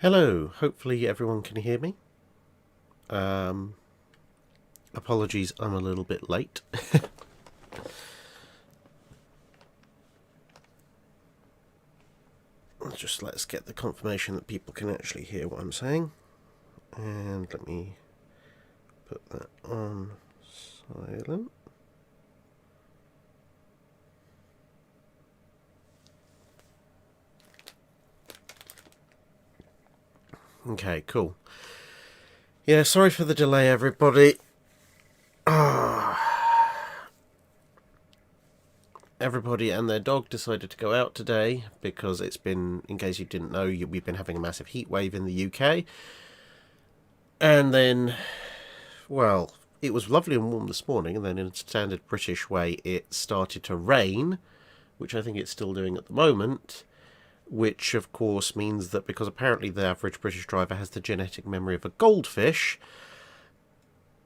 Hello, hopefully everyone can hear me. Apologies, I'm a little bit late. Let's get the confirmation that people can actually hear what I'm saying. And let me put that on silent. Okay, cool. Yeah, sorry for the delay, everybody. Everybody and their dog decided to go out today because it's been, in case you didn't know, we've been having a massive heat wave in the UK. And then, well, it was lovely and warm this morning, and then in a standard British way, it started to rain, which I think it's still doing at the moment. Which, of course, means that because apparently the average British driver has the genetic memory of a goldfish,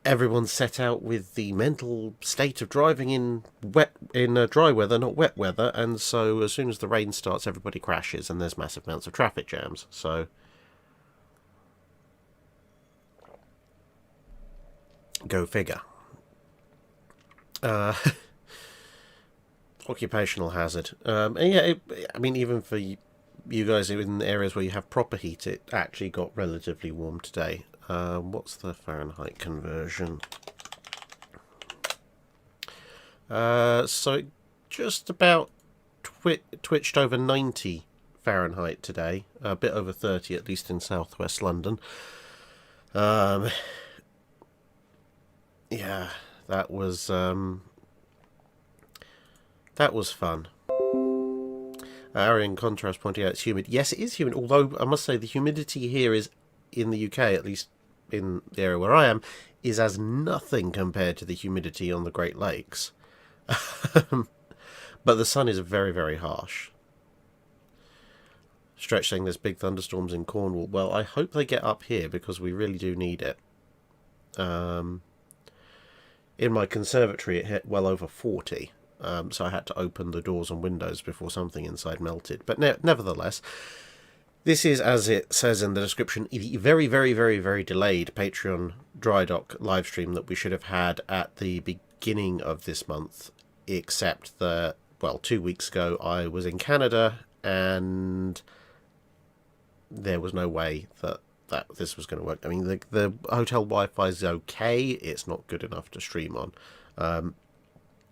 everyone's set out with the mental state of driving in dry weather, not wet weather, and so as soon as the rain starts, everybody crashes, and there's massive amounts of traffic jams. So, go figure. Occupational hazard. And yeah, I mean, even for you guys in areas where you have proper heat, it actually got relatively warm today. What's the Fahrenheit conversion? So it just about twitched over 90 Fahrenheit today, a bit over 30 at least in southwest London. Yeah, that was fun. In contrast, pointing out it's humid. Yes, it is humid, although I must say the humidity here is, in the UK, at least in the area where I am, is as nothing compared to the humidity on the Great Lakes. But the sun is very, very harsh. Stretch saying there's big thunderstorms in Cornwall. Well, I hope they get up here because we really do need it. In my conservatory, it hit well over 40. So I had to open the doors and windows before something inside melted. But nevertheless, this is, as it says in the description, the very, very, very, very delayed Patreon Drydock livestream that we should have had at the beginning of this month, except that, well, 2 weeks ago I was in Canada and there was no way that this was going to work. I mean, the hotel Wi-Fi is okay. It's not good enough to stream on.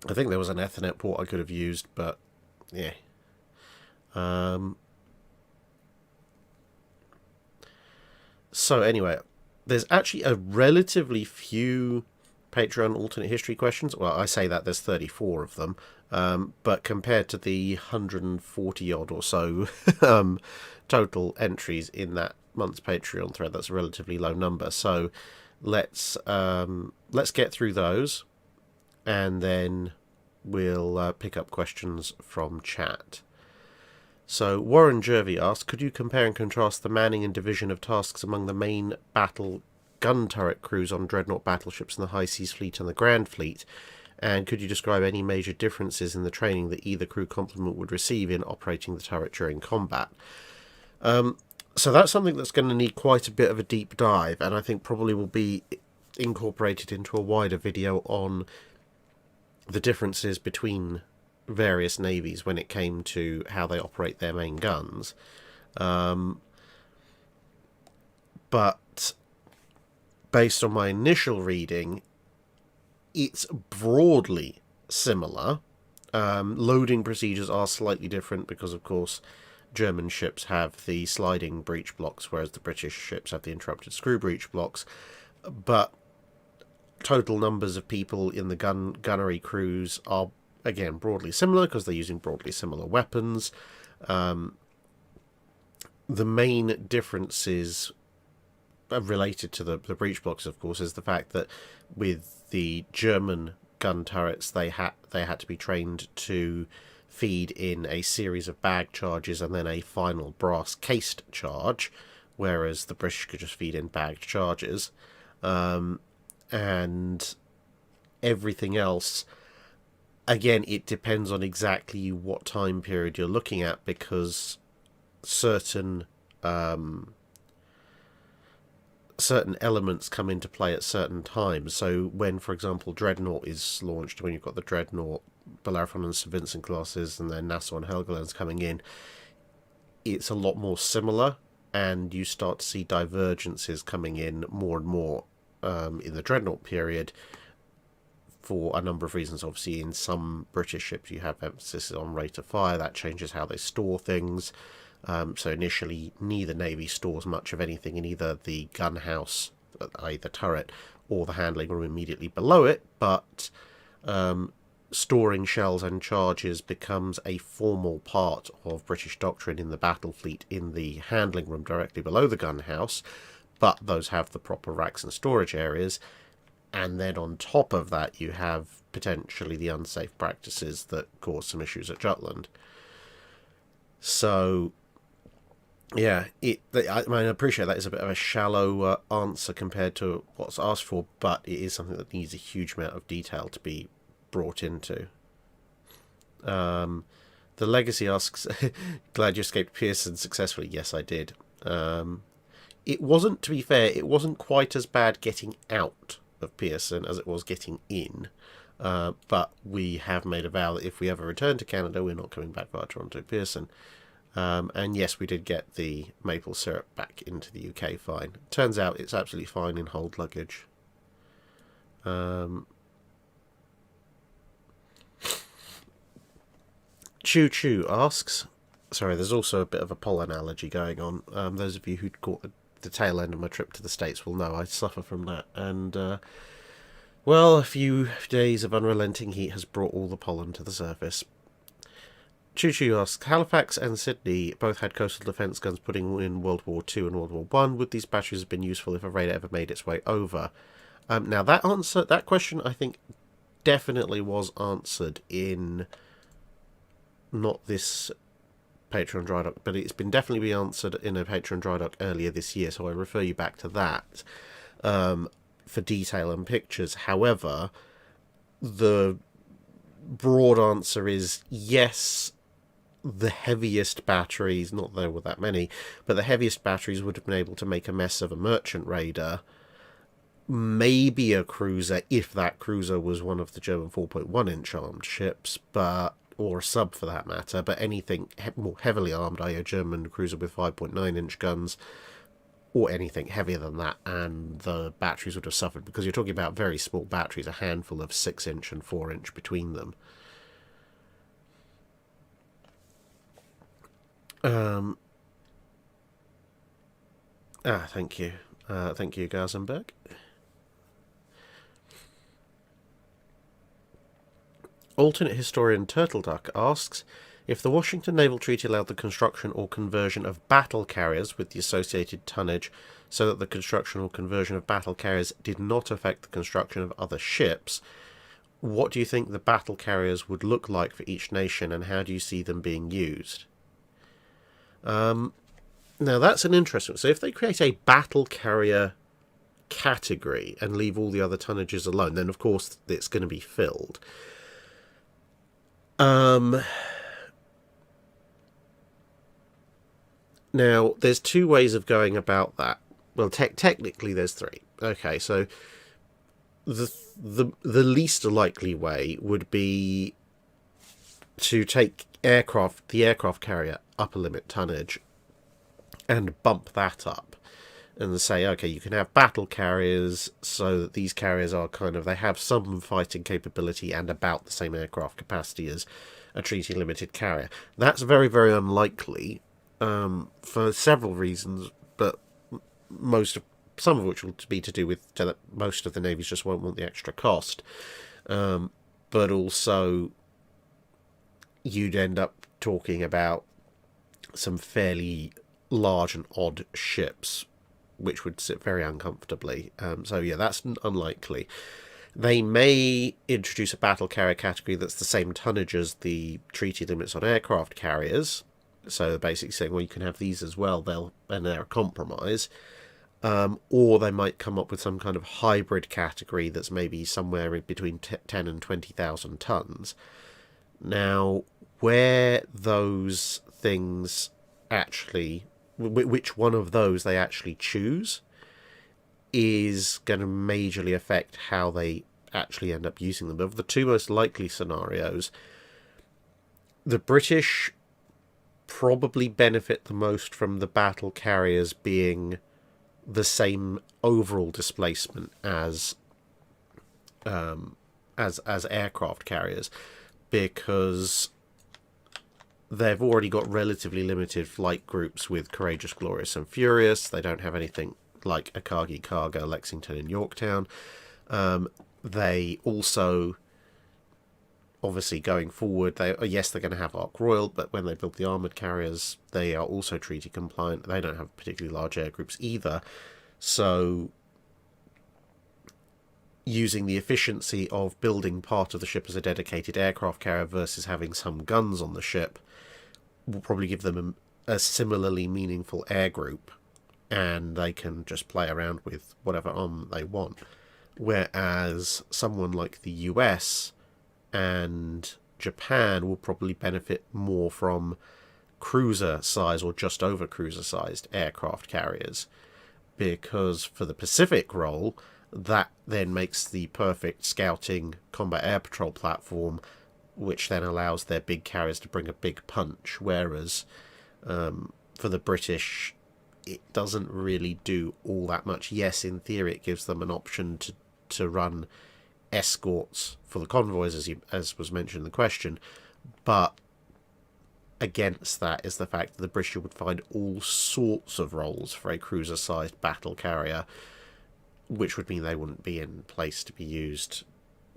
I think there was an Ethernet port I could have used, but yeah. So anyway, there's actually a relatively few Patreon alternate history questions. Well, I say that there's 34 of them, but compared to the 140 odd or so total entries in that month's Patreon thread, that's a relatively low number. So let's get through those, and then we'll pick up questions from chat. So Warren Jervey asks, could you compare and contrast the manning and division of tasks among the main battle gun turret crews on Dreadnought battleships in the High Seas Fleet and the Grand Fleet? And could you describe any major differences in the training that either crew complement would receive in operating the turret during combat? So that's something that's going to need quite a bit of a deep dive, and I think probably will be incorporated into a wider video on the differences between various navies when it came to how they operate their main guns. But based on my initial reading, it's broadly similar. Loading procedures are slightly different because, of course, German ships have the sliding breech blocks, whereas the British ships have the interrupted screw breech blocks. But total numbers of people in the gunnery crews are, again, broadly similar because they're using broadly similar weapons. The main differences related to the breech blocks, of course, is the fact that with the German gun turrets, they had to be trained to feed in a series of bag charges and then a final brass cased charge, whereas the British could just feed in bagged charges. And everything else, again, it depends on exactly what time period you're looking at, because certain certain elements come into play at certain times. So when, for example, Dreadnought is launched, when you've got the Dreadnought, Bellerophon and St. Vincent classes, and then Nassau and Helgoland's coming in, it's a lot more similar, and you start to see divergences coming in more and more in the Dreadnought period for a number of reasons. Obviously, in some British ships you have emphasis on rate of fire. That changes how they store things. So initially, neither navy stores much of anything in either the gun house, i.e. the turret, or the handling room immediately below it, but storing shells and charges becomes a formal part of British doctrine in the battle fleet in the handling room directly below the gun house, but those have the proper racks and storage areas. And then on top of that, you have potentially the unsafe practices that cause some issues at Jutland. So, yeah, I appreciate that is a bit of a shallow answer compared to what's asked for, but it is something that needs a huge amount of detail to be brought into. The Legacy asks, glad you escaped Pearson successfully. Yes, I did. It wasn't, to be fair, it wasn't quite as bad getting out of Pearson as it was getting in, but we have made a vow that if we ever return to Canada, we're not coming back via Toronto Pearson. And yes, we did get the maple syrup back into the UK fine. Turns out it's absolutely fine in hold luggage. Choo Choo asks, sorry, there's also a bit of a pollen allergy going on. Those of you who caught the tail end of my trip to the States will know I suffer from that. And, well, a few days of unrelenting heat has brought all the pollen to the surface. Choo Choo asks, Halifax and Sydney both had coastal defence guns putting in World War II and World War I. Would these batteries have been useful if a raider ever made its way over? Now, that question, I think, definitely was answered in not this Patreon Drydock, but it's been definitely answered in a Patreon Drydock earlier this year, so I refer you back to that for detail and pictures. However, the broad answer is yes, the heaviest batteries, not that there were that many, but the heaviest batteries would have been able to make a mess of a merchant raider, maybe a cruiser, if that cruiser was one of the German 4.1-inch armed ships, or a sub for that matter, but anything more heavily armed, i.e. a German cruiser with 5.9-inch guns, or anything heavier than that, and the batteries would have suffered, because you're talking about very small batteries, a handful of 6-inch and 4-inch between them. Thank you. Thank you, Garzenberg. Alternate historian Turtleduck asks, if the Washington Naval Treaty allowed the construction or conversion of battle carriers with the associated tonnage so that the construction or conversion of battle carriers did not affect the construction of other ships, what do you think the battle carriers would look like for each nation, and how do you see them being used? Now that's an interesting one. So if they create a battle carrier category and leave all the other tonnages alone, then of course it's going to be filled. Now, there's two ways of going about that. Well, technically there's three. Okay, so the least likely way would be to take the aircraft carrier upper limit tonnage and bump that up and say, okay, you can have battle carriers, so that these carriers are they have some fighting capability and about the same aircraft capacity as a treaty limited carrier. That's very, very unlikely for several reasons, but some of which will be to do with that most of the navies just won't want the extra cost, but also you'd end up talking about some fairly large and odd ships which would sit very uncomfortably. So yeah, that's unlikely. They may introduce a battle carrier category that's the same tonnage as the treaty limits on aircraft carriers. So basically saying, well, you can have these as well, they're a compromise. Or they might come up with some kind of hybrid category that's maybe somewhere in between 10 and 20,000 tons. Now, where those things actually, which one of those they actually choose, is going to majorly affect how they actually end up using them. Of the two most likely scenarios, the British probably benefit the most from the battle carriers being the same overall displacement as aircraft carriers, because they've already got relatively limited flight groups with Courageous, Glorious and Furious. They don't have anything like Akagi, Cargo, Lexington and Yorktown. They also, obviously going forward, they're going to have Ark Royal, but when they build the armoured carriers, they are also treaty compliant. They don't have particularly large air groups either. So using the efficiency of building part of the ship as a dedicated aircraft carrier versus having some guns on the ship will probably give them a similarly meaningful air group, and they can just play around with whatever armament they want. Whereas someone like the US and Japan will probably benefit more from cruiser size or just over cruiser sized aircraft carriers, because for the Pacific role, that then makes the perfect scouting combat air patrol platform, which then allows their big carriers to bring a big punch. Whereas for the British, it doesn't really do all that much. Yes, in theory, it gives them an option to run escorts for the convoys, as was mentioned in the question, but against that is the fact that the British would find all sorts of roles for a cruiser-sized battle carrier, which would mean they wouldn't be in place to be used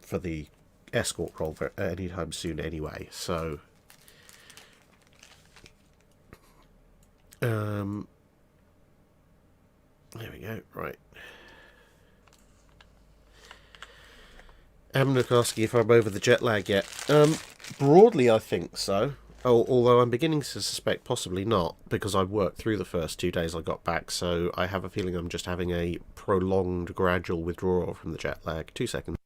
for the escort role anytime soon anyway. So there we go. Right. Amnook asking if I'm over the jet lag yet. Broadly, I think so. Although I'm beginning to suspect possibly not, because I worked through the first 2 days I got back, so I have a feeling I'm just having a prolonged, gradual withdrawal from the jet lag. 2 seconds.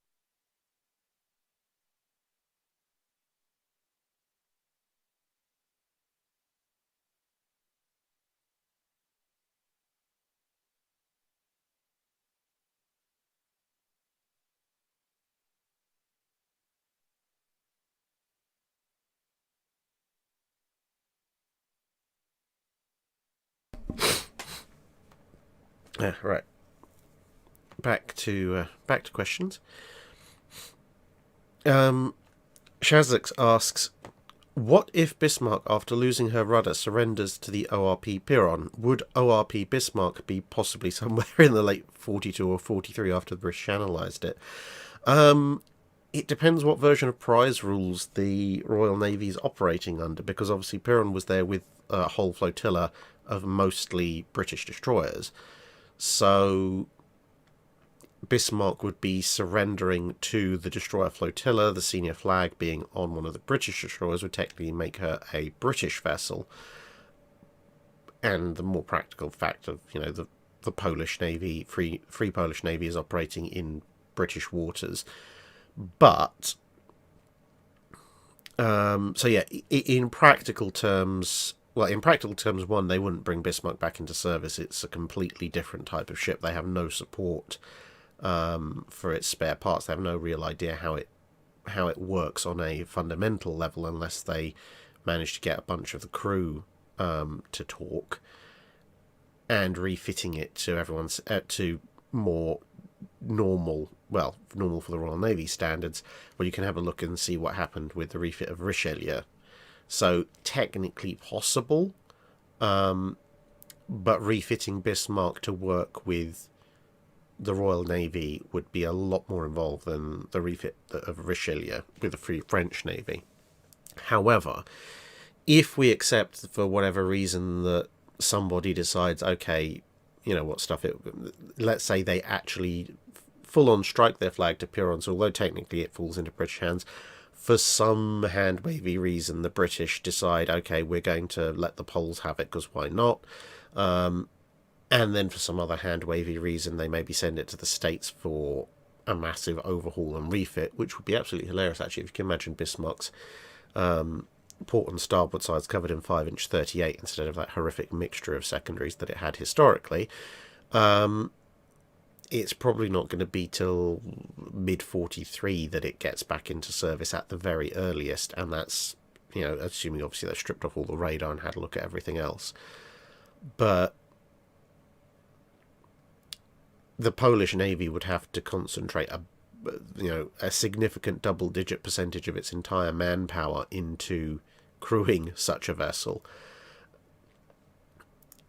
Right. Back to questions. Shazix asks, what if Bismarck, after losing her rudder, surrenders to the ORP Piron? Would ORP Bismarck be possibly somewhere in the late 42 or 43 after the British analysed it? It depends what version of prize rules the Royal Navy is operating under, because obviously Piron was there with a whole flotilla of mostly British destroyers. So Bismarck would be surrendering to the destroyer flotilla. The senior flag being on one of the British destroyers would technically make her a British vessel. And the more practical fact of, the Polish Navy, free Polish Navy, is operating in British waters. But so yeah, in practical terms, one, they wouldn't bring Bismarck back into service. It's a completely different type of ship. They have no support for its spare parts. They have no real idea how it works on a fundamental level, unless they manage to get a bunch of the crew to talk, and refitting it to everyone's to more normal for the Royal Navy standards. Well, you can have a look and see what happened with the refit of Richelieu. So technically possible, but refitting Bismarck to work with the Royal Navy would be a lot more involved than the refit of Richelieu with the Free French Navy. However, if we accept for whatever reason that somebody decides, okay, let's say they actually full-on strike their flag to Pirons, although technically it falls into British hands, for some hand-wavy reason the British decide, okay, we're going to let the Poles have it because why not? And then for some other hand-wavy reason they maybe send it to the States for a massive overhaul and refit, which would be absolutely hilarious, actually, if you can imagine Bismarck's port and starboard sides covered in 5-inch 38 instead of that horrific mixture of secondaries that it had historically. it's probably not going to be till mid-43 that it gets back into service at the very earliest, and that's, assuming obviously they stripped off all the radar and had a look at everything else. But the Polish Navy would have to concentrate a significant double-digit percentage of its entire manpower into crewing such a vessel.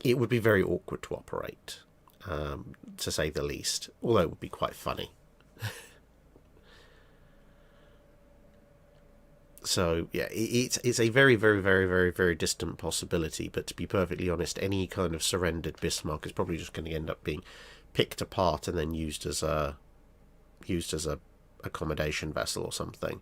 It would be very awkward to operate, to say the least, although it would be quite funny. So, yeah, it's a very, very, very, very, very distant possibility, but to be perfectly honest, any kind of surrendered Bismarck is probably just going to end up being picked apart and then used as a accommodation vessel or something.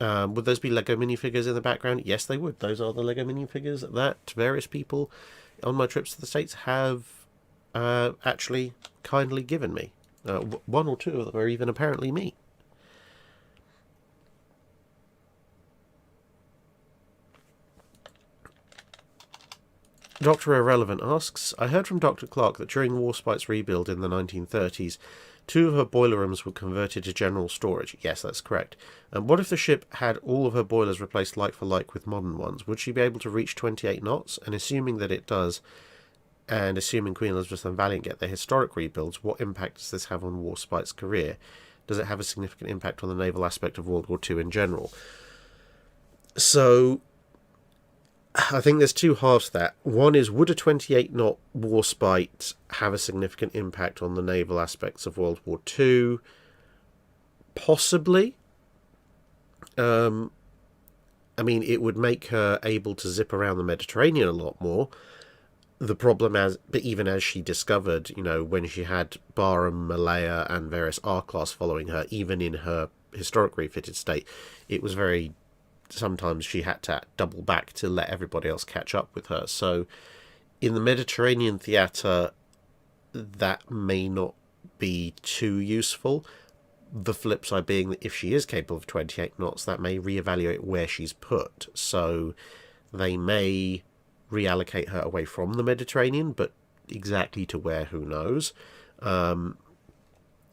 Would those be Lego minifigures in the background? Yes, they would. Those are the Lego minifigures that various people on my trips to the States have actually kindly given me. One or two of them are even apparently me. Dr. Irrelevant asks, I heard from Dr. Clark that during Warspite's rebuild in the 1930s, 2 of her boiler rooms were converted to general storage. Yes, that's correct. And what if the ship had all of her boilers replaced like for like with modern ones? Would she be able to reach 28 knots? And assuming that it does, and assuming Queen Elizabeth and Valiant get their historic rebuilds, what impact does this have on Warspite's career? Does it have a significant impact on the naval aspect of World War II in general? So I think there's 2 halves to that. One is, would a 28-knot Warspite have a significant impact on the naval aspects of World War II? Possibly. I mean, it would make her able to zip around the Mediterranean a lot more. The problem, but even as she discovered, when she had Barham, Malaya, and various R-class following her, even in her historic refitted state, it was very... Sometimes she had to double back to let everybody else catch up with her. So in the Mediterranean theatre, that may not be too useful. The flip side being that if she is capable of 28 knots, that may reevaluate where she's put. So they may reallocate her away from the Mediterranean, but exactly to where, who knows.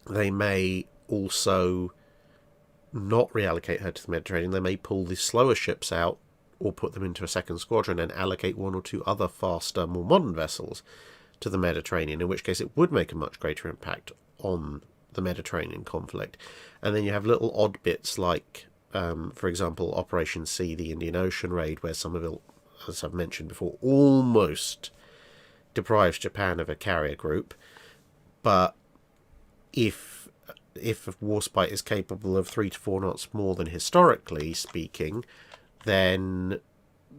They may also not reallocate her to the Mediterranean. They may pull the slower ships out or put them into a second squadron and allocate 1 or 2 other faster, more modern vessels to the Mediterranean, in which case it would make a much greater impact on the Mediterranean conflict. And then you have little odd bits like, for example, Operation Sea, the Indian Ocean raid, where Somerville, as I've mentioned before, almost deprives Japan of a carrier group. But if Warspite is capable of 3 to 4 knots more than historically speaking, then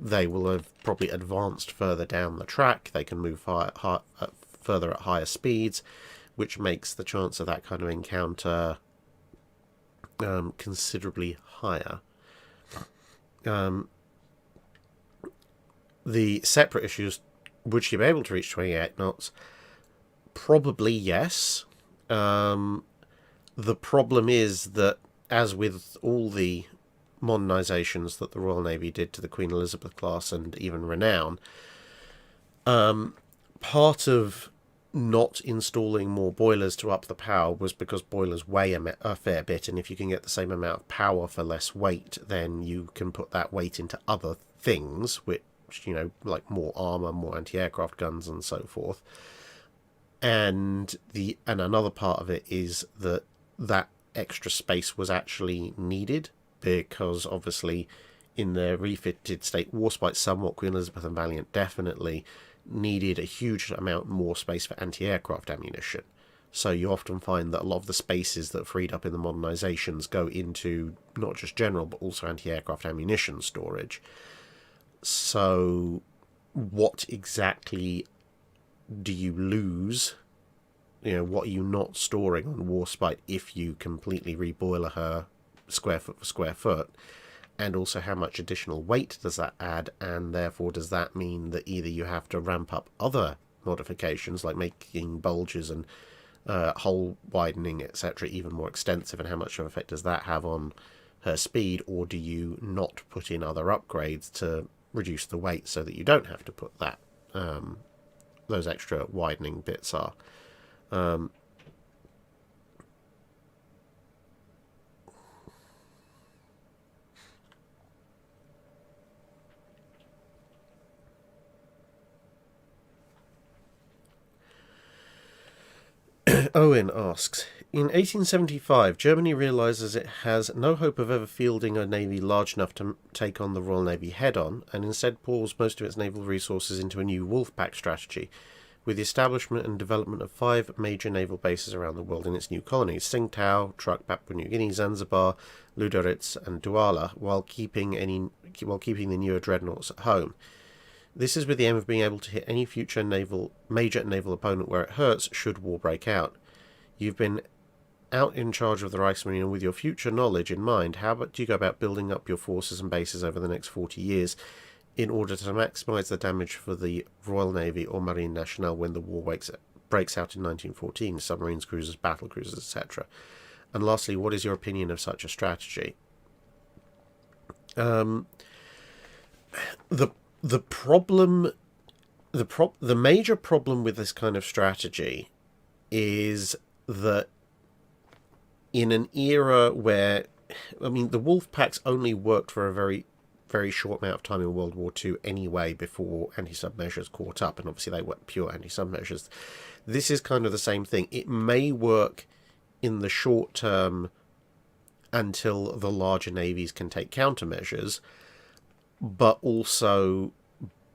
they will have probably advanced further down the track. They can move further at higher speeds, which makes the chance of that kind of encounter considerably higher. The separate issues, would she be able to reach 28 knots? Probably yes. The problem is that, as with all the modernizations that the Royal Navy did to the Queen Elizabeth class and even Renown, part of not installing more boilers to up the power was because boilers weigh a fair bit, and if you can get the same amount of power for less weight, then you can put that weight into other things, which, like more armour, more anti-aircraft guns and so forth. And another part of it is that extra space was actually needed, because obviously in their refitted state, Warspite somewhat, Queen Elizabeth and Valiant definitely needed a huge amount more space for anti-aircraft ammunition. So you often find that a lot of the spaces that are freed up in the modernizations go into not just general but also anti-aircraft ammunition storage. So what exactly do you lose? What are you not storing on Warspite if you completely reboiler her square foot for square foot? And also, how much additional weight does that add? And therefore, does that mean that either you have to ramp up other modifications, like making bulges and hull widening, etc., even more extensive, and how much of an effect does that have on her speed? Or do you not put in other upgrades to reduce the weight so that you don't have to put that those extra widening bits are. Owen asks, in 1875, Germany realises it has no hope of ever fielding a navy large enough to take on the Royal Navy head-on, and instead pours most of its naval resources into a new Wolfpack strategy, with the establishment and development of 5 major naval bases around the world in its new colonies: Tsingtao, Truk, Papua New Guinea, Zanzibar, Luderitz and Douala, while keeping the newer dreadnoughts at home. This is with the aim of being able to hit any future major naval opponent where it hurts should war break out. You've been out in charge of the Reichsmarine, and with your future knowledge in mind, how do you go about building up your forces and bases over the next 40 years in order to maximise the damage for the Royal Navy or Marine Nationale when the war breaks out in 1914, submarines, cruisers, battle cruisers, etc.? And lastly, what is your opinion of such a strategy? The major problem with this kind of strategy is that in an era where, I mean, the wolf packs only worked for a very, very short amount of time in World War II anyway, before anti-sub measures caught up, and obviously they were pure anti-sub measures. This is kind of the same thing. It may work in the short term until the larger navies can take countermeasures, but also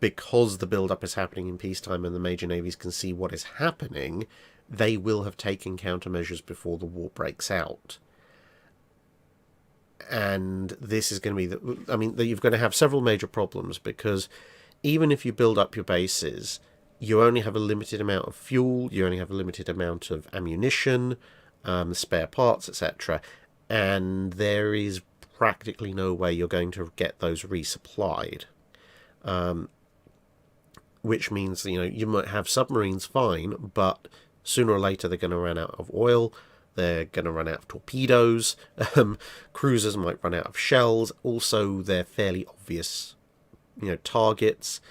because the build-up is happening in peacetime and the major navies can see what is happening, they will have taken countermeasures before the war breaks out. And this is going to be you're going to have several major problems, because even if you build up your bases, you only have a limited amount of fuel, you only have a limited amount of ammunition, spare parts, etc. And there is practically no way you're going to get those resupplied. Which means, you might have submarines fine, but sooner or later they're going to run out of oil, they're going to run out of torpedoes, cruisers might run out of shells. Also, they're fairly obvious, targets.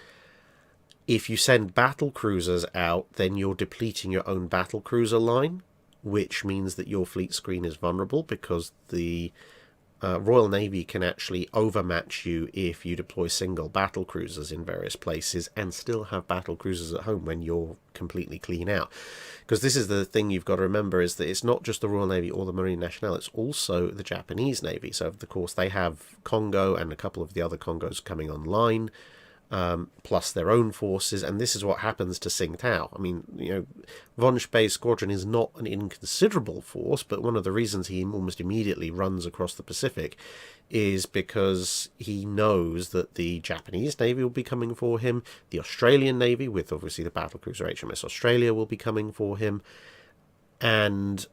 If you send battle cruisers out, then you're depleting your own battle cruiser line, which means that your fleet screen is vulnerable, because the Royal Navy can actually overmatch you if you deploy single battle cruisers in various places and still have battle cruisers at home when you're completely clean out. Because this is the thing you've got to remember, is that it's not just the Royal Navy or the Marine Nationale, it's also the Japanese Navy. So, of course, they have Congo and a couple of the other Congos coming online, plus their own forces, and this is what happens to Tsingtao. I mean, von Spee's squadron is not an inconsiderable force, but one of the reasons he almost immediately runs across the Pacific is because he knows that the Japanese Navy will be coming for him, the Australian Navy, with obviously the battlecruiser HMS Australia, will be coming for him, and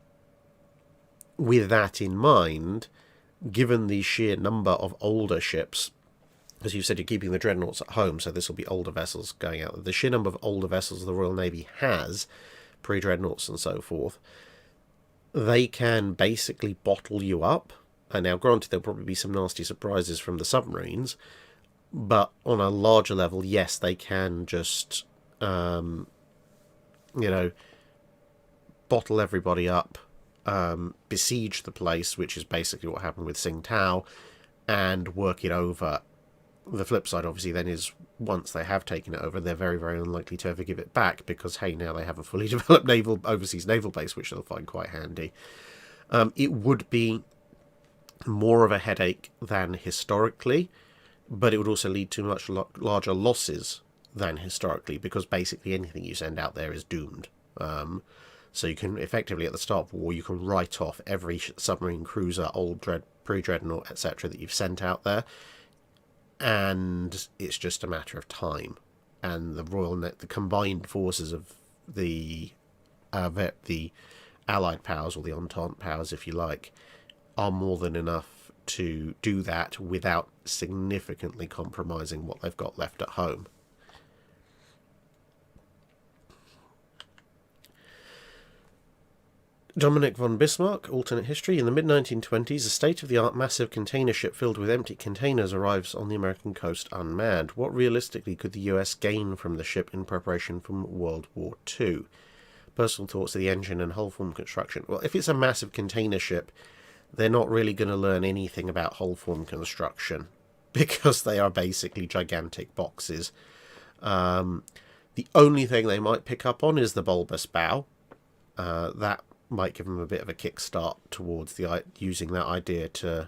with that in mind, given the sheer number of older ships, as you said, you're keeping the dreadnoughts at home, so this will be older vessels going out. The sheer number of older vessels the Royal Navy has, pre-dreadnoughts and so forth, they can basically bottle you up. And now, granted, there'll probably be some nasty surprises from the submarines, but on a larger level, yes, they can just, bottle everybody up, besiege the place, which is basically what happened with Tsingtao, and work it over. The flip side, obviously, then is once they have taken it over, they're very, very unlikely to ever give it back, because, hey, now they have a fully developed overseas naval base, which they'll find quite handy. It would be more of a headache than historically, but it would also lead to much larger losses than historically, because basically anything you send out there is doomed. So you can effectively, at the start of war, you can write off every submarine, cruiser, pre-dreadnought, etc. that you've sent out there, and it's just a matter of time. And the combined forces of the Allied powers, or the Entente powers, if you like, are more than enough to do that without significantly compromising what they've got left at home. Dominic von Bismarck, alternate history. In the mid-1920s, a state-of-the-art massive container ship filled with empty containers arrives on the American coast unmanned. What realistically could the US gain from the ship in preparation for World War II? Personal thoughts of the engine and hull form construction. Well, if it's a massive container ship, they're not really going to learn anything about hull form construction because they are basically gigantic boxes. The only thing they might pick up on is the bulbous bow. That might give them a bit of a kickstart towards using that idea to,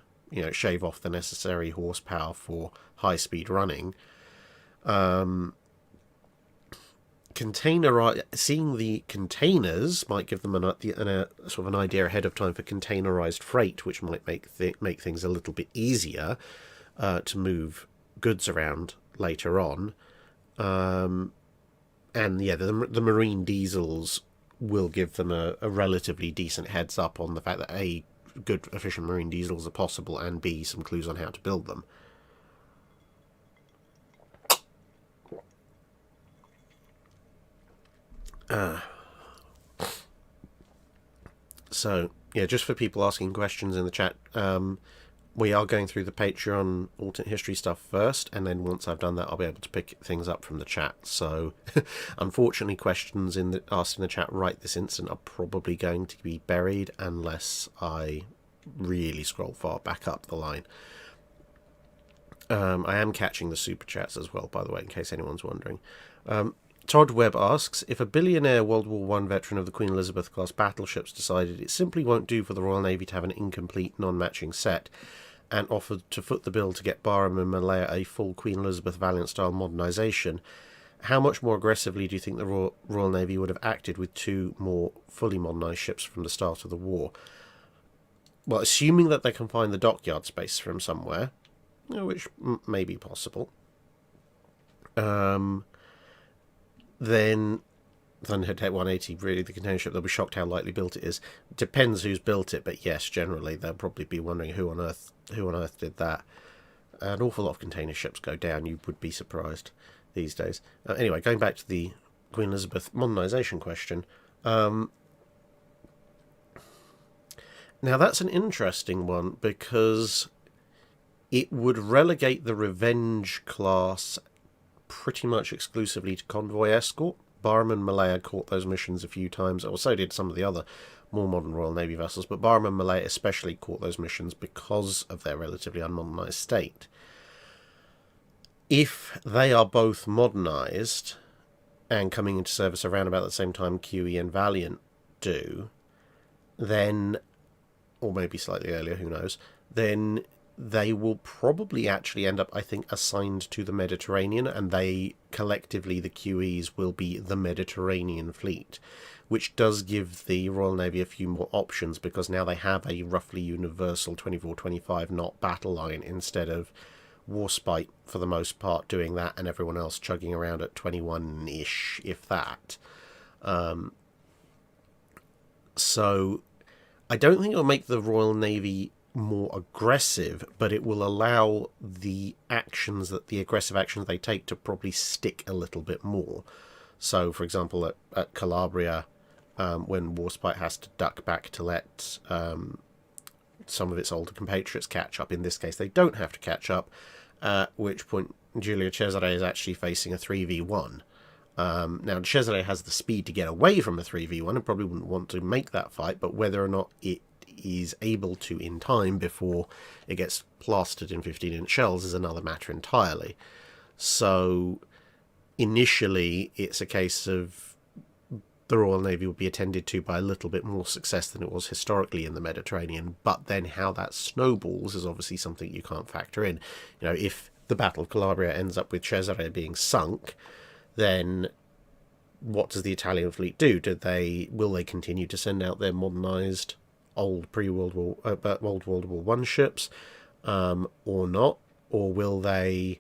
shave off the necessary horsepower for high-speed running. Seeing the containers might give them a sort of an idea ahead of time for containerized freight, which might make things a little bit easier to move goods around later on. And yeah, the marine diesels will give them a relatively decent heads up on the fact that A, good efficient marine diesels are possible, and B, some clues on how to build them. So yeah, just for people asking questions in the chat, we are going through the Patreon alternate history stuff first, and then once I've done that, I'll be able to pick things up from the chat. So, unfortunately, questions asked in the chat right this instant are probably going to be buried unless I really scroll far back up the line. I am catching the super chats as well, by the way, in case anyone's wondering. Todd Webb asks, if a billionaire World War I veteran of the Queen Elizabeth class battleships decided it simply won't do for the Royal Navy to have an incomplete, non-matching set, and offered to foot the bill to get Barham and Malaya a full Queen Elizabeth Valiant-style modernisation, how much more aggressively do you think the Royal Navy would have acted with two more fully modernised ships from the start of the war? Well, assuming that they can find the dockyard space from somewhere, which may be possible, then Thunderhead 180, really, the container ship, they'll be shocked how lightly built it is. Depends who's built it, but yes, generally they'll probably be wondering who on earth did that. An awful lot of container ships go down, you would be surprised these days. Anyway, going back to the Queen Elizabeth modernisation question. Now that's an interesting one, because it would relegate the Revenge class pretty much exclusively to convoy escort. Barham and Malaya caught those missions a few times, or so did some of the other more modern Royal Navy vessels, but Barham and Malaya especially caught those missions because of their relatively unmodernised state. If they are both modernised and coming into service around about the same time QE and Valiant do, then, or maybe slightly earlier, who knows, then they will probably actually end up, I think, assigned to the Mediterranean, and they, collectively, the QEs, will be the Mediterranean fleet, which does give the Royal Navy a few more options, because now they have a roughly universal 24-25 knot battle line instead of Warspite, for the most part, doing that, and everyone else chugging around at 21-ish, if that. So, I don't think it'll make the Royal Navy more aggressive, but it will allow the aggressive actions they take to probably stick a little bit more. So, for example, at Calabria, when Warspite has to duck back to let some of its older compatriots catch up, in this case they don't have to catch up, at which point Giulio Cesare is actually facing a 3v1. Now, Cesare has the speed to get away from a 3v1 and probably wouldn't want to make that fight, but whether or not it is able to in time before it gets plastered in 15-inch shells is another matter entirely. So initially it's a case of the Royal Navy will be attended to by a little bit more success than it was historically in the Mediterranean, but then how that snowballs is obviously something you can't factor in. If the Battle of Calabria ends up with Cesare being sunk, then what does the Italian fleet do? Will they continue to send out their modernised old pre-World War World War One ships, or not? Or will they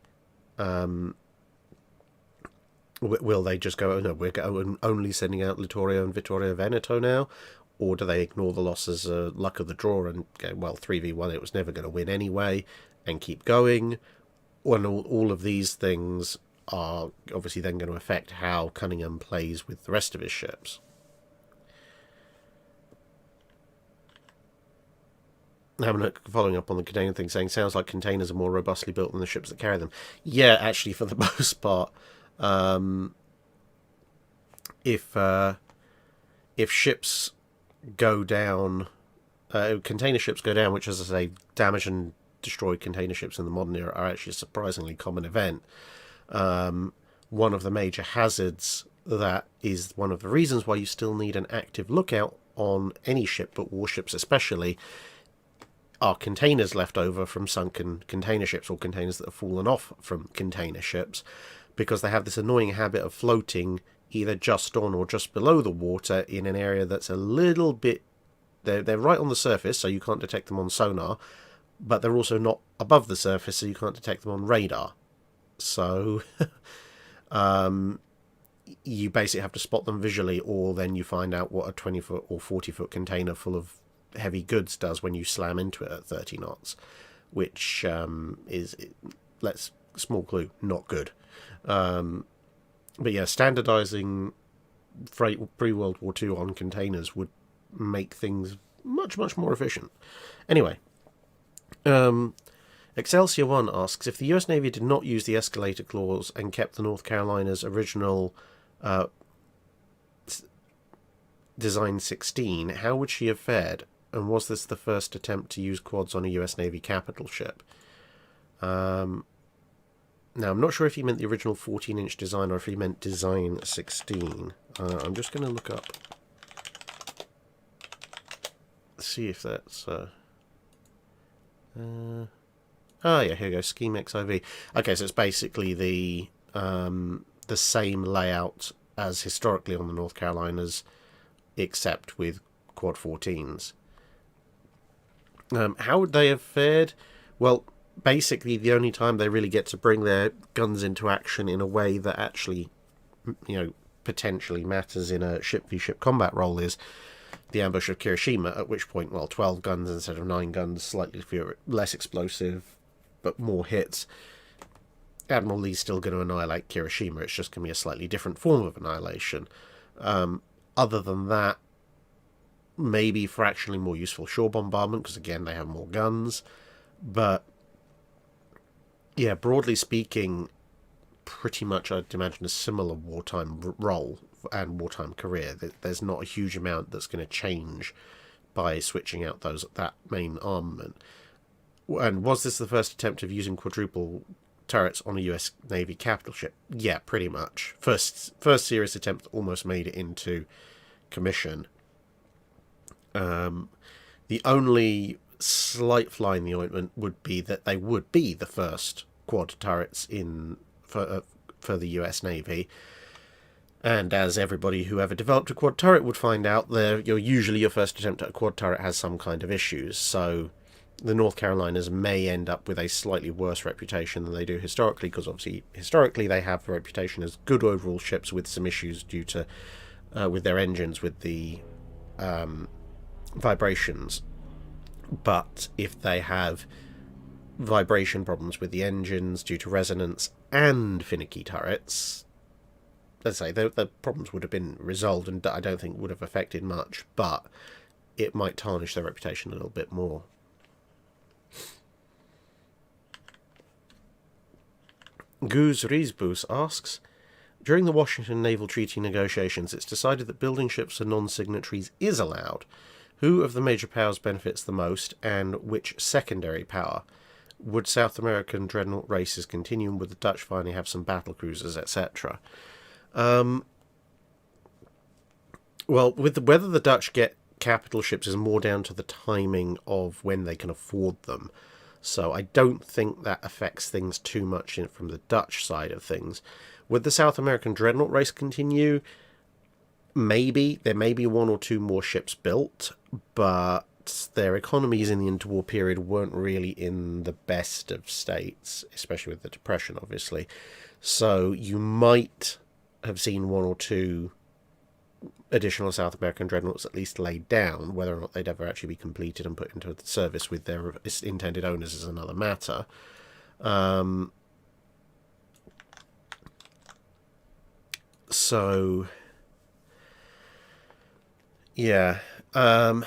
just go, oh no, we're only sending out Littorio and Vittorio Veneto now? Or do they ignore the losses, luck of the draw, and go, well, 3v1 it was never going to win anyway, and keep going? When all of these things are obviously then going to affect how Cunningham plays with the rest of his ships. Following up on the container thing, saying sounds like containers are more robustly built than the ships that carry them. Yeah, actually, for the most part, if ships go down, container ships go down, which, as I say, damage and destroy container ships in the modern era are actually a surprisingly common event. One of the major hazards that is one of the reasons why you still need an active lookout on any ship, but warships especially, are containers left over from sunken container ships or containers that have fallen off from container ships, because they have this annoying habit of floating either just on or just below the water in an area that's a little bit... They're right on the surface, so you can't detect them on sonar, but they're also not above the surface, so you can't detect them on radar. So you basically have to spot them visually, or then you find out what a 20-foot or 40-foot container full of heavy goods does when you slam into it at 30 knots, which is, let's small clue, not good. But yeah, standardizing freight pre-World War II on containers would make things much, much more efficient. Anyway, Excelsior 1 asks, if the US Navy did not use the escalator clause and kept the North Carolina's original Design 16, how would she have fared? And was this the first attempt to use quads on a US Navy capital ship? Now, I'm not sure if he meant the original 14-inch design or if he meant Design 16. I'm just going to look up, see if that's... yeah, here we go, Scheme XIV. Okay, so it's basically the same layout as historically on the North Carolinas, except with quad 14s. How would they have fared? Well, basically the only time they really get to bring their guns into action in a way that actually, potentially matters in a ship-v-ship combat role is the ambush of Kirishima, at which point, 12 guns instead of 9 guns, slightly less explosive, but more hits. Admiral Lee's still going to annihilate Kirishima, it's just going to be a slightly different form of annihilation. Other than that, maybe fractionally more useful shore bombardment, because again, they have more guns. But yeah, broadly speaking, pretty much I'd imagine a similar wartime role and wartime career. There's not a huge amount that's going to change by switching out that main armament. And was this the first attempt of using quadruple turrets on a US Navy capital ship? Yeah, pretty much. First serious attempt almost made it into commission. The only slight fly in the ointment would be that they would be the first quad turrets for the US Navy. And as everybody who ever developed a quad turret would find out, usually your first attempt at a quad turret has some kind of issues. So the North Carolinas may end up with a slightly worse reputation than they do historically, because obviously historically they have a reputation as good overall ships with some issues due to with their engines, with the vibrations. But if they have vibration problems with the engines due to resonance and finicky turrets, let's say the problems would have been resolved and I don't think would have affected much, but it might tarnish their reputation a little bit more. Goose Riesbus asks, during the Washington Naval Treaty negotiations, it's decided that building ships for non-signatories is allowed. Who of the major powers benefits the most, and which secondary power? Would South American Dreadnought races continue, and would the Dutch finally have some battle cruisers, etc.? Well, with whether the Dutch get capital ships is more down to the timing of when they can afford them. So I don't think that affects things too much from the Dutch side of things. Would the South American Dreadnought race continue? Maybe. There may be 1 or 2 more ships built, but their economies in the interwar period weren't really in the best of states, especially with the Depression, obviously. So you might have seen 1 or 2 additional South American Dreadnoughts at least laid down. Whether or not they'd ever actually be completed and put into service with their intended owners is another matter. So yeah, I'm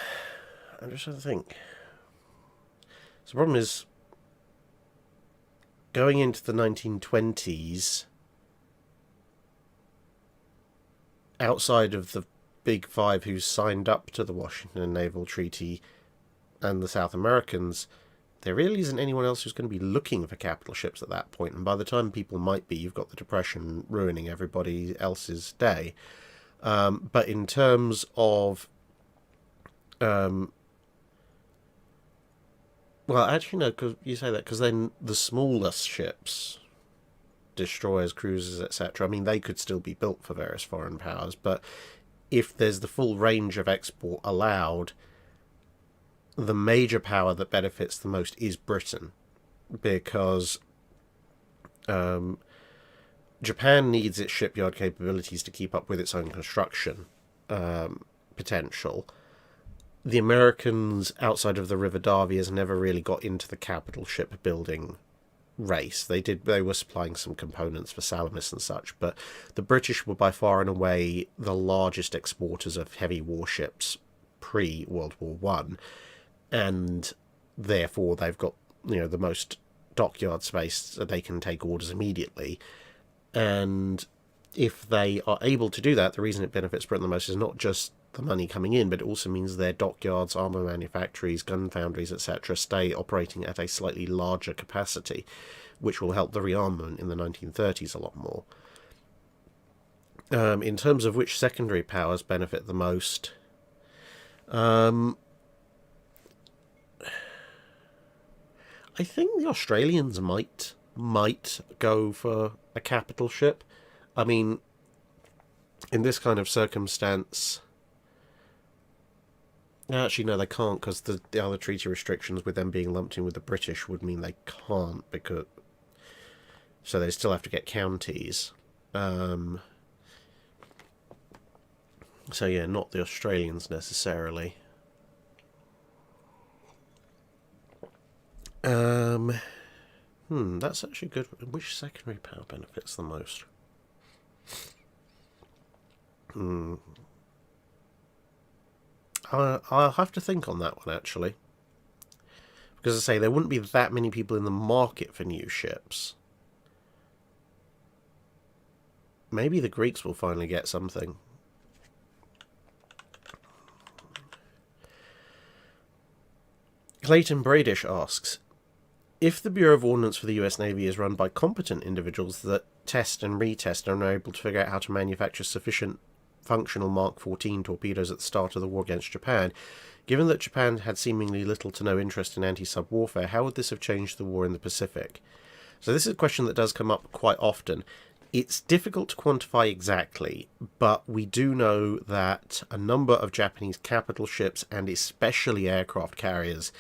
just trying to think. So the problem is, going into the 1920s, outside of the Big Five who signed up to the Washington Naval Treaty and the South Americans, there really isn't anyone else who's going to be looking for capital ships at that point. And by the time people might be, you've got the Depression ruining everybody else's day. But in terms of... well, actually, no, because you say that, because then the smallest ships, destroyers, cruisers, etc., I mean, they could still be built for various foreign powers, but if there's the full range of export allowed, the major power that benefits the most is Britain, because Japan needs its shipyard capabilities to keep up with its own construction potential. The Americans, outside of the Rivardavias, never really got into the capital ship building race. They were supplying some components for Salamis and such, but the British were by far and away the largest exporters of heavy warships pre-World War One, and therefore they've got, the most dockyard space so they can take orders immediately. And if they are able to do that, the reason it benefits Britain the most is not just the money coming in, but it also means their dockyards, armour manufactories, gun foundries, etc. stay operating at a slightly larger capacity, which will help the rearmament in the 1930s a lot more. In terms of which secondary powers benefit the most, I think the Australians might go for a capital ship. I mean, in this kind of circumstance... Actually, no, they can't, because the other treaty restrictions with them being lumped in with the British would mean they can't, because... So they still have to get counties. So yeah, not the Australians necessarily. That's actually good. Which secondary power benefits the most? I'll have to think on that one, actually. Because I say, there wouldn't be that many people in the market for new ships. Maybe the Greeks will finally get something. Clayton Bradish asks, if the Bureau of Ordnance for the US Navy is run by competent individuals that test and retest and are able to figure out how to manufacture sufficient functional Mark 14 torpedoes at the start of the war against Japan, given that Japan had seemingly little to no interest in anti-sub warfare, how would this have changed the war in the Pacific? So this is a question that does come up quite often. It's difficult to quantify exactly, but we do know that a number of Japanese capital ships, and especially aircraft carriers,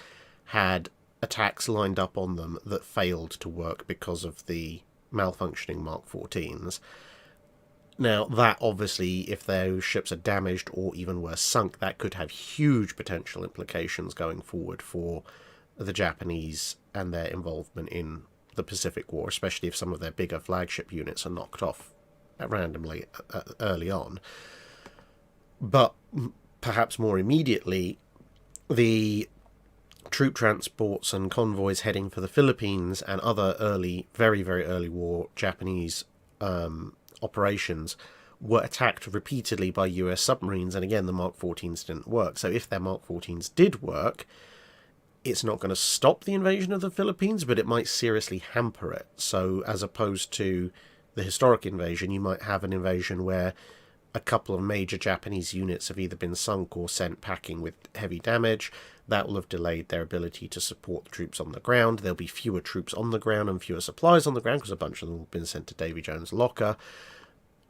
had attacks lined up on them that failed to work because of the malfunctioning Mark 14s. Now, that obviously, if those ships are damaged or even worse sunk, that could have huge potential implications going forward for the Japanese and their involvement in the Pacific War, especially if some of their bigger flagship units are knocked off randomly early on. But perhaps more immediately, the troop transports and convoys heading for the Philippines and other early, very, very early war Japanese operations were attacked repeatedly by US submarines, and again the Mark 14s didn't work. So if their Mark 14s did work, it's not going to stop the invasion of the Philippines, but it might seriously hamper it. So as opposed to the historic invasion, you might have an invasion where a couple of major Japanese units have either been sunk or sent packing with heavy damage. That will have delayed their ability to support the troops on the ground. There'll be fewer troops on the ground and fewer supplies on the ground because a bunch of them have been sent to Davy Jones' locker,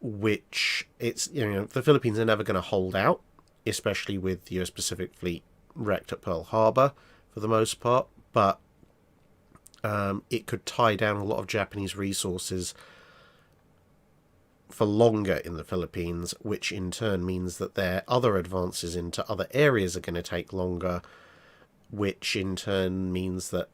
which the Philippines are never going to hold out, especially with the US Pacific Fleet wrecked at Pearl Harbor for the most part, but it could tie down a lot of Japanese resources for longer in the Philippines, which in turn means that their other advances into other areas are going to take longer, which in turn means that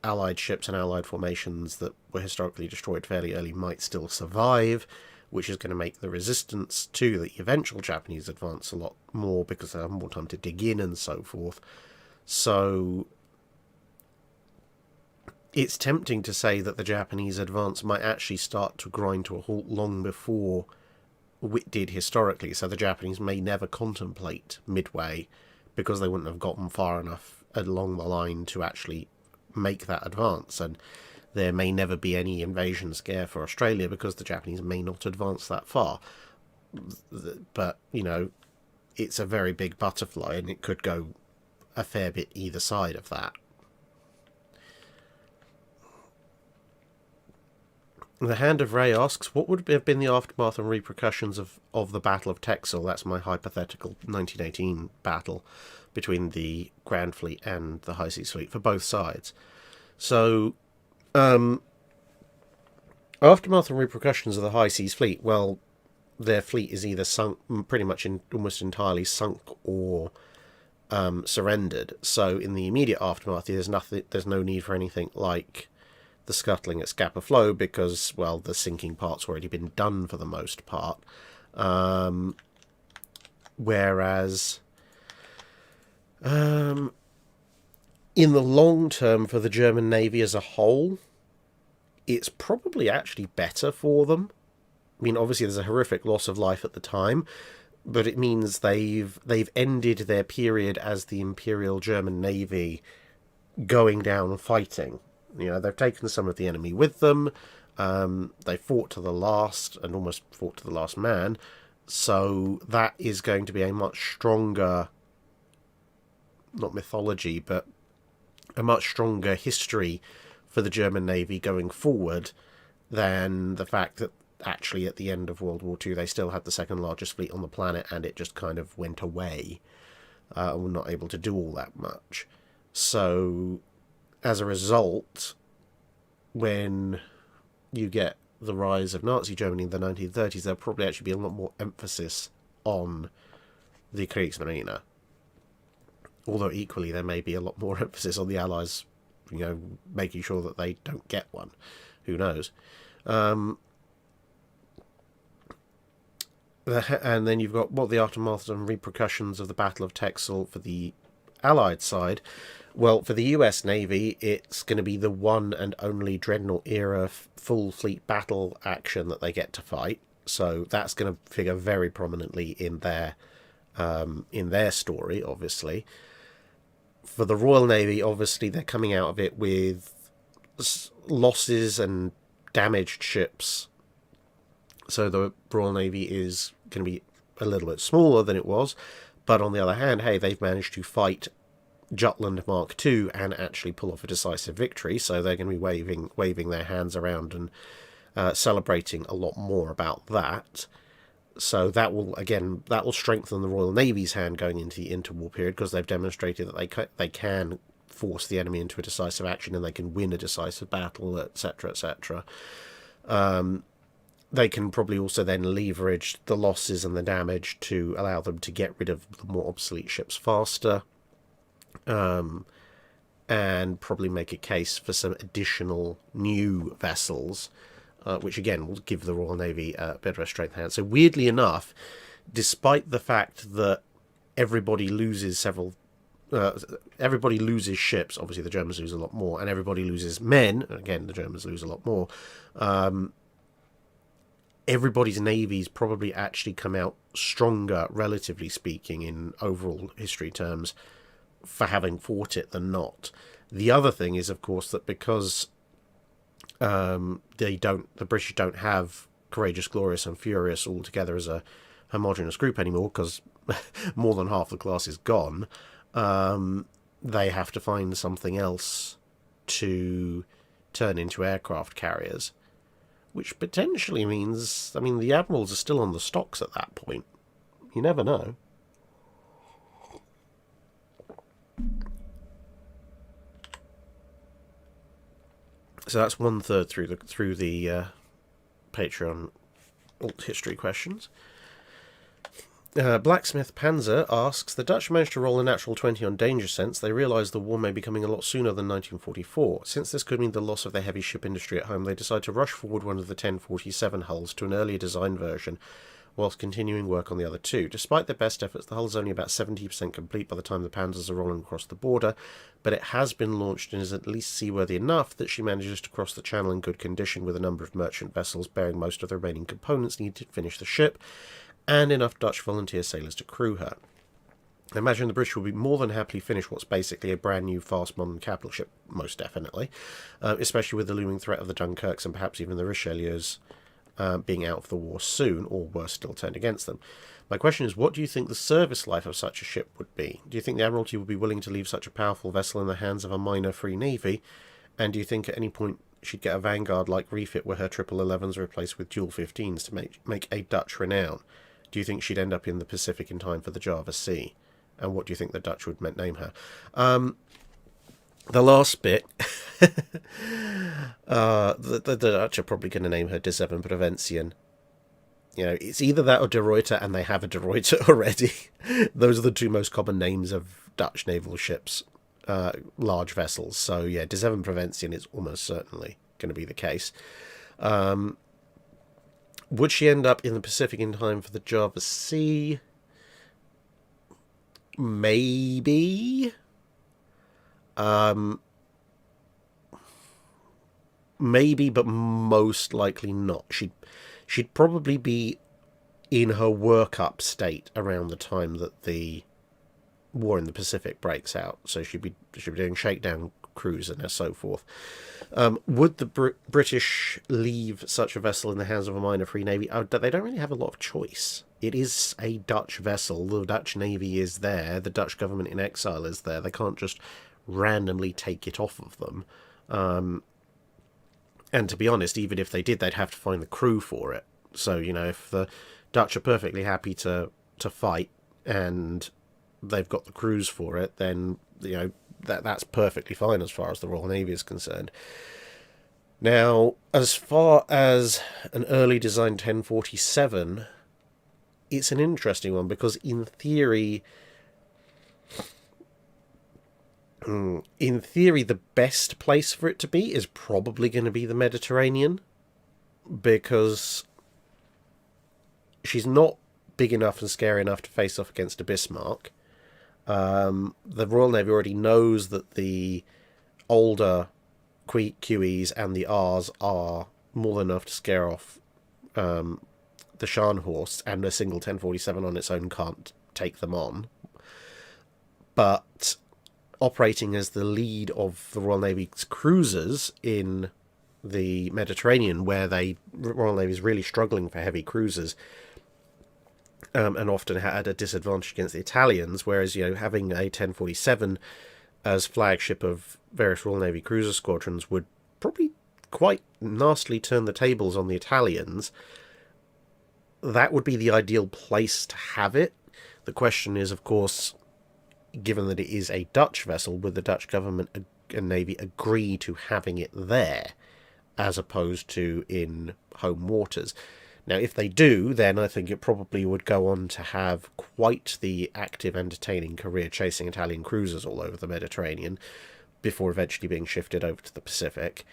Allied ships and Allied formations that were historically destroyed fairly early might still survive, which is going to make the resistance to the eventual Japanese advance a lot more because they have more time to dig in and so forth. So it's tempting to say that the Japanese advance might actually start to grind to a halt long before it did historically, so the Japanese may never contemplate Midway because they wouldn't have gotten far enough along the line to actually make that advance, and there may never be any invasion scare for Australia because the Japanese may not advance that far. But, you know, it's a very big butterfly, and it could go a fair bit either side of that. The Hand of Ray asks, what would have been the aftermath and repercussions of the Battle of Texel? That's my hypothetical 1918 battle between the Grand Fleet and the High Seas Fleet for both sides. So, aftermath and repercussions of the High Seas Fleet, well, their fleet is either sunk, pretty much almost entirely sunk, or surrendered. So in the immediate aftermath, there's no need for anything like the scuttling at Scapa Flow because, well, the sinking part's already been done for the most part. Whereas in the long term for the German Navy as a whole, it's probably actually better for them. I mean, obviously there's a horrific loss of life at the time, but it means they've ended their period as the Imperial German Navy going down and fighting. You know, they've taken some of the enemy with them. They fought to the last and almost fought to the last man. So that is going to be a much stronger, not mythology, but a much stronger history for the German Navy going forward than the fact that actually at the end of World War II they still had the second largest fleet on the planet and it just kind of went away. Were not able to do all that much. So as a result, when you get the rise of Nazi Germany in the 1930s, there'll probably actually be a lot more emphasis on the Kriegsmarine. Although equally there may be a lot more emphasis on the Allies, you know, making sure that they don't get one. Who knows? And then you've got what the aftermath and repercussions of the Battle of Texel for the Allied side. Well, for the US Navy, it's going to be the one and only Dreadnought era full fleet battle action that they get to fight. So that's going to figure very prominently in their story, obviously. For the Royal Navy, obviously, they're coming out of it with losses and damaged ships. So the Royal Navy is going to be a little bit smaller than it was. But on the other hand, hey, they've managed to fight Jutland Mark II and actually pull off a decisive victory. So they're going to be waving their hands around and celebrating a lot more about that. So that will strengthen the Royal Navy's hand going into the interwar period because they've demonstrated that they can force the enemy into a decisive action and they can win a decisive battle, etc., etc. They can probably also then leverage the losses and the damage to allow them to get rid of the more obsolete ships faster, and probably make a case for some additional new vessels, which again will give the Royal Navy a bit of a strength hand. So weirdly enough, despite the fact that everybody loses ships, obviously the Germans lose a lot more, and everybody loses men, again the Germans lose a lot more, everybody's navies probably actually come out stronger, relatively speaking, in overall history terms, for having fought it than not. The other thing is, of course, that because the British don't have Courageous, Glorious and Furious all together as a homogeneous group anymore, because more than half the class is gone, they have to find something else to turn into aircraft carriers. Which potentially means, I mean, the admirals are still on the stocks at that point. You never know. So that's 1/3 through the Patreon alt history questions. Blacksmith Panzer asks, the Dutch managed to roll a natural 20 on danger sense. They realised the war may be coming a lot sooner than 1944. Since this could mean the loss of their heavy ship industry at home, they decided to rush forward one of the 1047 hulls to an earlier design version, whilst continuing work on the other two. Despite their best efforts, the hull is only about 70% complete by the time the Panzers are rolling across the border, but it has been launched and is at least seaworthy enough that she manages to cross the channel in good condition with a number of merchant vessels bearing most of the remaining components needed to finish the ship, and enough Dutch volunteer sailors to crew her. I imagine the British will be more than happily finish what's basically a brand new, fast, modern capital ship, most definitely, especially with the looming threat of the Dunkirks and perhaps even the Richelieus being out of the war soon, or worse still, turned against them. My question is, what do you think the service life of such a ship would be? Do you think the Admiralty would be willing to leave such a powerful vessel in the hands of a minor Free Navy? And do you think at any point she'd get a Vanguard-like refit where her 11s are replaced with dual 15s to make a Dutch renown? Do you think she'd end up in the Pacific in time for the Java Sea? And what do you think the Dutch would name her? The last bit, the Dutch are probably going to name her De Zeven Prevention. You know, it's either that or De Ruyter, and they have a De Ruyter already. Those are the two most common names of Dutch naval ships, large vessels. So, yeah, De Zeven Prevention is almost certainly going to be the case. Would she end up in the Pacific in time for the Java Sea? Maybe. Maybe, but most likely not. She'd probably be in her work-up state around the time that the war in the Pacific breaks out. So she'd be doing shakedown cruise and so forth. Would the British leave such a vessel in the hands of a minor Free Navy? They don't really have a lot of choice. It is a Dutch vessel. The Dutch Navy is there. The Dutch government in exile is there. They can't just randomly take it off of them. And to be honest, even if they did, they'd have to find the crew for it. So, you know, if the Dutch are perfectly happy to fight and they've got the crews for it, then, you know, that's perfectly fine as far as the Royal Navy is concerned. Now, as far as an early design 1047, it's an interesting one because in theory, the best place for it to be is probably going to be the Mediterranean, because she's not big enough and scary enough to face off against a Bismarck. The Royal Navy already knows that the older QEs and the Rs are more than enough to scare off the Scharnhorst, and a single 1047 on its own can't take them on. But operating as the lead of the Royal Navy's cruisers in the Mediterranean, where the Royal Navy is really struggling for heavy cruisers, and often had a disadvantage against the Italians, whereas, you know, having a 1047 as flagship of various Royal Navy cruiser squadrons would probably quite nastily turn the tables on the Italians. That would be the ideal place to have it. The question is, of course, given that it is a Dutch vessel, would the Dutch government and Navy agree to having it there as opposed to in home waters? Now, if they do, then I think it probably would go on to have quite the active, entertaining career chasing Italian cruisers all over the Mediterranean before eventually being shifted over to the Pacific.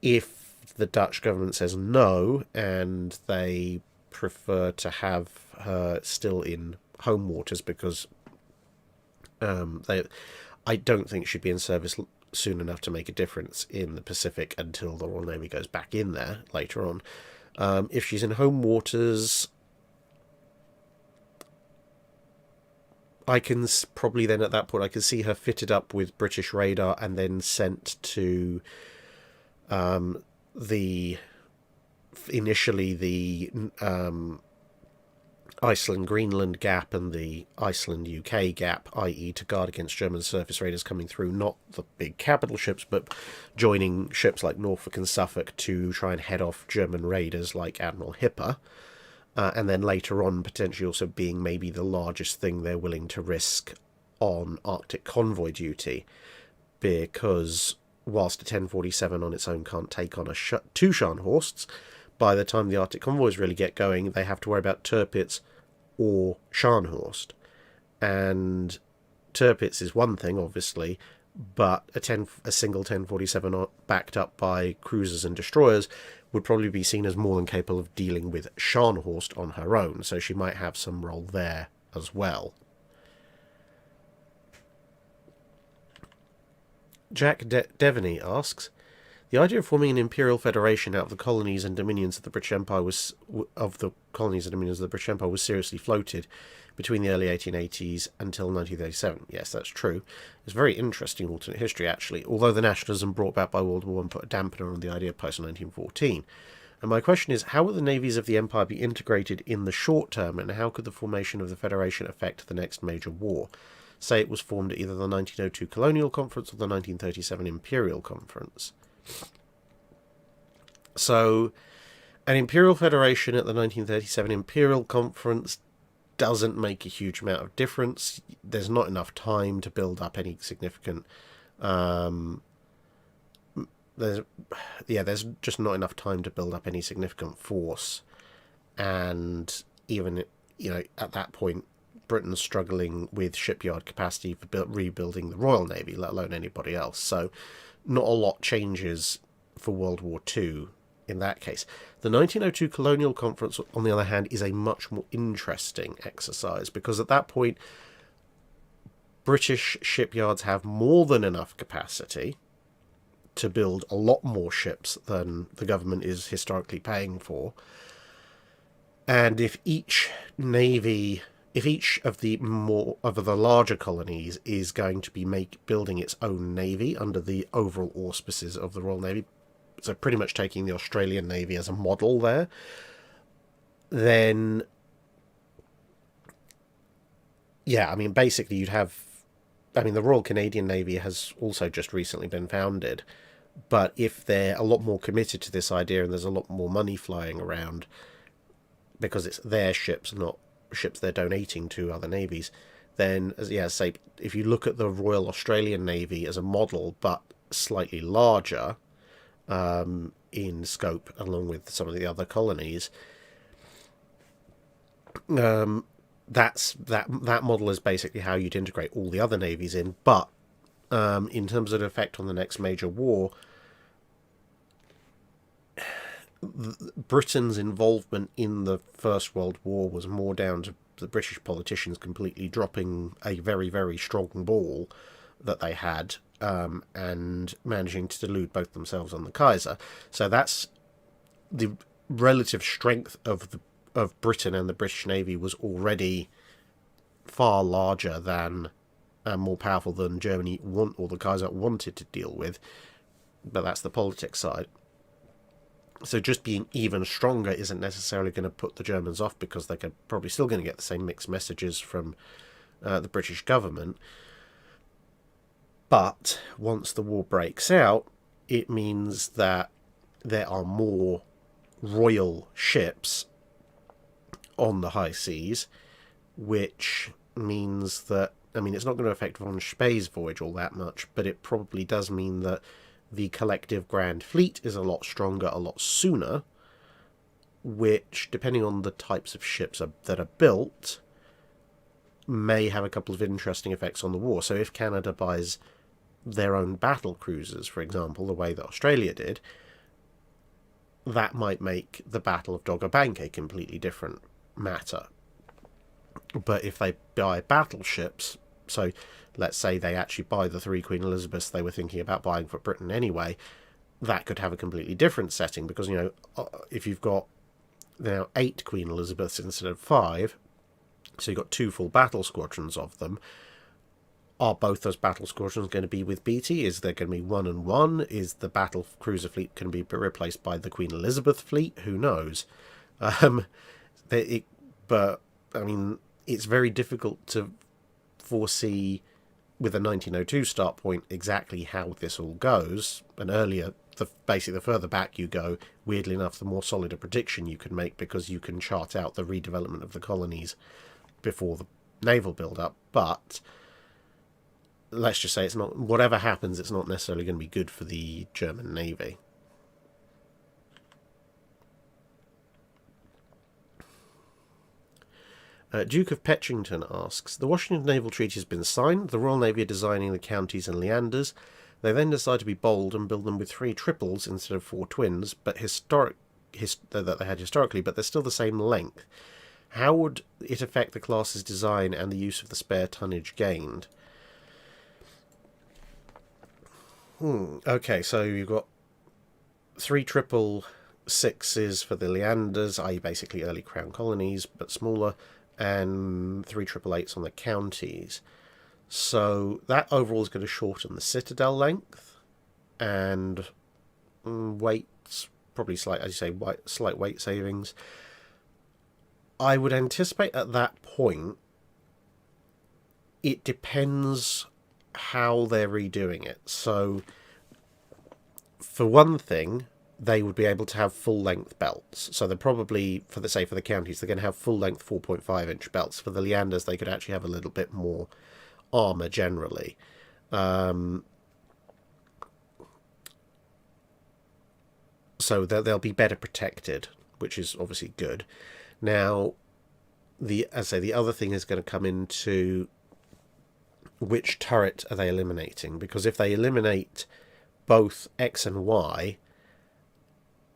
If the Dutch government says no, and they prefer to have her still in home waters because I don't think she'd be in service soon enough to make a difference in the Pacific until the Royal Navy goes back in there later on. If she's in home waters, I can probably then at that point I can see her fitted up with British radar and then sent to initially the Iceland-Greenland gap and the Iceland-UK gap, i.e. to guard against German surface raiders coming through, not the big capital ships, but joining ships like Norfolk and Suffolk to try and head off German raiders like Admiral Hipper, and then later on potentially also being maybe the largest thing they're willing to risk on Arctic convoy duty, because whilst a 1047 on its own can't take on two Scharnhorsts, by the time the Arctic convoys really get going, they have to worry about Tirpitz or Scharnhorst. And Tirpitz is one thing, obviously, but a single 1047 backed up by cruisers and destroyers would probably be seen as more than capable of dealing with Scharnhorst on her own, so she might have some role there as well. Jack Devaney asks, the idea of forming an imperial federation out of the colonies and dominions of the British Empire was seriously floated between the early 1880s until 1937. Yes, that's true. It's very interesting alternate history, actually, although the nationalism brought back by World War I put a dampener on the idea post-1914. And my question is, how will the navies of the Empire be integrated in the short term, and how could the formation of the Federation affect the next major war? Say it was formed at either the 1902 Colonial Conference or the 1937 Imperial Conference. So, an Imperial Federation at the 1937 Imperial Conference doesn't make a huge amount of difference. There's not enough time to build up any significant... there's just not enough time to build up any significant force. And even, at that point, Britain's struggling with shipyard capacity for rebuilding the Royal Navy, let alone anybody else. So not a lot changes for World War II in that case. The 1902 Colonial Conference, on the other hand, is a much more interesting exercise, because at that point, British shipyards have more than enough capacity to build a lot more ships than the government is historically paying for. And if each of the larger colonies is going to be building its own navy under the overall auspices of the Royal Navy, so pretty much taking the Australian Navy as a model there, then, basically you'd have... the Royal Canadian Navy has also just recently been founded, but if they're a lot more committed to this idea and there's a lot more money flying around, because it's their ships, not ships they're donating to other navies, then, say, if you look at the Royal Australian Navy as a model, but slightly larger in scope, along with some of the other colonies, that model is basically how you'd integrate all the other navies in. But in terms of the effect on the next major war, Britain's involvement in the First World War was more down to the British politicians completely dropping a very, very strong ball that they had, and managing to delude both themselves and the Kaiser. So that's the relative strength of Britain, and the British Navy was already far larger than and more powerful than Germany or the Kaiser wanted to deal with. But that's the politics side. So just being even stronger isn't necessarily going to put the Germans off, because they're probably still going to get the same mixed messages from the British government. But once the war breaks out, it means that there are more royal ships on the high seas, which means that, it's not going to affect von Spee's voyage all that much, but it probably does mean that the collective Grand Fleet is a lot stronger a lot sooner, which, depending on the types of ships that are built, may have a couple of interesting effects on the war. So if Canada buys their own battle cruisers, for example, the way that Australia did, that might make the Battle of Dogger Bank a completely different matter. But if they buy battleships, so let's say they actually buy the 3 Queen Elizabeths they were thinking about buying for Britain anyway, that could have a completely different setting, because, if you've got now 8 Queen Elizabeths instead of 5, so you've got 2 full battle squadrons of them. Are both those battle squadrons going to be with Beatty? Is there going to be 1 and 1? Is the battle cruiser fleet going to be replaced by the Queen Elizabeth fleet? Who knows? It's very difficult to foresee with a 1902 start point exactly how this all goes. And earlier, basically the further back you go, weirdly enough, the more solid a prediction you can make, because you can chart out the redevelopment of the colonies before the naval build-up. But let's just say whatever happens, it's not necessarily going to be good for the German Navy. Duke of Petchington asks, the Washington Naval Treaty has been signed. The Royal Navy are designing the counties and leanders. They then decide to be bold and build them with 3 triples instead of 4 twins, but that they had historically, but they're still the same length. How would it affect the class's design and the use of the spare tonnage gained? Okay, so you've got 3 triple 6s for the Leanders, i.e. basically early crown colonies, but smaller, and 3 triple 8s on the counties. So that overall is going to shorten the citadel length, and weights, probably slight, as you say, slight weight savings. I would anticipate at that point, it depends how they're redoing it. So, for one thing, they would be able to have full-length belts. So they're probably, for the counties, they're going to have full-length 4.5-inch belts. For the Leanders, they could actually have a little bit more armour generally. So they'll be better protected, which is obviously good. Now, the other thing is going to come into which turret are they eliminating? Because if they eliminate both X and Y,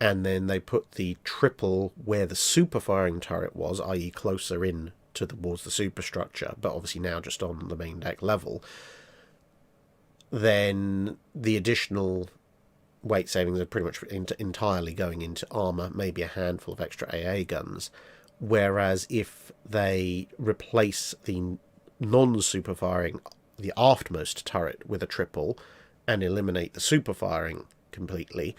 and then they put the triple where the super firing turret was, i.e. closer in towards the superstructure, but obviously now just on the main deck level, then the additional weight savings are pretty much entirely going into armour, maybe a handful of extra AA guns. Whereas if they replace the non-super firing, the aftmost turret with a triple, and eliminate the super firing completely,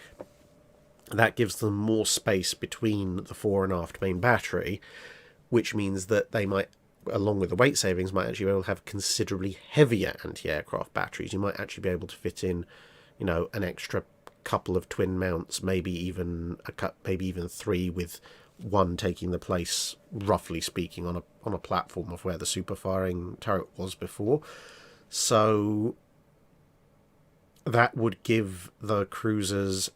that gives them more space between the fore and aft main battery, which means that they might, along with the weight savings, might actually be able to have considerably heavier anti-aircraft batteries. You might actually be able to fit in, an extra couple of twin mounts, maybe even 3, with one taking the place, roughly speaking, on a platform of where the super firing turret was before. So that would give the cruisers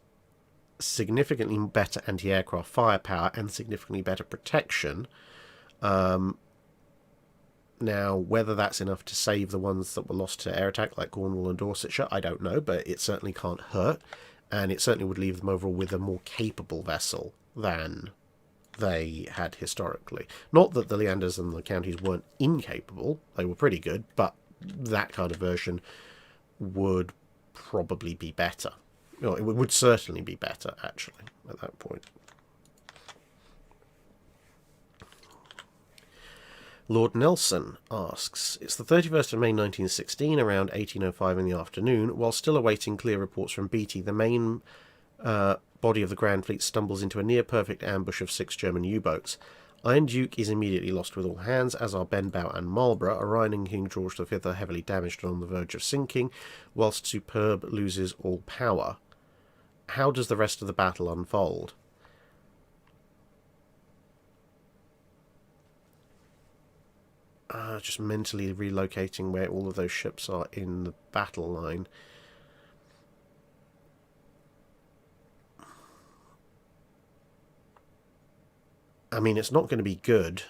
significantly better anti-aircraft firepower and significantly better protection. Now, whether that's enough to save the ones that were lost to air attack, like Cornwall and Dorsetshire, I don't know, but it certainly can't hurt, and it certainly would leave them overall with a more capable vessel than they had historically. Not that the Leanders and the counties weren't incapable, they were pretty good, but that kind of version would probably be better. It would certainly be better, actually, at that point. Lord Nelson asks, it's the 31st of May 1916, around 18:05 in the afternoon. While still awaiting clear reports from Beatty, the main body of the Grand Fleet stumbles into a near-perfect ambush of 6 German U-boats. Iron Duke is immediately lost with all hands, as are Benbow and Marlborough. Orion and King George V are heavily damaged and on the verge of sinking, whilst Superb loses all power. How does the rest of the battle unfold? Just mentally relocating where all of those ships are in the battle line. I mean, it's not going to be good.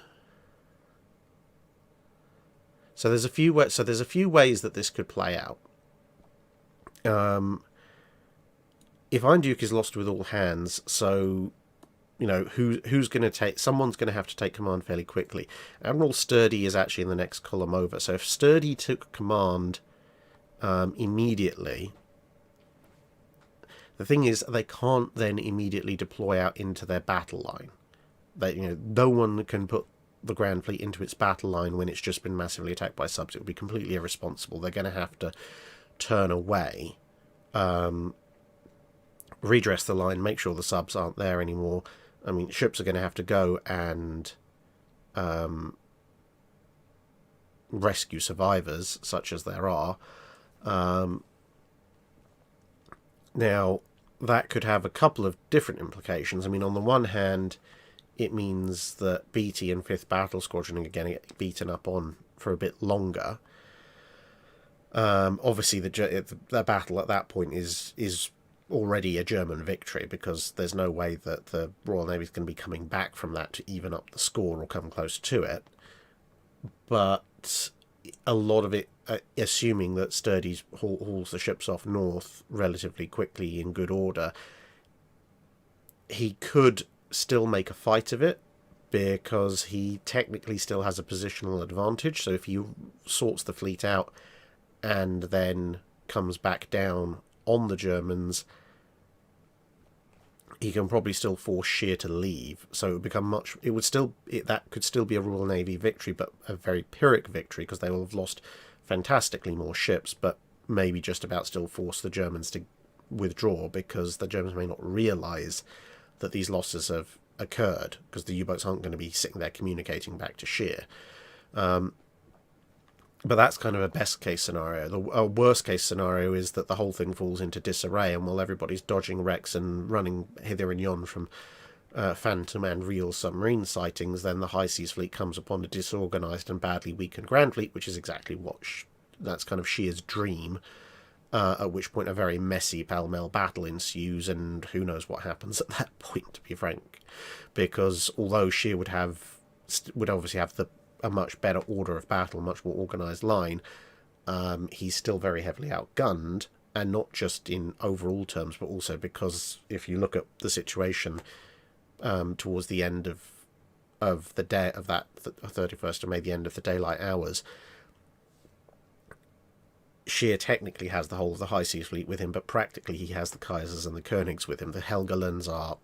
So there's a few ways that this could play out. If Iron Duke is lost with all hands, so who's going to take? Someone's going to have to take command fairly quickly. Admiral Sturdy is actually in the next column over. So if Sturdy took command immediately, the thing is they can't then immediately deploy out into their battle line. No one can put the Grand Fleet into its battle line when it's just been massively attacked by subs. It would be completely irresponsible. They're going to have to turn away, redress the line, make sure the subs aren't there anymore. I mean, ships are going to have to go and rescue survivors, such as there are. Now, that could have a couple of different implications. I mean, on the one hand, it means that Beatty and 5th Battle Squadron are going to get beaten up on for a bit longer. Obviously, the battle at that point is already a German victory, because there's no way that the Royal Navy is going to be coming back from that to even up the score or come close to it. But a lot of it, assuming that Sturdy's hauls the ships off north relatively quickly in good order, he could still make a fight of it, because he technically still has a positional advantage. So if he sorts the fleet out and then comes back down on the Germans, he can probably still force Scheer to leave. So it would become that could still be a Royal Navy victory, but a very Pyrrhic victory, because they will have lost fantastically more ships, but maybe just about still force the Germans to withdraw, because the Germans may not realise that these losses have occurred, because the U-boats aren't going to be sitting there communicating back to Scheer. But that's kind of a best case scenario. A worst case scenario is that the whole thing falls into disarray, and while everybody's dodging wrecks and running hither and yon from phantom and real submarine sightings, then the High Seas Fleet comes upon a disorganised and badly weakened Grand Fleet, which is exactly what that's kind of Scheer's dream. At which point a very messy pell-mell battle ensues, and who knows what happens at that point, to be frank. Because although Scheer would obviously have a much better order of battle, much more organised line, he's still very heavily outgunned, and not just in overall terms, but also because if you look at the situation towards the end of the day of that 31st of May, the end of the daylight hours, Scheer technically has the whole of the High Seas Fleet with him, but practically he has the Kaisers and the Königs with him. The Helgolands are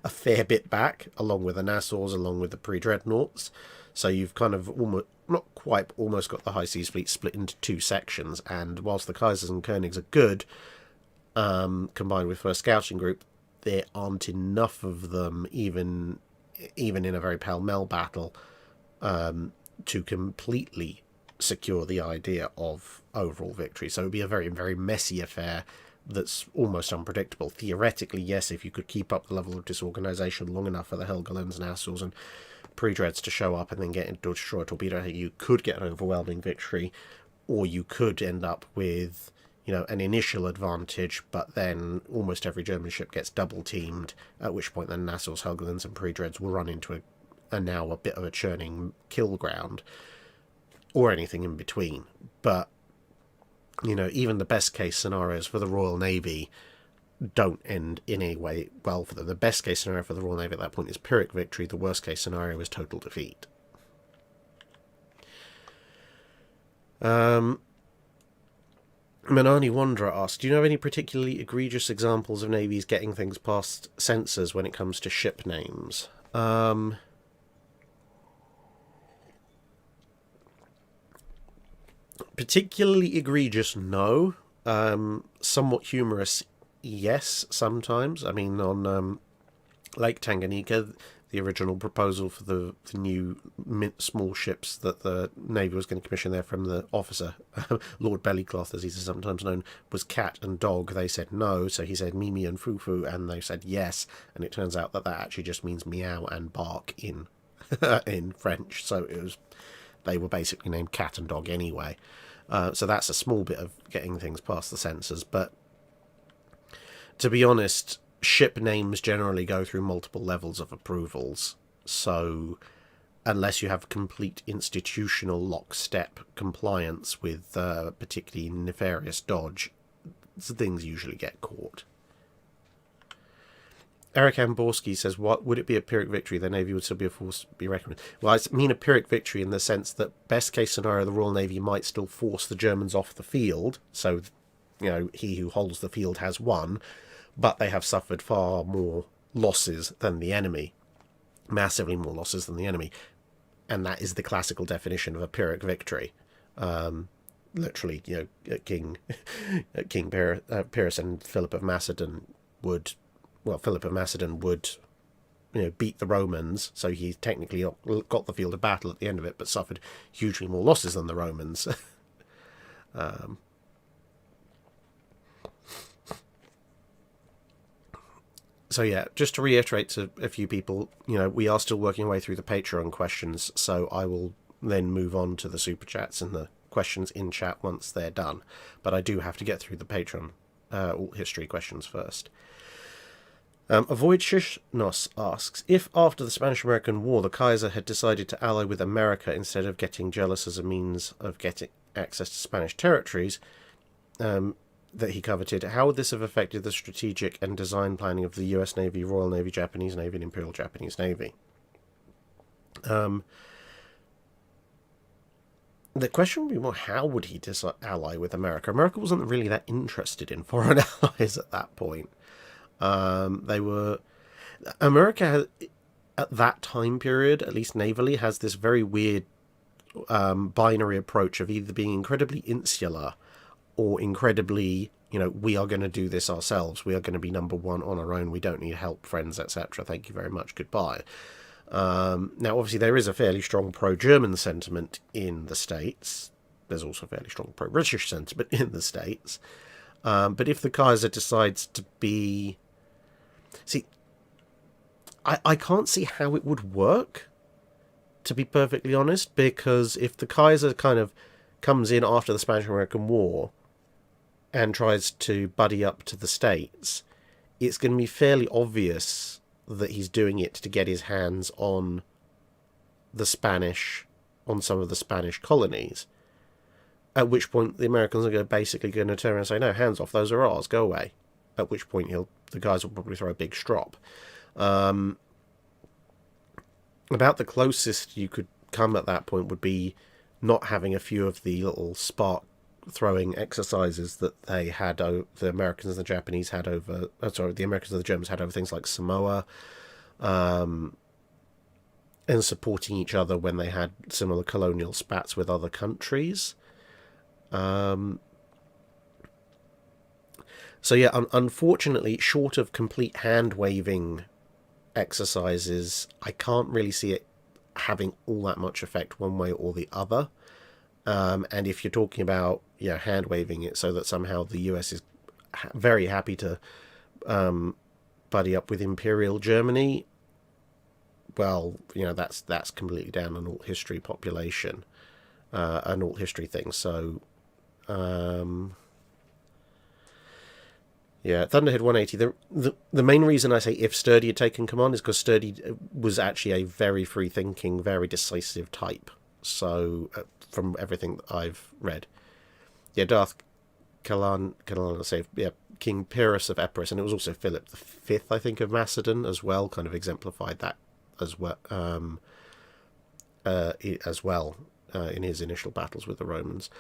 a fair bit back, along with the Nassau's, along with the pre-Dreadnoughts. So you've kind of almost got the High Seas Fleet split into two sections, and whilst the Kaisers and Königs are good, combined with First Scouting Group, there aren't enough of them, even in a very pell-mell battle, to completely secure the idea of overall victory. So it would be a very, very messy affair that's almost unpredictable. Theoretically, yes, if you could keep up the level of disorganisation long enough for the Helgolands, Nassau's and Pre-Dreads to show up and then get into destroy a torpedo, you could get an overwhelming victory, or you could end up with, an initial advantage, but then almost every German ship gets double teamed, at which point then Nassau's, Helgolands and Pre-Dreads will run into now a bit of a churning kill ground, or anything in between. But even the best case scenarios for the Royal Navy don't end in any way well for them. The best case scenario for the Royal Navy at that point is Pyrrhic victory. The worst case scenario is total defeat. Manani Wanderer asked, do you know of any particularly egregious examples of navies getting things past censors when it comes to ship names? Particularly egregious, no. Somewhat humorous, yes, sometimes. I mean, on Lake Tanganyika, the original proposal for the new small ships that the Navy was going to commission there from the officer, Lord Bellycloth, as he's sometimes known, was cat and dog. They said no, so he said Mimi and Fufu, and they said yes, and it turns out that actually just means meow and bark in in French, so they were basically named cat and dog anyway. So that's a small bit of getting things past the censors. But to be honest, ship names generally go through multiple levels of approvals. So unless you have complete institutional lockstep compliance with particularly nefarious dodge, things usually get caught. Eric Amborski says, what would it be a Pyrrhic victory? The Navy would still be a force to be reckoned with. Well, I mean a Pyrrhic victory in the sense that best case scenario, the Royal Navy might still force the Germans off the field. So, he who holds the field has won, but they have suffered far more losses than the enemy. Massively more losses than the enemy. And that is the classical definition of a Pyrrhic victory. Literally, King Pyrrhus and Philip of Macedon would... Well, Philip of Macedon would, beat the Romans, so he technically got the field of battle at the end of it, but suffered hugely more losses than the Romans. So yeah, just to reiterate to a few people, we are still working our way through the Patreon questions, so I will then move on to the Super Chats and the questions in chat once they're done. But I do have to get through the Patreon history questions first. Avoid Shishnos asks, if after the Spanish-American War the Kaiser had decided to ally with America instead of getting jealous as a means of getting access to Spanish territories that he coveted, how would this have affected the strategic and design planning of the US Navy, Royal Navy, Japanese Navy, and Imperial Japanese Navy? The question would be more, how would he ally with America? America wasn't really that interested in foreign allies at that point. America at that time period, at least navally, has this very weird binary approach of either being incredibly insular or incredibly, we are going to do this ourselves. We are going to be number one on our own. We don't need help, friends, etc. Thank you very much. Goodbye. Now, obviously, there is a fairly strong pro-German sentiment in the States. There's also a fairly strong pro-British sentiment in the States. But if the Kaiser decides to be... See, I can't see how it would work, to be perfectly honest, because if the Kaiser kind of comes in after the Spanish-American War and tries to buddy up to the States, it's going to be fairly obvious that he's doing it to get his hands on some of the Spanish colonies. At which point the Americans are basically going to turn around and say, no, hands off, those are ours, go away. At which point the guys will probably throw a big strop. About the closest you could come at that point would be not having a few of the little spark throwing exercises that they had, the Americans and the Japanese had over, the Americans and the Germans had over things like Samoa, and supporting each other when they had similar colonial spats with other countries. So yeah, unfortunately, short of complete hand-waving exercises, I can't really see it having all that much effect one way or the other. And if you're talking about hand-waving it so that somehow the US is very happy to buddy up with Imperial Germany, well, that's completely down an alt history population, an alt history thing. So, Thunderhead 180. The main reason I say if Sturdy had taken command is because Sturdy was actually a very free-thinking, very decisive type. So, from everything that I've read. Darth Kalan say, King Pyrrhus of Epirus, and it was also Philip V, I think, of Macedon as well, kind of exemplified that as well, in his initial battles with the Romans.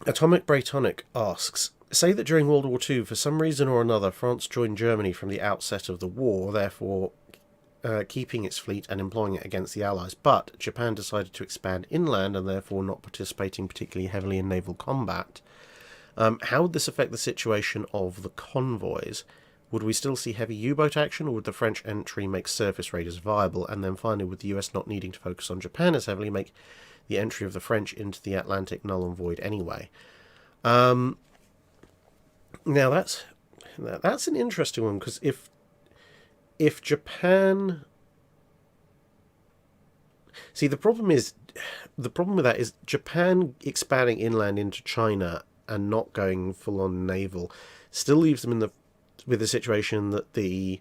Atomic Braytonic asks, say that during World War II, for some reason or another, France joined Germany from the outset of the war, therefore keeping its fleet and employing it against the Allies, but Japan decided to expand inland and therefore not participating particularly heavily in naval combat. How would this affect the situation of the convoys? Would we still see heavy U-boat action, or would the French entry make surface raiders viable? And then finally, would the US not needing to focus on Japan as heavily make the entry of the French into the Atlantic null and void anyway? Now that's an interesting one, because if Japan... See, the problem with that is Japan expanding inland into China and not going full-on naval still leaves them with the situation that the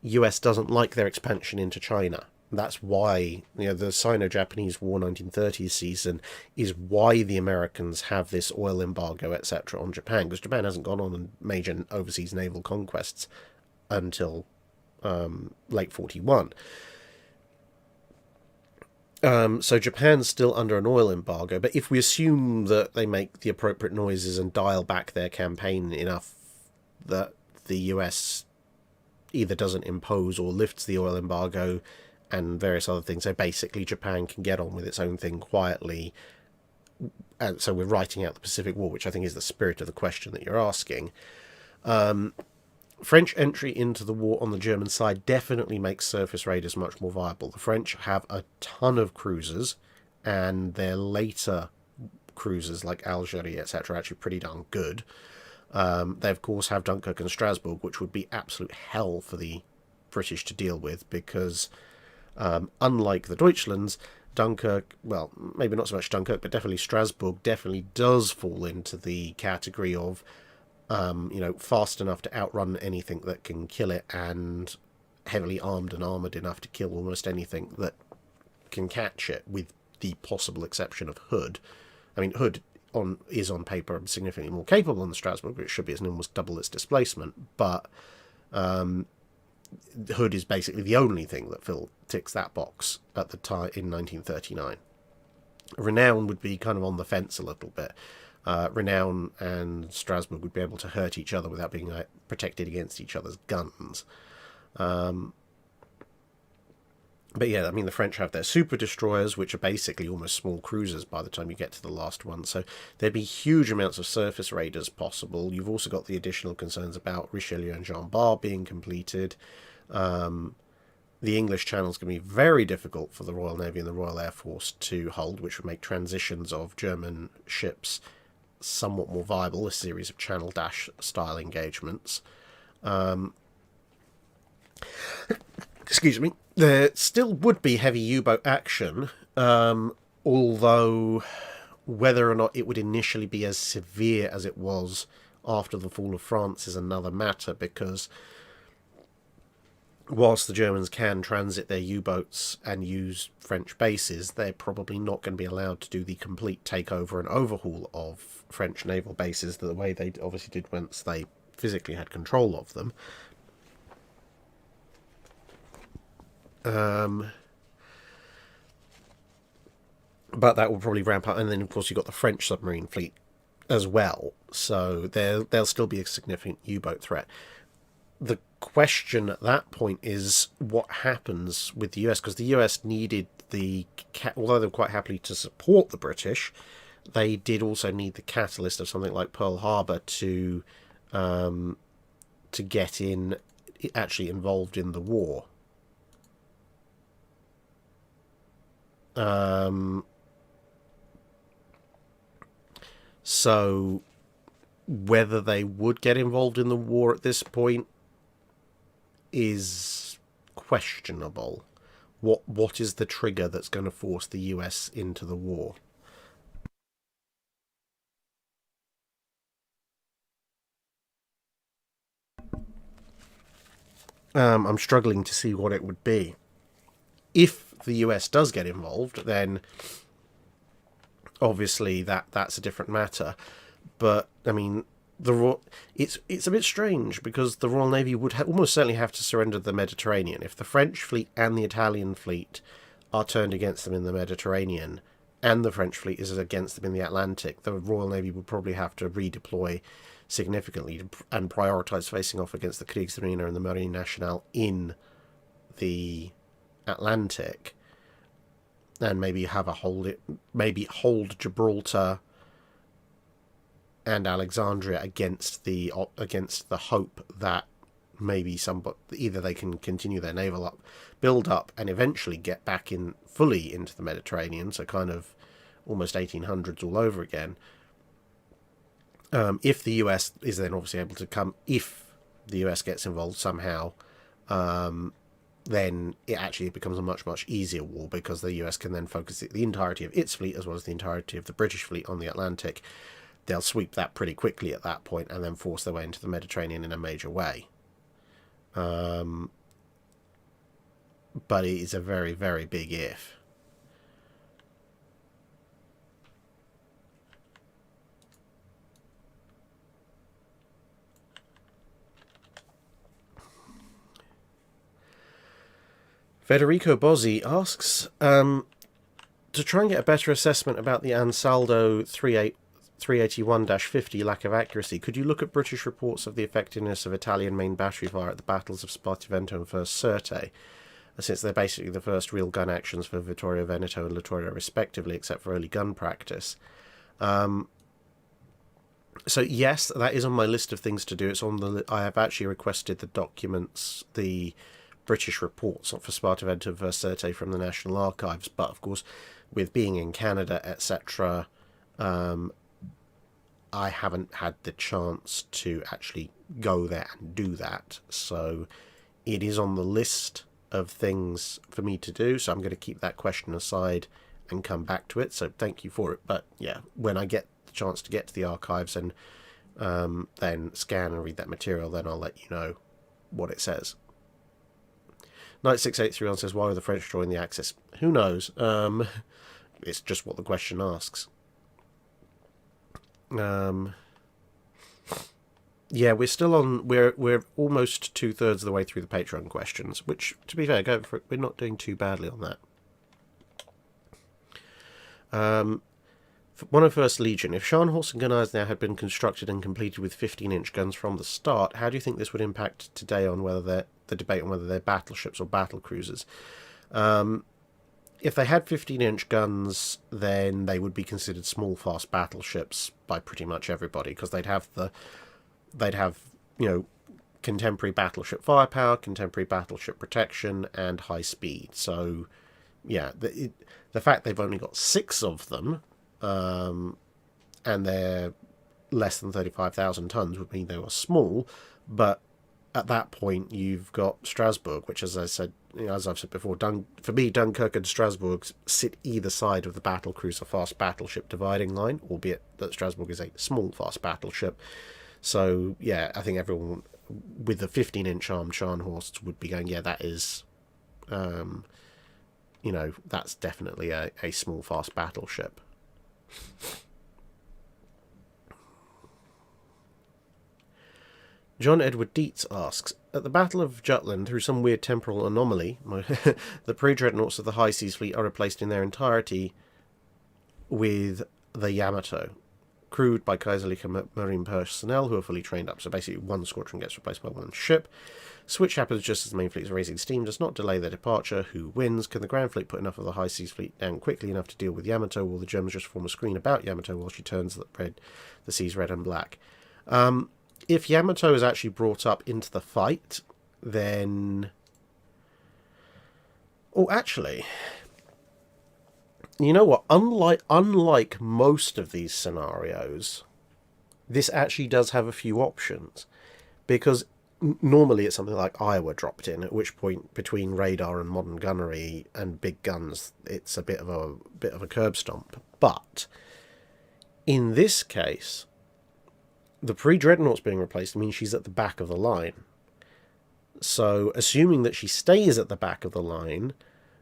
US doesn't like their expansion into China. That's why, the Sino-Japanese War 1930s season is why the Americans have this oil embargo, etc. on Japan, because Japan hasn't gone on major overseas naval conquests until late 41. So Japan's still under an oil embargo, but if we assume that they make the appropriate noises and dial back their campaign enough that the US either doesn't impose or lifts the oil embargo and various other things, so basically Japan can get on with its own thing quietly. And so we're writing out the Pacific War, which I think is the spirit of the question that you're asking. French entry into the war on the German side definitely makes surface raiders much more viable. The French have a ton of cruisers, and their later cruisers like Algeria, etc., are actually pretty darn good. They, of course, have Dunkirk and Strasbourg, which would be absolute hell for the British to deal with, because Unlike the Deutschlands, Dunkirk, well, maybe not so much Dunkirk, but definitely Strasbourg definitely does fall into the category of, fast enough to outrun anything that can kill it, and heavily armed and armoured enough to kill almost anything that can catch it, with the possible exception of Hood. I mean, Hood is on paper significantly more capable than Strasbourg, which should be almost double its displacement, but Hood is basically the only thing that ticks that box at the time in 1939. Renown would be kind of on the fence a little bit. Renown and Strasbourg would be able to hurt each other without being protected against each other's guns. But yeah, I mean, the French have their super destroyers, which are basically almost small cruisers by the time you get to the last one. So there'd be huge amounts of surface raiders possible. You've also got the additional concerns about Richelieu and Jean Bart being completed. The English Channel's going to be very difficult for the Royal Navy and the Royal Air Force to hold, which would make transitions of German ships somewhat more viable, a series of Channel Dash style engagements. Excuse me. There still would be heavy U-boat action, although whether or not it would initially be as severe as it was after the fall of France is another matter, because whilst the Germans can transit their U-boats and use French bases, they're probably not going to be allowed to do the complete takeover and overhaul of French naval bases the way they obviously did once they physically had control of them. But that will probably ramp up, and then of course you've got the French submarine fleet as well, so there'll still be a significant U-boat threat. The question at that point is what happens with the US, because the US needed although they were quite happy to support the British, they did also need the catalyst of something like Pearl Harbor to get actually involved in the war. So whether they would get involved in the war at this point is questionable. What is the trigger that's going to force the US into the war? I'm struggling to see what it would be. If the US does get involved, then obviously that's a different matter. But I mean, it's a bit strange, because the Royal Navy would almost certainly have to surrender the Mediterranean. If the French fleet and the Italian fleet are turned against them in the Mediterranean, and the French fleet is against them in the Atlantic, the Royal Navy would probably have to redeploy significantly and prioritise facing off against the Kriegsmarine and the Marine Nationale in the Atlantic, and maybe hold Gibraltar and Alexandria against the hope that maybe either they can continue their naval build up and eventually get back in fully into the Mediterranean, so kind of almost 1800s all over again. If the US is then obviously able to if the US gets involved somehow, then it becomes a much, much easier war, because the US can then focus the entirety of its fleet as well as the entirety of the British fleet on the Atlantic. They'll sweep that pretty quickly at that point and then force their way into the Mediterranean in a major way. But it is a very, very big if. Federico Bozzi asks, to try and get a better assessment about the Ansaldo 381-50 lack of accuracy, could you look at British reports of the effectiveness of Italian main battery fire at the battles of Spartivento and First Sirte, since they're basically the first real gun actions for Vittorio Veneto and Littorio respectively, except for early gun practice? So yes, that is on my list of things to do. It's on I have actually requested the documents, the British reports for Spartivento and First Sirte from the National Archives, but of course, with being in Canada, etc., I haven't had the chance to actually go there and do that. So it is on the list of things for me to do, so I'm going to keep that question aside and come back to it. So thank you for it. But yeah, when I get the chance to get to the archives and then scan and read that material, then I'll let you know what it says. Knight 6831 says, why were the French drawing the Axis? Who knows? It's just what the question asks. Yeah, we're still on. We're almost 2/3 of the way through the Patreon questions, which, to be fair, going for it, we're not doing too badly on that. 101st Legion. If Scharnhorst and Gun now had been constructed and completed with 15-inch guns from the start, how do you think this would impact today on whether the debate on whether they're battleships or battle cruisers? If they had 15-inch guns, then they would be considered small, fast battleships by pretty much everybody, because they'd have contemporary battleship firepower, contemporary battleship protection, and high speed. So, yeah, the fact they've only got 6 of them, and they're less than 35,000 tons would mean they were small, but at that point you've got Strasbourg, which, as I've said before, for me, Dunkirk and Strasbourg sit either side of the battle cruiser fast battleship dividing line, albeit that Strasbourg is a small fast battleship. So yeah, I think everyone with the 15-inch armed Scharnhorsts would be going, yeah, that is, that's definitely a small fast battleship. John Edward Dietz asks, at the Battle of Jutland, through some weird temporal anomaly, the pre-dreadnoughts of the High Seas Fleet are replaced in their entirety with the Yamato, crewed by Kaiserliche Marine personnel who are fully trained up. So basically one squadron gets replaced by one ship. Switch happens just as the main fleet is raising steam, does not delay their departure. Who wins? Can the Grand Fleet put enough of the High Seas Fleet down quickly enough to deal with Yamato, or will the Germans just form a screen about Yamato while she turns the seas red and black? If Yamato is actually brought up into the fight, then... Oh, actually... You know what? Unlike most of these scenarios, this actually does have a few options. Because normally it's something like Iowa dropped in, at which point between radar and modern gunnery and big guns, it's a bit of a curb stomp. But in this case, the pre-dreadnoughts being replaced means she's at the back of the line. So, assuming that she stays at the back of the line,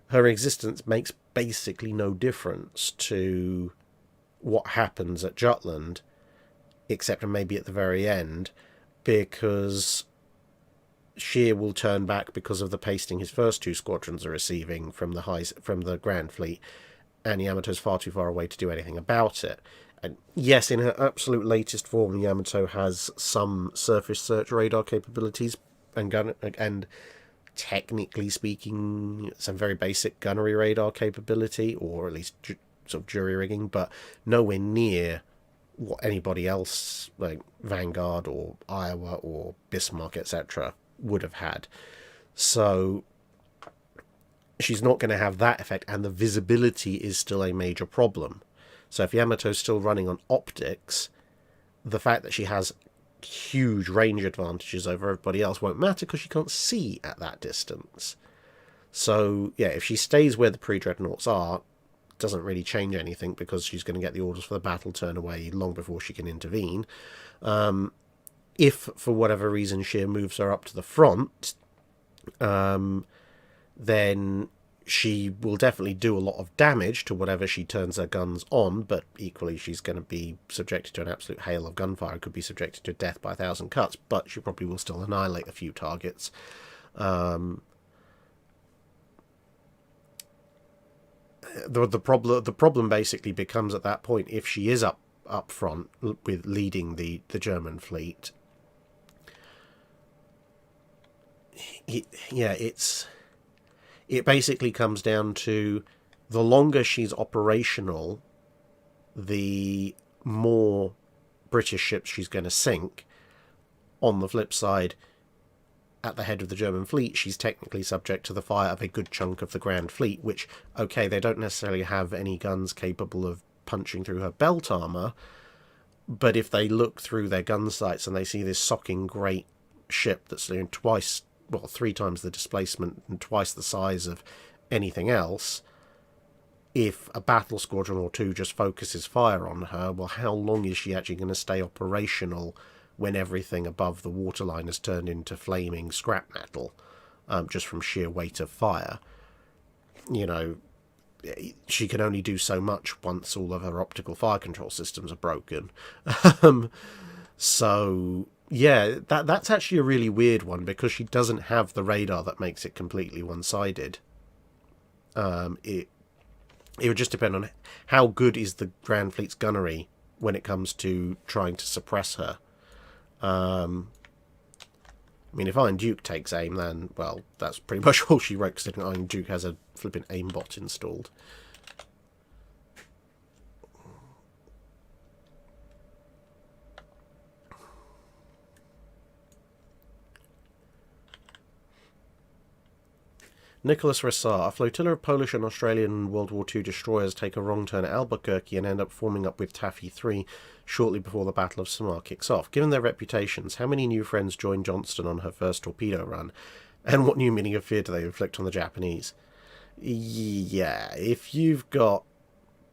her existence makes basically no difference to what happens at Jutland, except maybe at the very end, because Scheer will turn back because of the pasting his first 2 squadrons are receiving from the Grand Fleet, and Yamato's far too far away to do anything about it. And yes, in her absolute latest form, Yamato has some surface search radar capabilities and technically speaking, some very basic gunnery radar capability, or at least sort of jury rigging, but nowhere near what anybody else like Vanguard or Iowa or Bismarck, etc., would have had. So she's not going to have that effect, and the visibility is still a major problem. So if Yamato's still running on optics, the fact that she has huge range advantages over everybody else won't matter because she can't see at that distance. So yeah, if she stays where the pre-dreadnoughts are, doesn't really change anything because she's going to get the orders for the battle turn away long before she can intervene. If for whatever reason Scheer moves her up to the front, then she will definitely do a lot of damage to whatever she turns her guns on, but equally she's going to be subjected to an absolute hail of gunfire, could be subjected to death by 1,000 cuts, but she probably will still annihilate a few targets. The problem basically becomes at that point, if she is up front with leading the German fleet, it basically comes down to the longer she's operational, the more British ships she's going to sink. On the flip side, at the head of the German fleet, she's technically subject to the fire of a good chunk of the Grand Fleet, which, okay, they don't necessarily have any guns capable of punching through her belt armour, but if they look through their gun sights and they see this socking great ship that's twice well, 3 times the displacement and twice the size of anything else. If a battle squadron or 2 just focuses fire on her, well, how long is she actually going to stay operational when everything above the waterline has turned into flaming scrap metal, just from sheer weight of fire? You know, she can only do so much once all of her optical fire control systems are broken. So, yeah, that's actually a really weird one, because she doesn't have the radar that makes it completely one-sided. It would just depend on how good is the Grand Fleet's gunnery when it comes to trying to suppress her. I mean, if Iron Duke takes aim, then, well, that's pretty much all she wrote, considering Iron Duke has a flipping aimbot installed. Nicholas Ressar. A flotilla of Polish and Australian World War II destroyers take a wrong turn at Albuquerque and end up forming up with Taffy 3 shortly before the Battle of Samar kicks off. Given their reputations, how many new friends joined Johnston on her first torpedo run? And what new meaning of fear do they inflict on the Japanese? Yeah, if you've got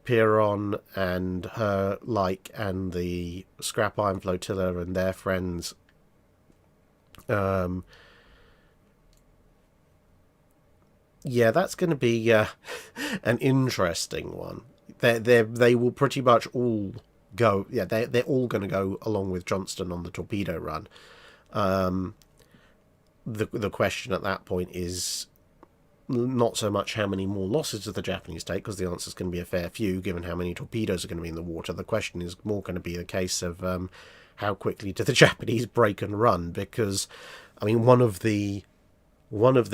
Piron and her like and the Scrap Iron Flotilla and their friends, yeah, that's going to be an interesting one. They will pretty much all go. Yeah, they're all going to go along with Johnston on the torpedo run. The question at that point is not so much how many more losses do the Japanese take, because the answer is going to be a fair few, given how many torpedoes are going to be in the water. The question is more going to be a case of how quickly do the Japanese break and run, because, I mean, one of the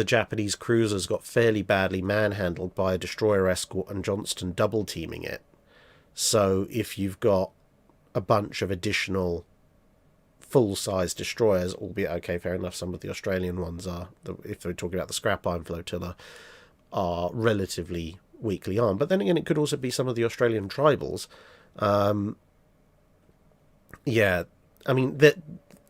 Japanese cruisers got fairly badly manhandled by a destroyer escort and Johnston double teaming it. So if you've got a bunch of additional full-size destroyers, albeit, okay, fair enough, some of the Australian ones are, if they're talking about the Scrap Iron Flotilla, are relatively weakly armed. But then again, it could also be some of the Australian tribals. Yeah, I mean, that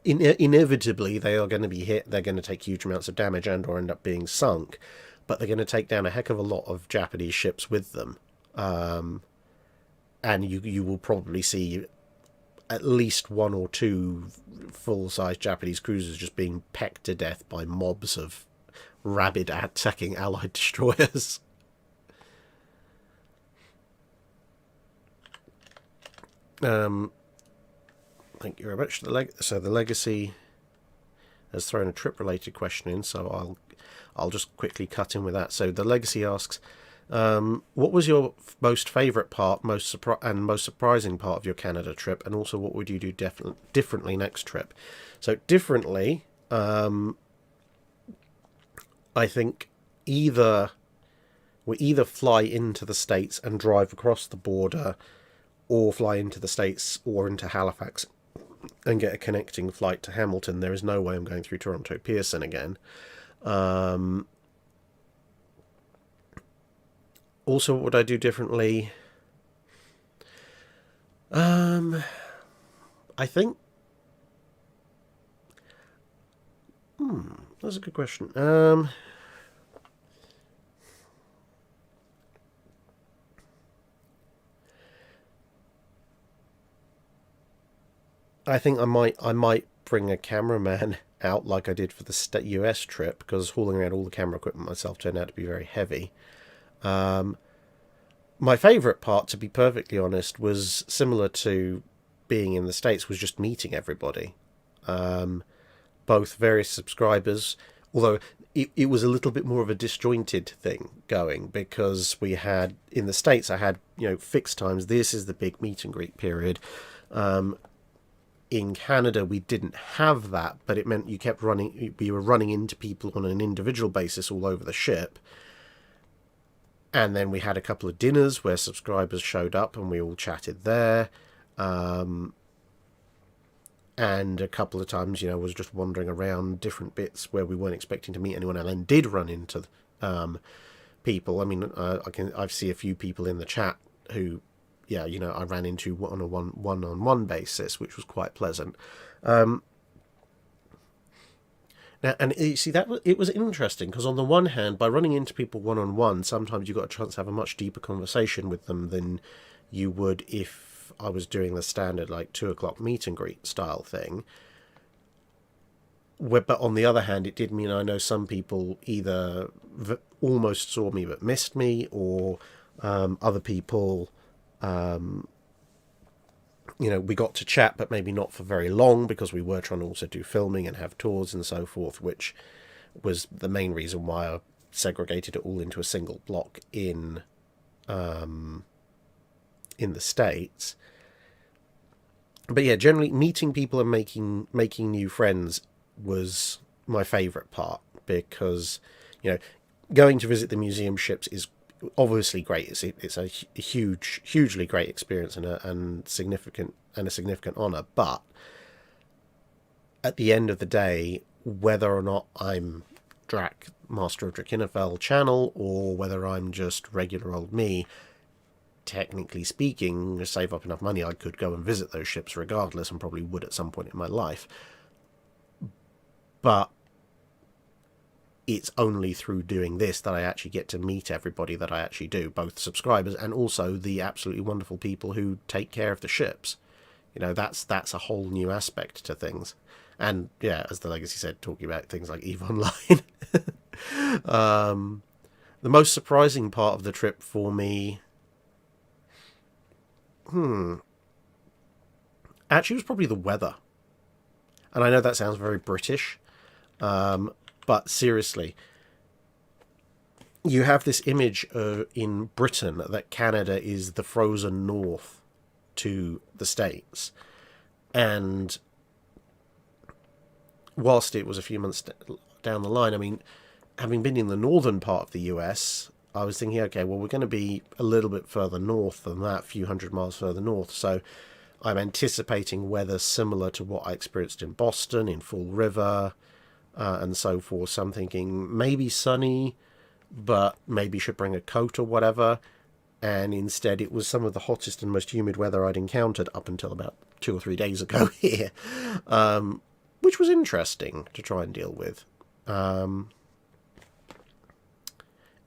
inevitably they are going to be hit. They're going to take huge amounts of damage and or end up being sunk, but they're going to take down a heck of a lot of Japanese ships with them. And you will probably see at least 1 or 2 full-size Japanese cruisers just being pecked to death by mobs of rabid attacking Allied destroyers. Thank you very much. So the Legacy has thrown a trip-related question in, so I'll just quickly cut in with that. So the Legacy asks, what was your most favourite part, most surprising part of your Canada trip, and also what would you do differently next trip? So differently, I think we either fly into the States and drive across the border, or fly into the States or into Halifax and get a connecting flight to Hamilton. There is no way I'm going through Toronto Pearson again. Also, what would I do differently? I think... that's a good question. I think I might bring a cameraman out like I did for the US trip, because hauling around all the camera equipment myself turned out to be very heavy. My favourite part, to be perfectly honest, was similar to being in the States, was just meeting everybody. Both various subscribers, although it was a little bit more of a disjointed thing going, because we had, in the States, I had, fixed times. This is the big meet and greet period. In Canada, we didn't have that, but it meant we were running into people on an individual basis all over the ship. And then we had a couple of dinners where subscribers showed up and we all chatted there. And a couple of times, was just wandering around different bits where we weren't expecting to meet anyone, and then did run into people. I mean, I see a few people in the chat who, I ran into on a one-on-one basis, which was quite pleasant. Now, And you see, it was interesting, because on the one hand, by running into people one-on-one, sometimes you got a chance to have a much deeper conversation with them than you would if I was doing the standard, like, 2 o'clock meet and greet style thing. But on the other hand, it did mean I know some people either almost saw me but missed me, or other people, we got to chat, but maybe not for very long, because we were trying to also do filming and have tours and so forth, which was the main reason why I segregated it all into a single block in the States. But yeah, generally meeting people and making new friends was my favourite part, because going to visit the museum ships is obviously great. It's a hugely great experience and a significant honour. But at the end of the day, whether or not I'm Drac, Master of Drakenfell channel, or whether I'm just regular old me, technically speaking, to save up enough money, I could go and visit those ships regardless, and probably would at some point in my life. But it's only through doing this that I actually get to meet everybody that I actually do, both subscribers and also the absolutely wonderful people who take care of the ships. That's a whole new aspect to things. And yeah, as the Legacy said, talking about things like EVE Online. The most surprising part of the trip for me, actually was probably the weather. And I know that sounds very British, but seriously, you have this image in Britain that Canada is the frozen north to the States. And whilst it was a few months down the line, I mean, having been in the northern part of the US, I was thinking, okay, well, we're going to be a little bit further north than that, a few hundred miles further north. So I'm anticipating weather similar to what I experienced in Boston, in Fall River, and so forth. So I'm thinking maybe sunny, but maybe should bring a coat or whatever. And instead it was some of the hottest and most humid weather I'd encountered up until about 2 or 3 days ago here, which was interesting to try and deal with.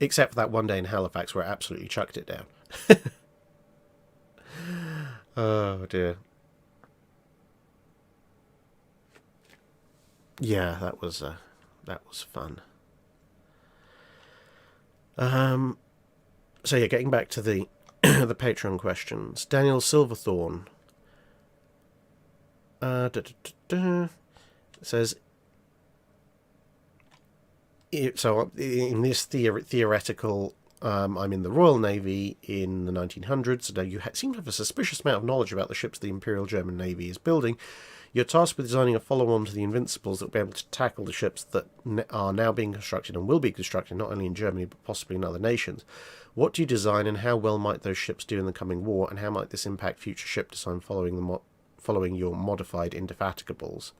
Except for that one day in Halifax where it absolutely chucked it down. Oh dear. Yeah, that was fun. So yeah, getting back to the the Patreon questions. Daniel Silverthorne says, so in this theoretical, I'm in the Royal Navy in the 1900s, so you seem to have a suspicious amount of knowledge about the ships the Imperial German Navy is building. You're tasked with designing a follow-on to the Invincibles that will be able to tackle the ships that are now being constructed and will be constructed not only in Germany but possibly in other nations. What do you design, and how well might those ships do in the coming war, and how might this impact future ship design following your modified Indefatigables?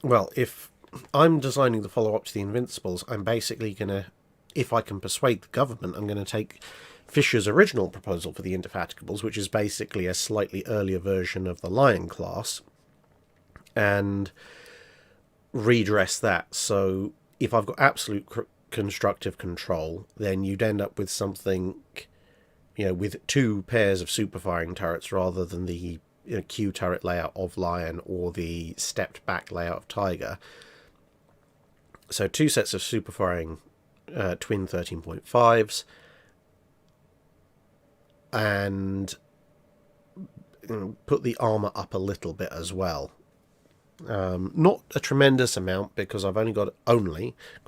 Well, if I'm designing the follow-up to the Invincibles, I'm basically going to, if I can persuade the government, I'm going to take Fisher's original proposal for the Indefatigables, which is basically a slightly earlier version of the Lion class, and redress that. So if I've got absolute constructive control, then you'd end up with something, with 2 pairs of super firing turrets rather than the Q turret layout of Lion or the stepped back layout of Tiger. So 2 sets of super firing twin 13.5s, and put the armour up a little bit as well. Not a tremendous amount, because I've only quote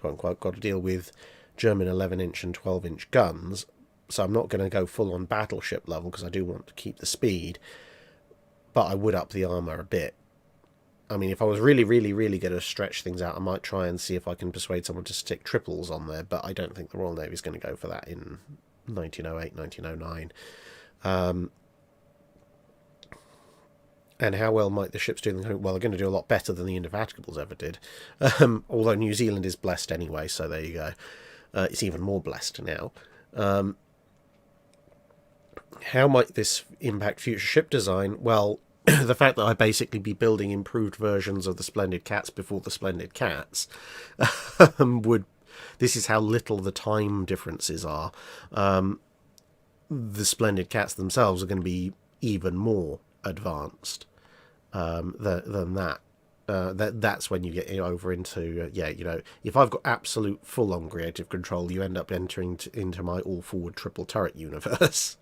unquote, got to deal with German 11-inch and 12-inch guns, so I'm not going to go full on battleship level, because I do want to keep the speed, but I would up the armour a bit. I mean, if I was really, really, really going to stretch things out, I might try and see if I can persuade someone to stick triples on there, but I don't think the Royal Navy is going to go for that in 1908, 1909. And how well might the ships do? Well, they're going to do a lot better than the Indefatigables ever did. Although New Zealand is blessed anyway, so there you go. It's even more blessed now. How might this impact future ship design? Well, the fact that I basically be building improved versions of the Splendid Cats before the Splendid Cats would... This is how little the time differences are. The Splendid Cats themselves are going to be even more advanced than that. That's when you get over into if I've got absolute full-on creative control, you end up entering into my all-forward triple turret universe.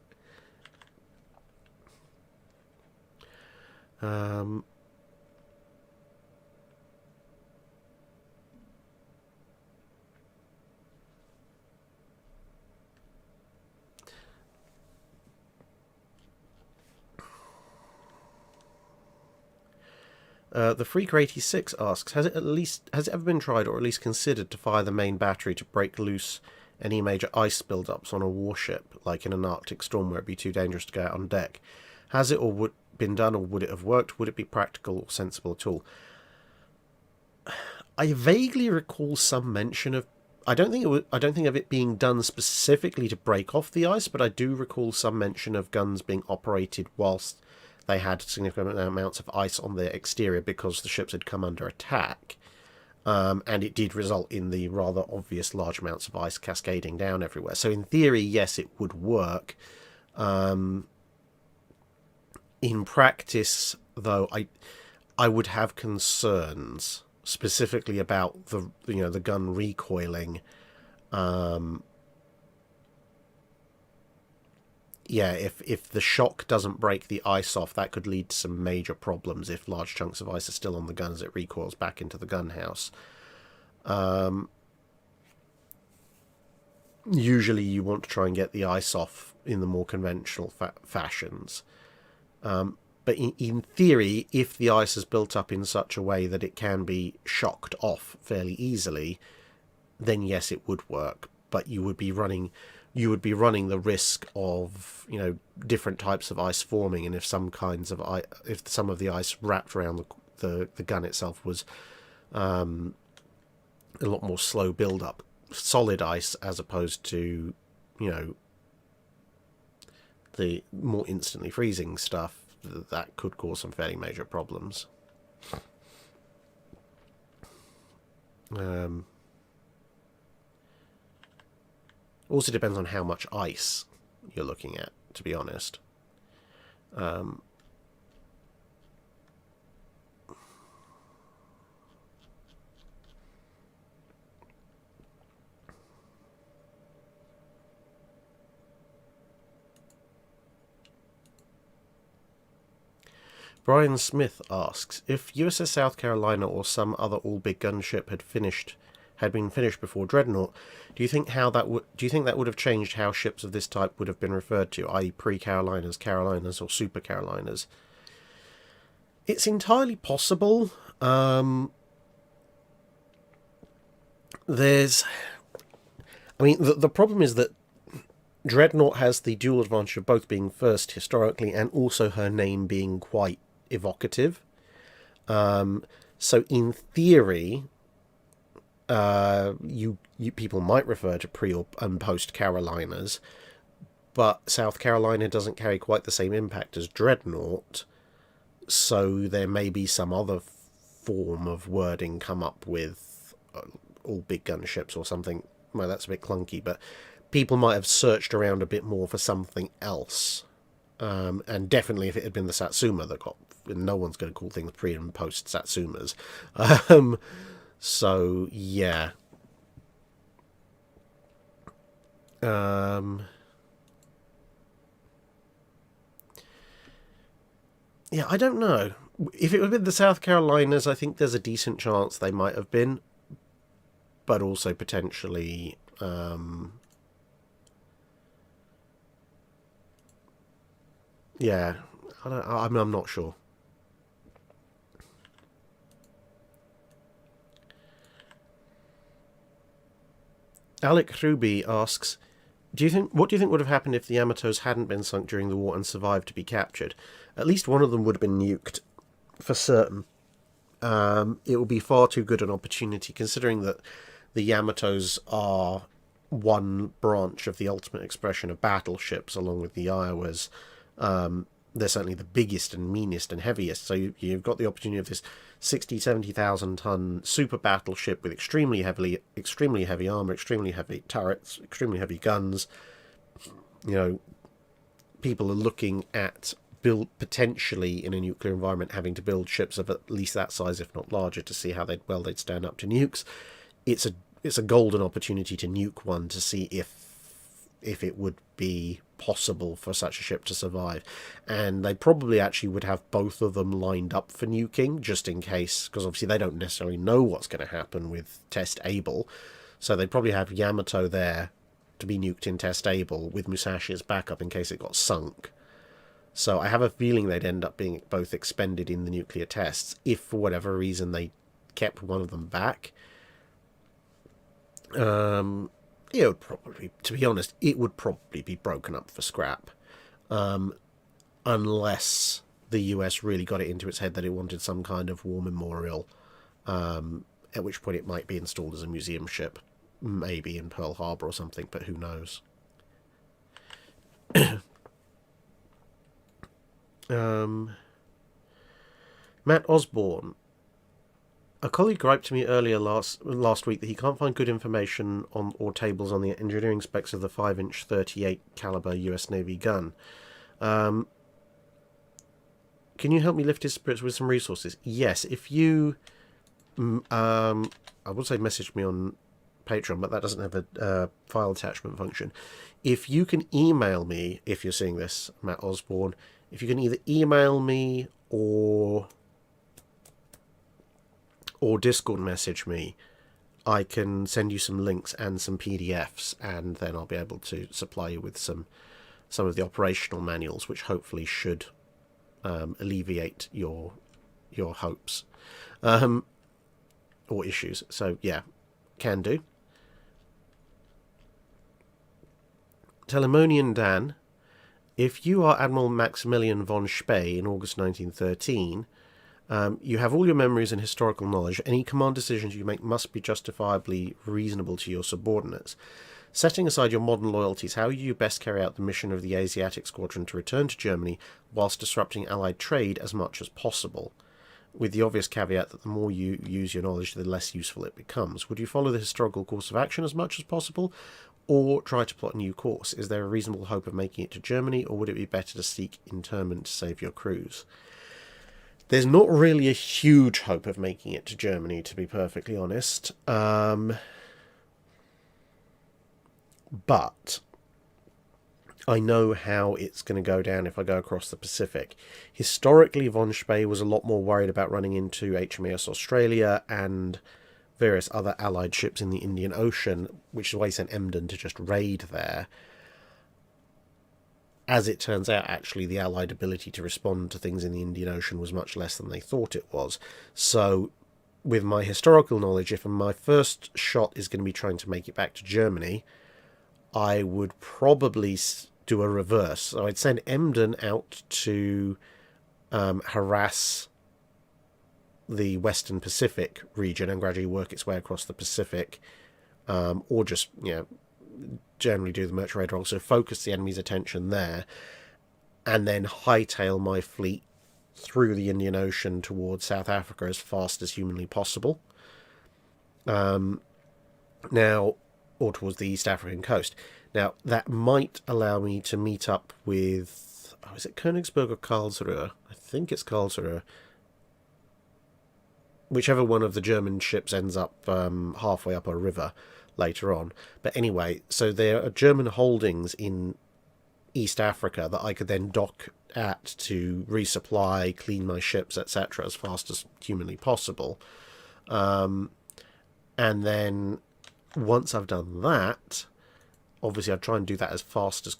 The Freaker 86 asks, has it ever been tried or at least considered to fire the main battery to break loose any major ice build-ups on a warship, like in an Arctic storm where it'd be too dangerous to go out on deck? Has it been done, or would it have worked? Would it be practical or sensible at all? I vaguely recall some mention of... I don't think of it being done specifically to break off the ice, but I do recall some mention of guns being operated whilst they had significant amounts of ice on their exterior because the ships had come under attack. And it did result in the rather obvious large amounts of ice cascading down everywhere. So in theory, yes, it would work. In practice, though, I would have concerns specifically about the gun recoiling. If the shock doesn't break the ice off, that could lead to some major problems if large chunks of ice are still on the gun as it recoils back into the gun house. Usually you want to try and get the ice off in the more conventional fashions. But in theory, if the ice is built up in such a way that it can be shocked off fairly easily, then yes, it would work. But you would be running the risk of different types of ice forming, and if some of the ice wrapped around the gun itself was a lot more slow build up, solid ice as opposed to the more instantly freezing stuff, that could cause some fairly major problems. Also depends on how much ice you're looking at, to be honest. Brian Smith asks, if USS South Carolina or some other all-big gunship had been finished before Dreadnought, do you think that would have changed how ships of this type would have been referred to, i.e. pre-Carolinas, Carolinas, or Super Carolinas? It's entirely possible. The problem is that Dreadnought has the dual advantage of both being first historically and also her name being quite evocative. So in theory, you people might refer to pre and post Carolinas, but South Carolina doesn't carry quite the same impact as Dreadnought, so there may be some other form of wording come up with all big gunships or something. Well, that's a bit clunky, but people might have searched around a bit more for something else. And definitely if it had been the Satsuma that got... No one's going to call things pre and post Satsumas. So, yeah. Yeah, I don't know. If it had been the South Carolinas, I think there's a decent chance they might have been. But also potentially... yeah, I'm not sure. Alec Ruby asks, what do you think would have happened if the Yamatos hadn't been sunk during the war and survived to be captured? At least one of them would have been nuked, for certain. It would be far too good an opportunity, considering that the Yamatos are one branch of the ultimate expression of battleships, along with the Iowas. They're certainly the biggest and meanest and heaviest. So you've got the opportunity of this 60, 70,000 ton super battleship with extremely heavy armor, extremely heavy turrets, extremely heavy guns. You know, people are looking at potentially in a nuclear environment having to build ships of at least that size, if not larger, to see how they'd stand up to nukes. It's a golden opportunity to nuke one to see if it would be possible for such a ship to survive. And they probably actually would have both of them lined up for nuking, just in case, because obviously they don't necessarily know what's going to happen with Test Able. So they'd probably have Yamato there to be nuked in Test Able, with Musashi as backup in case it got sunk. So I have a feeling they'd end up being both expended in the nuclear tests, if for whatever reason they kept one of them back. It would probably, to be honest, it would probably be broken up for scrap. Unless the US really got it into its head that it wanted some kind of war memorial, at which point it might be installed as a museum ship, maybe in Pearl Harbor or something, but who knows. Matt Osborne. A colleague griped to me earlier last week that he can't find good information on or tables on the engineering specs of the 5-inch 38 caliber US Navy gun. Can you help me lift his spirits with some resources? Yes, if you... I would say message me on Patreon, but that doesn't have a file attachment function. If you can email me, if you're seeing this, Matt Osborne, if you can either email me or Discord message me, I can send you some links and some PDFs, and then I'll be able to supply you with some of the operational manuals, which hopefully should alleviate your hopes or issues. So yeah, can do. Telemonian Dan, if you are Admiral Maximilian von Spee in August 1913, you have all your memories and historical knowledge. Any command decisions you make must be justifiably reasonable to your subordinates. Setting aside your modern loyalties, how you best carry out the mission of the Asiatic Squadron to return to Germany whilst disrupting Allied trade as much as possible, with the obvious caveat that the more you use your knowledge, the less useful it becomes. Would you follow the historical course of action as much as possible, or try to plot a new course? Is there a reasonable hope of making it to Germany, or would it be better to seek internment to save your crews? There's not really a huge hope of making it to Germany, to be perfectly honest. But I know how it's going to go down if I go across the Pacific. Historically, von Spee was a lot more worried about running into HMAS Australia and various other Allied ships in the Indian Ocean, which is why he sent Emden to just raid there. As it turns out, actually, the Allied ability to respond to things in the Indian Ocean was much less than they thought it was. So, with my historical knowledge, if my first shot is going to be trying to make it back to Germany, I would probably do a reverse. So I'd send Emden out to harass the Western Pacific region and gradually work its way across the Pacific, or just, generally do the merchant raid role, so focus the enemy's attention there, and then hightail my fleet through the Indian Ocean towards South Africa as fast as humanly possible. Or towards the East African coast. Now, that might allow me to meet up with... is it Königsberg or Karlsruhe? I think it's Karlsruhe. Whichever one of the German ships ends up halfway up a river later on. But anyway, so there are German holdings in East Africa that I could then dock at to resupply, clean my ships, etc. as fast as humanly possible. And then once I've done that, obviously I'd try and do that as fast as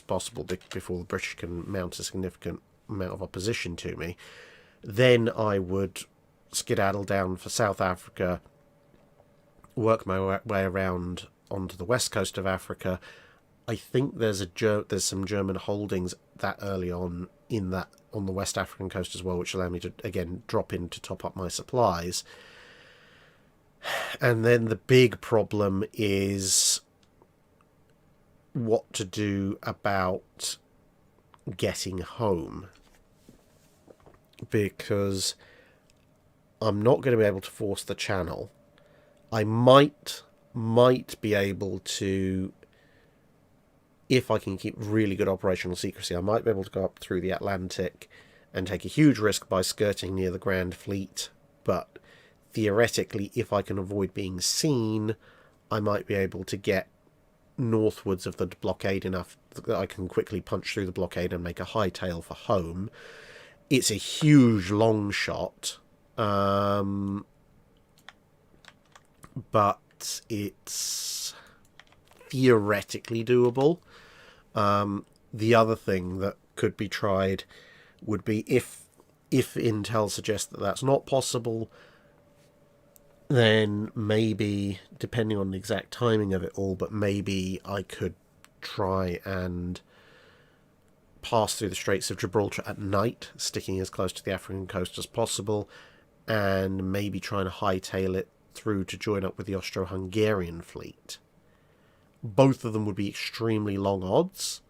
possible before the British can mount a significant amount of opposition to me. Then I would skedaddle down for South Africa, work my way around onto the west coast of Africa. I think there's some German holdings that early on on the West African coast as well, which allow me to again drop in to top up my supplies. And then the big problem is what to do about getting home, because I'm not going to be able to force the channel. I might be able to, if I can keep really good operational secrecy, I might be able to go up through the Atlantic and take a huge risk by skirting near the Grand Fleet, but theoretically, if I can avoid being seen, I might be able to get northwards of the blockade enough that I can quickly punch through the blockade and make a hightail for home. It's a huge long shot, but it's theoretically doable. The other thing that could be tried would be if Intel suggests that that's not possible, then maybe, depending on the exact timing of it all, but maybe I could try and pass through the Straits of Gibraltar at night, sticking as close to the African coast as possible, and maybe trying to hightail it through to join up with the Austro-Hungarian fleet. Both of them would be extremely long odds,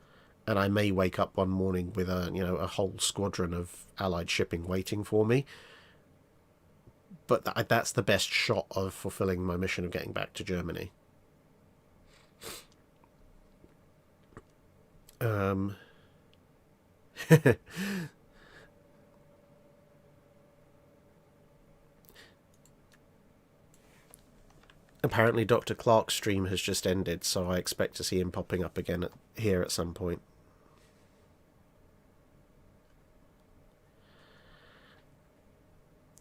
and I may wake up one morning with a whole squadron of Allied shipping waiting for me. But that's the best shot of fulfilling my mission of getting back to Germany. Apparently Dr. Clark's stream has just ended, so I expect to see him popping up again here at some point.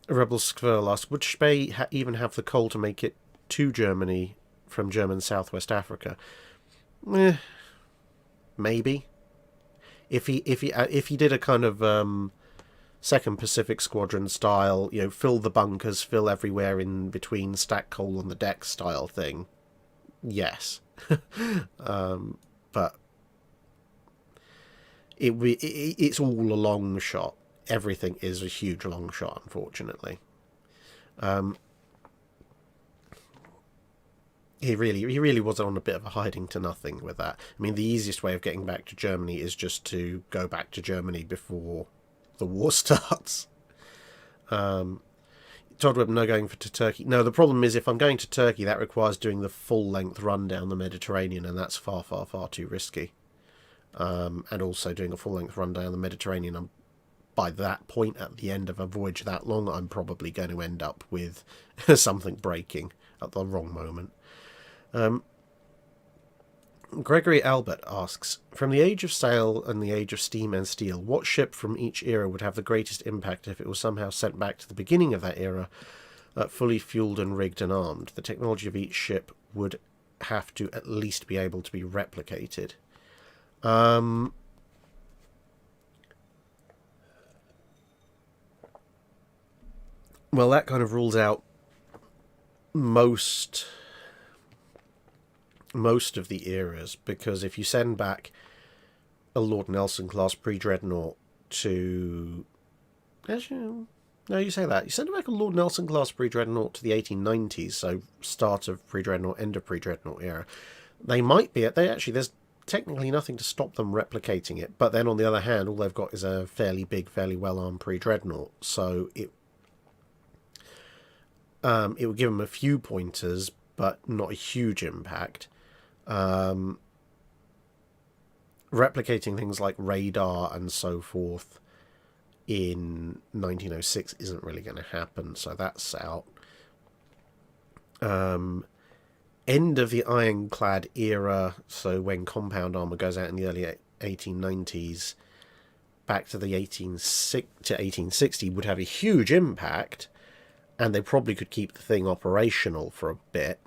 Rebel Skvirl asks, would Spee even have the coal to make it to Germany from German Southwest Africa? Maybe. If he did a kind of Second Pacific Squadron style, fill the bunkers, fill everywhere in between, stack coal on the deck style thing, yes. But it's all a long shot. Everything is a huge long shot, unfortunately. He really was on a bit of a hiding to nothing with that. I mean, the easiest way of getting back to Germany is just to go back to Germany before the war starts. Todd Webb, no going to Turkey. No, the problem is if I'm going to Turkey, that requires doing the full-length run down the Mediterranean, and that's far, far, far too risky. And also doing a full-length run down the Mediterranean, by that point, at the end of a voyage that long, I'm probably going to end up with something breaking at the wrong moment. Gregory Albert asks, from the age of sail and the age of steam and steel, what ship from each era would have the greatest impact if it was somehow sent back to the beginning of that era, fully fueled and rigged and armed? The technology of each ship would have to at least be able to be replicated. Well, that kind of rules out most of the eras, because if you send back a Lord Nelson class pre-Dreadnought to... Actually, no, you say that. You send back a Lord Nelson class pre-Dreadnought to the 1890s, so start of pre-Dreadnought, end of pre-Dreadnought era. They might be... there's technically nothing to stop them replicating it, but then on the other hand, all they've got is a fairly big, fairly well-armed pre-Dreadnought, so it would give them a few pointers, but not a huge impact. Replicating things like radar and so forth in 1906 isn't really going to happen, so that's out. End of the ironclad era, so when compound armor goes out in the early 1890s, back to the 1860 would have a huge impact, and they probably could keep the thing operational for a bit,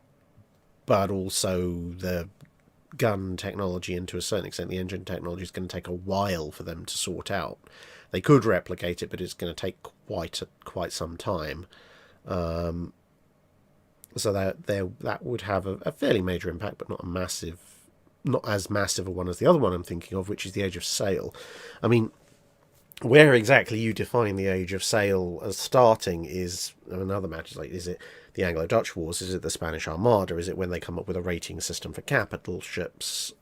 but also the gun technology, and to a certain extent the engine technology, is going to take a while for them to sort out. They could replicate it, but it's going to take quite some time. So that would have a fairly major impact, but not as massive a one as the other one I'm thinking of, which is the age of sail. I mean, where exactly you define the age of sail as starting is another matter. Like, is it the Anglo-Dutch wars? Is it the Spanish Armada? Is it when they come up with a rating system for capital ships,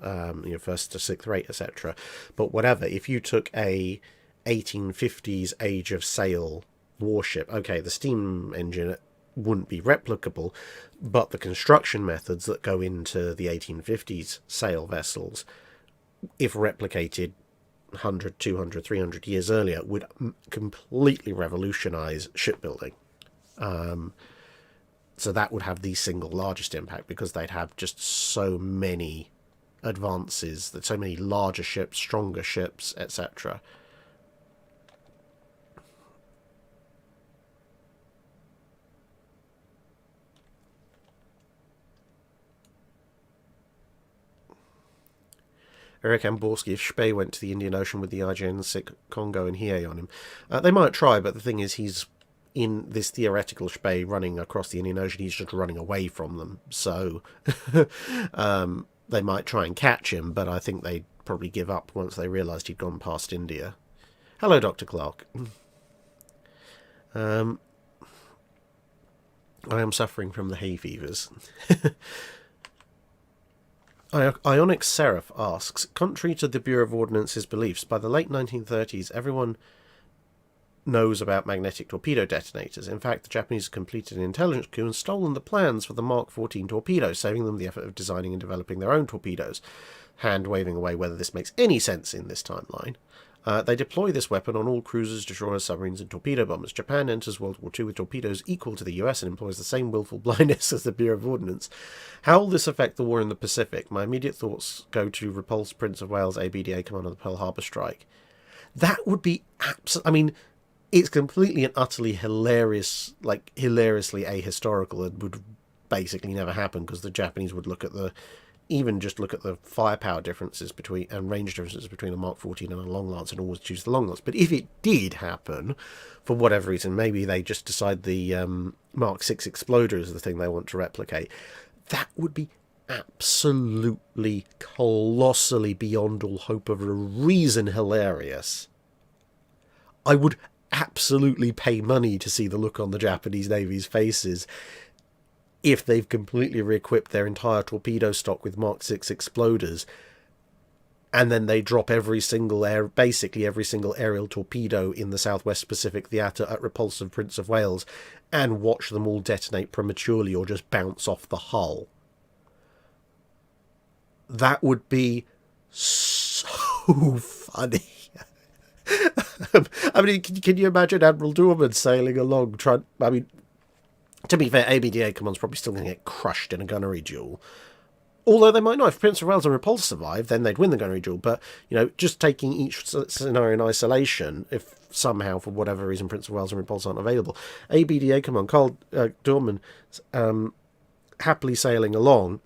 first to sixth rate, etc.? But whatever, if you took a 1850s age of sail warship, okay, the steam engine wouldn't be replicable, but the construction methods that go into the 1850s sail vessels, if replicated 100, 200, 300 years earlier, would completely revolutionize shipbuilding. So that would have the single largest impact, because they'd have just so many advances, that so many larger ships, stronger ships, etc. Eric Amborski, if Spee went to the Indian Ocean with the IJN-6 Congo and Hiei on him, they might try, but the thing is, he's in this theoretical Spee running across the Indian Ocean, he's just running away from them. So they might try and catch him, but I think they'd probably give up once they realised he'd gone past India. Hello, Dr. Clark. I am suffering from the hay fevers. Ionic Seraph asks, contrary to the Bureau of Ordnance's beliefs, by the late 1930s, everyone knows about magnetic torpedo detonators. In fact, the Japanese completed an intelligence coup and stolen the plans for the Mark 14 torpedo, saving them the effort of designing and developing their own torpedoes. Hand waving away whether this makes any sense in this timeline. They deploy this weapon on all cruisers, destroyers, submarines, and torpedo bombers. Japan enters World War II with torpedoes equal to the US and employs the same willful blindness as the Bureau of Ordnance. How will this affect the war in the Pacific? My immediate thoughts go to repulsed Prince of Wales ABDA command of the Pearl Harbor strike. That would be absolutely... I mean, it's completely and utterly hilarious, like hilariously ahistorical, and would basically never happen, because the Japanese would look at the... even just look at the firepower differences between and range differences between a Mark 14 and a Long Lance and always choose the Long Lance. But if it did happen, for whatever reason, maybe they just decide the Mark 6 exploder is the thing they want to replicate, that would be absolutely, colossally, beyond all hope of a reason hilarious. I would absolutely pay money to see the look on the Japanese Navy's faces if they've completely re-equipped their entire torpedo stock with Mark 6 exploders, and then they drop basically every single aerial torpedo in the Southwest Pacific Theatre at repulsive Prince of Wales, and watch them all detonate prematurely or just bounce off the hull. That would be so funny. I mean, can you imagine Admiral Doorman sailing along to be fair, ABDA Command's probably still going to get crushed in a gunnery duel. Although they might not. If Prince of Wales and Repulse survive, then they'd win the gunnery duel. But, just taking each scenario in isolation, if somehow, for whatever reason, Prince of Wales and Repulse aren't available, ABDA Command, Carl Doorman, happily sailing along,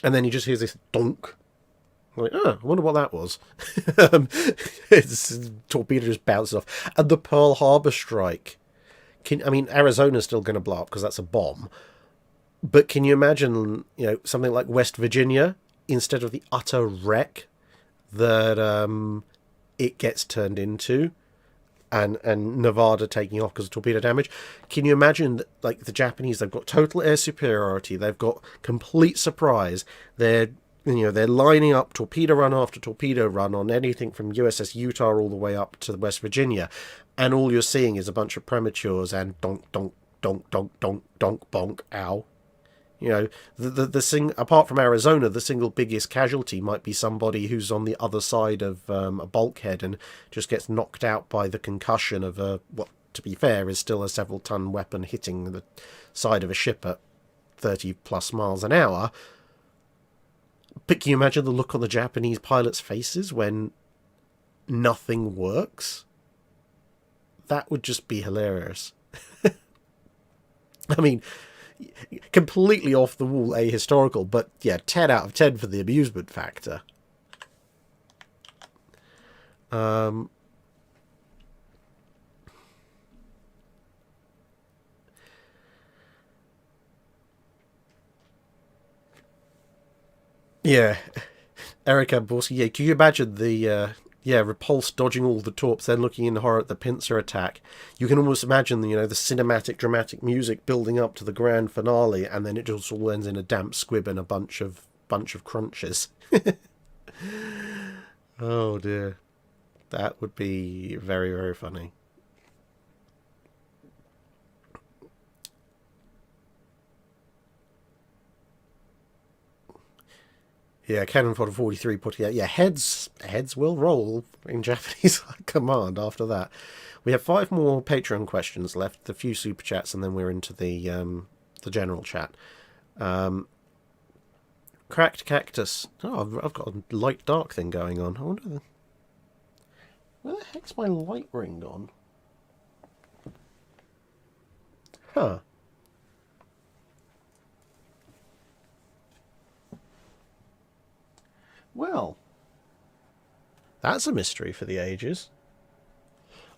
and then he just hears this donk. Like, I wonder what that was. It's torpedo just bounces off. And the Pearl Harbor strike. Arizona's still going to blow up because that's a bomb. But can you imagine, something like West Virginia, instead of the utter wreck that it gets turned into, and Nevada taking off because of torpedo damage? Can you imagine, like, the Japanese, they've got total air superiority, they've got complete surprise, they're lining up torpedo run after torpedo run on anything from USS Utah all the way up to West Virginia, and all you're seeing is a bunch of prematures and donk, donk, donk, donk, donk, donk, bonk, ow. Apart from Arizona, the single biggest casualty might be somebody who's on the other side of a bulkhead and just gets knocked out by the concussion of what, to be fair, is still a several-ton weapon hitting the side of a ship at 30 plus miles an hour. But can you imagine the look on the Japanese pilots' faces when nothing works? That would just be hilarious. I mean, completely off the wall ahistorical, but yeah, 10 out of 10 for the amusement factor. Yeah, Eric Amborski. Yeah, can you imagine the Yeah, repulsed, dodging all the torps, then looking in horror at the pincer attack. You can almost imagine, the cinematic, dramatic music building up to the grand finale, and then it just all ends in a damp squib and a bunch of crunches. Oh dear, that would be very, very funny. Yeah, Cannon Fodder 43 putting out. Yeah, heads will roll in Japanese command after that. We have 5 more Patreon questions left, a few super chats, and then we're into the general chat. Cracked Cactus. Oh, I've got a light dark thing going on. I wonder where the heck's my light ring on? Huh. Well, that's a mystery for the ages.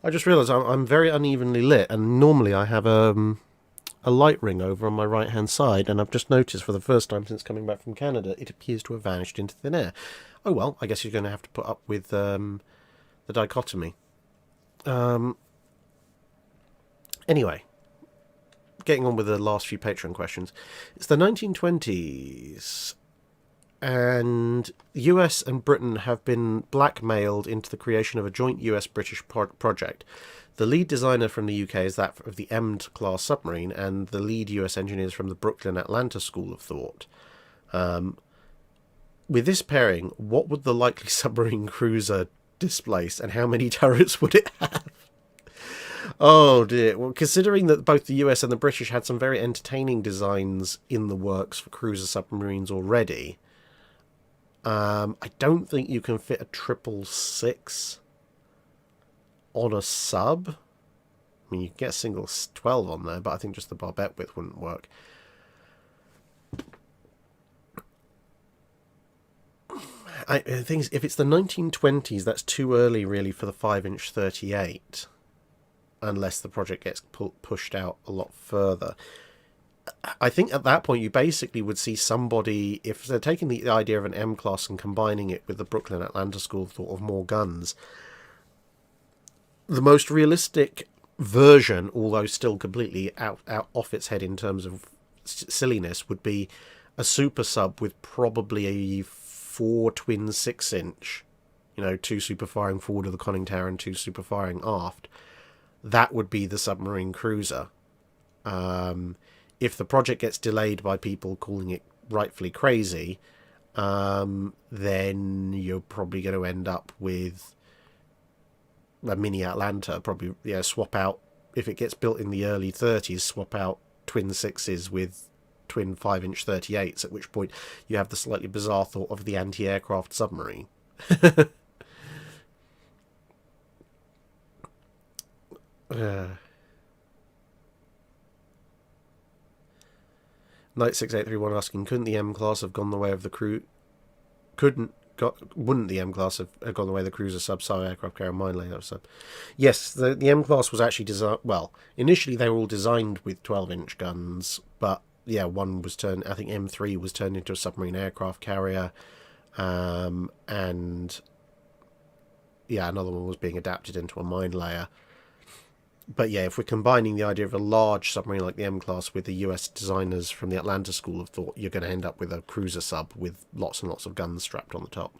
I just realised I'm very unevenly lit, and normally I have a light ring over on my right hand side, and I've just noticed for the first time since coming back from Canada, it appears to have vanished into thin air. Oh well, I guess you're going to have to put up with the dichotomy. Anyway, getting on with the last few Patreon questions. It's the 1920s. And the US and Britain have been blackmailed into the creation of a joint US-British project. The lead designer from the UK is that of the M-class submarine, and the lead US engineers from the Brooklyn Atlanta School of Thought. With this pairing, what would the likely submarine cruiser displace, and how many turrets would it have? Oh dear. Well, considering that both the US and the British had some very entertaining designs in the works for cruiser submarines already, I don't think you can fit a 666 on a sub. I mean, you can get a single 12 on there, but I think just the barbette width wouldn't work. The thing is, if it's the 1920s, that's too early, really, for the 5-inch 38, unless the project gets pushed out a lot further. I think at that point you basically would see somebody, if they're taking the idea of an M-class and combining it with the Brooklyn Atlanta School of Thought of more guns, the most realistic version, although still completely out off its head in terms of silliness, would be a super sub with probably a 4 twin 6-inch, 2 super firing forward of the conning tower and 2 super firing aft. That would be the submarine cruiser. If the project gets delayed by people calling it rightfully crazy, then you're probably going to end up with a mini Atlanta. Probably, swap out, if it gets built in the early 30s, swap out twin 6s with twin 5-inch 38s, at which point you have the slightly bizarre thought of the anti-aircraft submarine. Knight 6831 asking, couldn't the M-class have gone the way of the crew? Wouldn't the M-class have gone the way of the cruiser sub, aircraft carrier, mine layout sub? Yes, the M-class was actually designed. Well, initially they were all designed with 12-inch guns, but yeah, one was turned. I think M3 was turned into a submarine aircraft carrier, and yeah, another one was being adapted into a mine layer. But yeah, if we're combining the idea of a large submarine like the M-class with the US designers from the Atlanta School of Thought, you're going to end up with a cruiser sub with lots and lots of guns strapped on the top.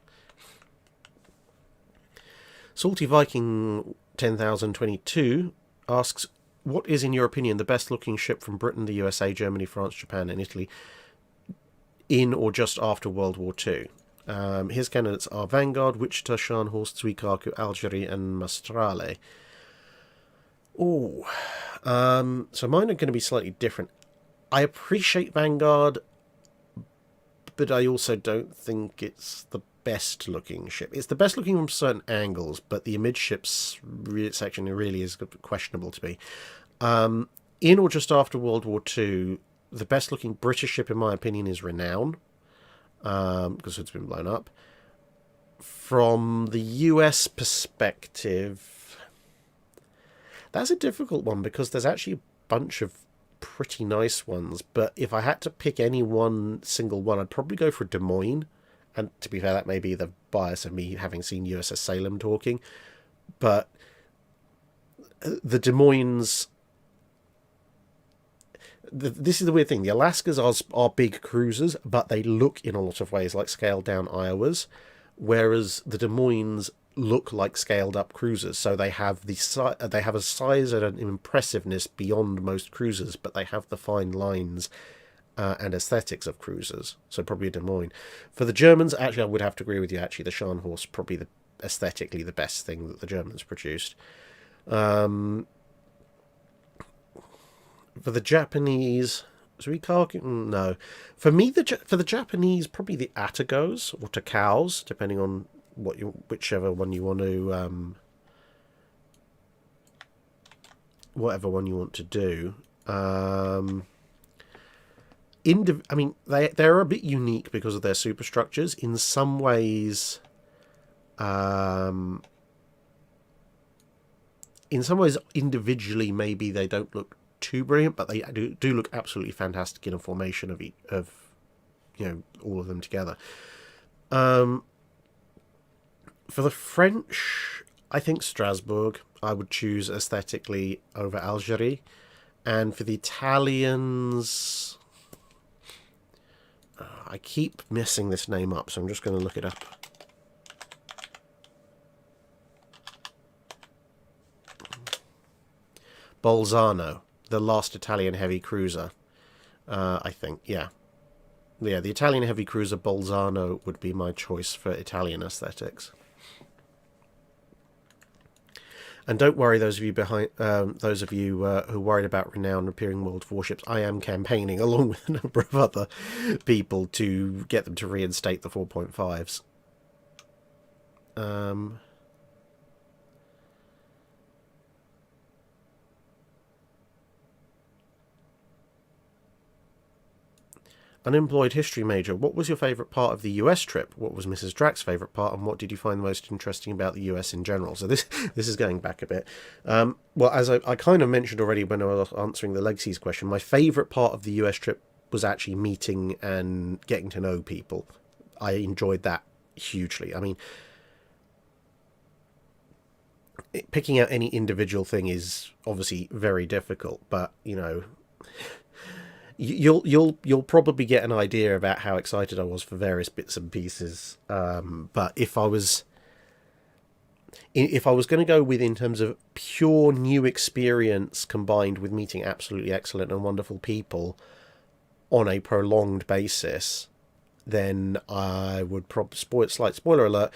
Salty Viking 10,022 asks, what is, in your opinion, the best-looking ship from Britain, the USA, Germany, France, Japan, and Italy in or just after World War II? His candidates are Vanguard, Wichita, Scharnhorst, Suikaku, Algerie, and Mastrale. Oh, so mine are going to be slightly different. I appreciate Vanguard, but I also don't think it's the best looking ship. It's the best looking from certain angles, but the amidships section really is questionable to me. In or just after World War II, the best looking British ship, in my opinion, is Renown, because it's been blown up. From the US perspective, that's a difficult one, because there's actually a bunch of pretty nice ones, but if I had to pick any one single one, I'd probably go for Des Moines and to be fair, that may be the bias of me having seen USS Salem talking, but the Des Moines... This is the weird thing. The Alaskas are big cruisers, but they look in a lot of ways like scaled-down Iowas, whereas the Des Moines look like scaled-up cruisers. So they have a size and an impressiveness beyond most cruisers, but they have the fine lines and aesthetics of cruisers. So probably a Des Moines. For the Germans, actually, I would have to agree with you. Actually, the Scharnhorst probably aesthetically the best thing that the Germans produced. For the Japanese, no. For me, for the Japanese, probably the Atagos or Takaos, depending on whichever one you want to, whatever one you want to do. I mean, they're a bit unique because of their superstructures. In some ways, individually, maybe they don't look too brilliant, but they do look absolutely fantastic in a formation of all of them together. For the French, I think Strasbourg I would choose aesthetically over Algerie, and for the Italians, I keep messing this name up, so I'm just going to look it up. Bolzano, the last Italian heavy cruiser, I think, yeah. Yeah, the Italian heavy cruiser Bolzano would be my choice for Italian aesthetics. And don't worry, those of you who worried about renowned appearing world warships. I am campaigning along with a number of other people to get them to reinstate the 4.5s. Unemployed history major, what was your favourite part of the US trip? What was Mrs. Drack's favourite part, and what did you find most interesting about the US in general? So this is going back a bit. Well, as I kind of mentioned already when I was answering the Legacies question, my favourite part of the US trip was actually meeting and getting to know people. I enjoyed that hugely. I mean, picking out any individual thing is obviously very difficult, but you'll probably get an idea about how excited I was for various bits and pieces. But if I was going to go with in terms of pure new experience combined with meeting absolutely excellent and wonderful people on a prolonged basis, then I would slight spoiler alert.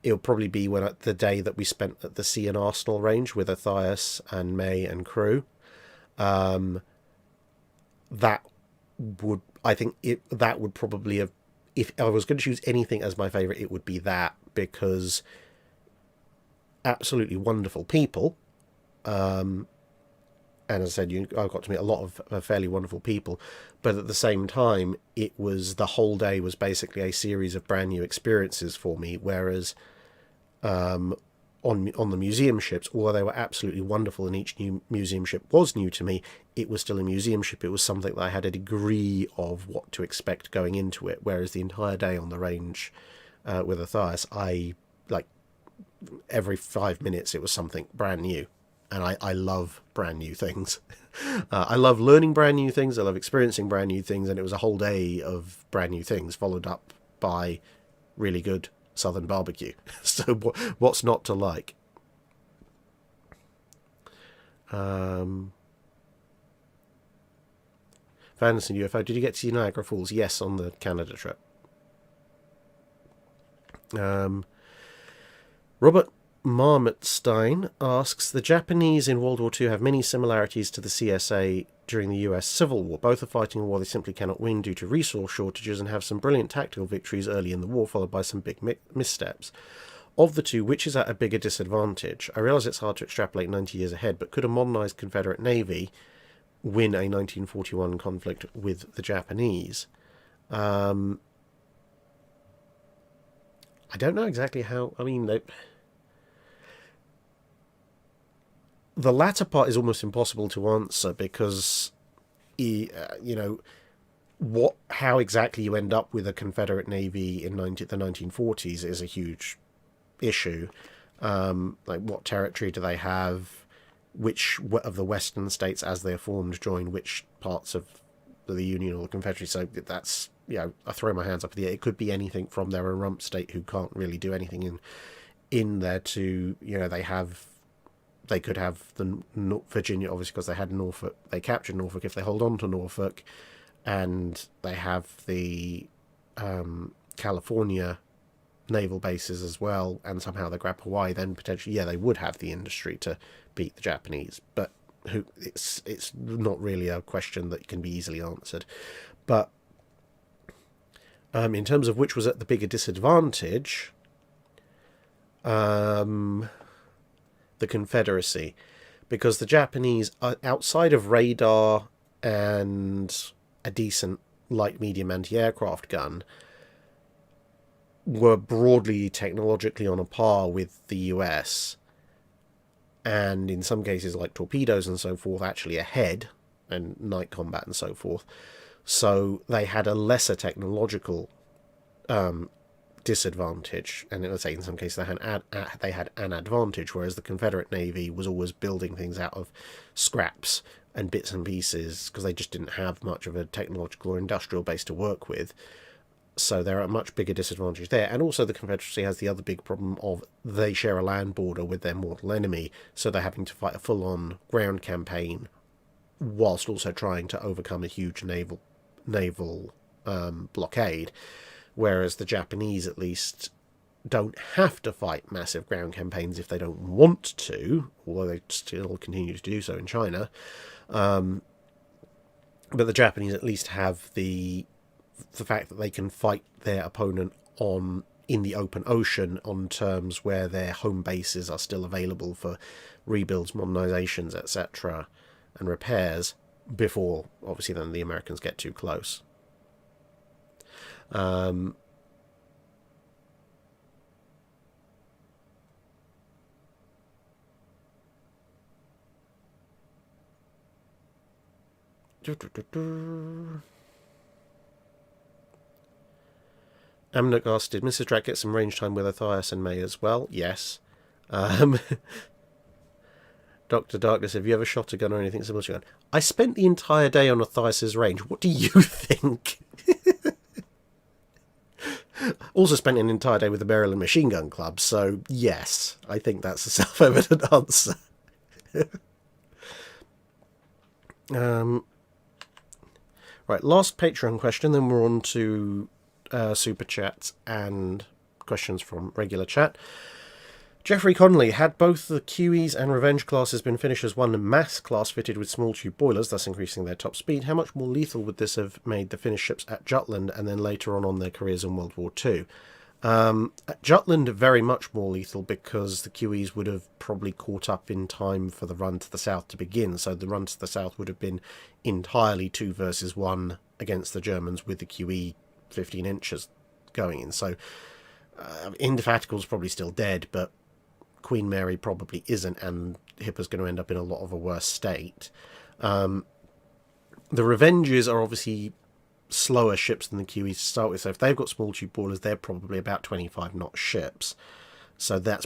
It'll probably be the day that we spent at the Sea and Arsenal range with Matthias and May and crew. That would probably have, if I was going to choose anything as my favourite, it would be that, because absolutely wonderful people. And as I said, I got to meet a lot of fairly wonderful people, but at the same time, the whole day was basically a series of brand new experiences for me, whereas on the museum ships, although they were absolutely wonderful and each new museum ship was new to me, it was still a museum ship. It was something that I had a degree of what to expect going into it, whereas the entire day on the range with Matthias, every 5 minutes it was something brand new, and I love brand new things. I love learning brand new things, I love experiencing brand new things, and it was a whole day of brand new things followed up by really good Southern barbecue. So what's not to like? Fantasy UFO, did you get to see Niagara Falls? Yes, on the Canada trip. Robert Marmotstein asks, the Japanese in World War II have many similarities to the CSA during the US Civil War. Both are fighting a war they simply cannot win due to resource shortages and have some brilliant tactical victories early in the war, followed by some big missteps. Of the two, which is at a bigger disadvantage? I realise it's hard to extrapolate 90 years ahead, but could a modernised Confederate Navy win a 1941 conflict with the Japanese? I don't know exactly how. I mean, the latter part is almost impossible to answer because, how exactly you end up with a Confederate Navy in the 1940s is a huge issue. Like, what territory do they have? Which of the Western states, as they're formed, join which parts of the Union or the Confederacy? So that's, I throw my hands up in the air. It could be anything from they're a rump state who can't really do anything in there to, they could have the Virginia, obviously, because they had Norfolk. They captured Norfolk. If they hold on to Norfolk, and they have the California naval bases as well, and somehow they grab Hawaii, then potentially, they would have the industry to beat the Japanese. But it's not really a question that can be easily answered. But in terms of which was at the bigger disadvantage, the Confederacy, because the Japanese, outside of radar and a decent light medium anti-aircraft gun, were broadly technologically on a par with the US, and in some cases, like torpedoes and so forth, actually ahead, and night combat and so forth. So they had a lesser technological disadvantage, and let's say in some cases they had an advantage, whereas the Confederate Navy was always building things out of scraps and bits and pieces, because they just didn't have much of a technological or industrial base to work with. So they're at a much bigger disadvantage there. And also the Confederacy has the other big problem of they share a land border with their mortal enemy, so they're having to fight a full-on ground campaign whilst also trying to overcome a huge naval blockade, whereas the Japanese at least don't have to fight massive ground campaigns if they don't want to, although they still continue to do so in China. But the Japanese at least have the fact that they can fight their opponent in the open ocean on terms where their home bases are still available for rebuilds, modernizations, etc., and repairs, before obviously then the Americans get too close. Amnok asked, did Mrs. Drac get some range time with Athias and May as well? Yes. Dr. Darkness, have you ever shot a gun or anything similar to a gun? I spent the entire day on Athias' range. What do you think? Also spent an entire day with the Maryland Machine Gun Club, so yes, I think that's a self-evident answer. Right, last Patreon question, then we're on to super chats and questions from regular chat. Jeffrey Connolly, had both the QEs and Revenge classes been finished as one mass class fitted with small tube boilers, thus increasing their top speed, how much more lethal would this have made the finished ships at Jutland and then later on their careers in World War II? At Jutland, very much more lethal, because the QEs would have probably caught up in time for the run to the south to begin, so the run to the south would have been entirely 2 versus 1 against the Germans, with the QE 15 inches going in. So Indefatigable's probably still dead, but Queen Mary probably isn't, and Hipper's going to end up in a lot of a worse state. The Revenges are obviously slower ships than the QEs to start with, so if they've got small tube boilers, they're probably about 25 knot ships. So that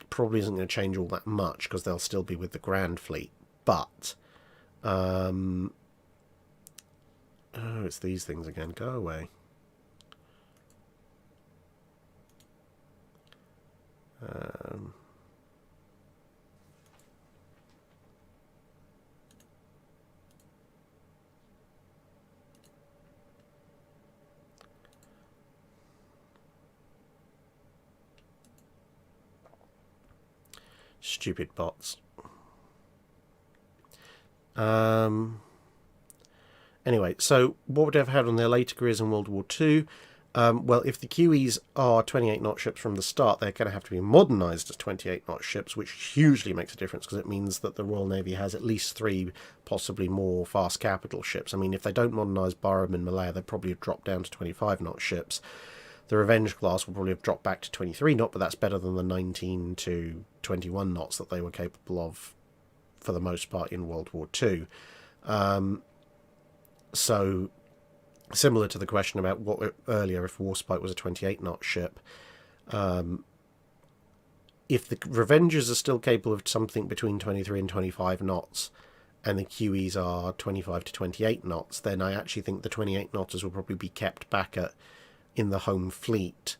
probably isn't going to change all that much, because they'll still be with the Grand Fleet. But oh, it's these things again. Go away. Stupid bots. Anyway, so what would they have had on their later careers in World War II? Well, if the QEs are 28 knot ships from the start, they're going to have to be modernised as 28 knot ships, which hugely makes a difference, because it means that the Royal Navy has at least 3, possibly more, fast capital ships. I mean, if they don't modernise Barham and Malaya, they'd probably have dropped down to 25 knot ships. The Revenge class will probably have dropped back to 23 knot, but that's better than the 19 to 21 knots that they were capable of for the most part in World War II. So similar to the question about what earlier if Warspite was a 28 knot ship. If the Revengers are still capable of something between 23 and 25 knots, and the QEs are 25 to 28 knots, then I actually think the 28 knotters will probably be kept back in the home fleet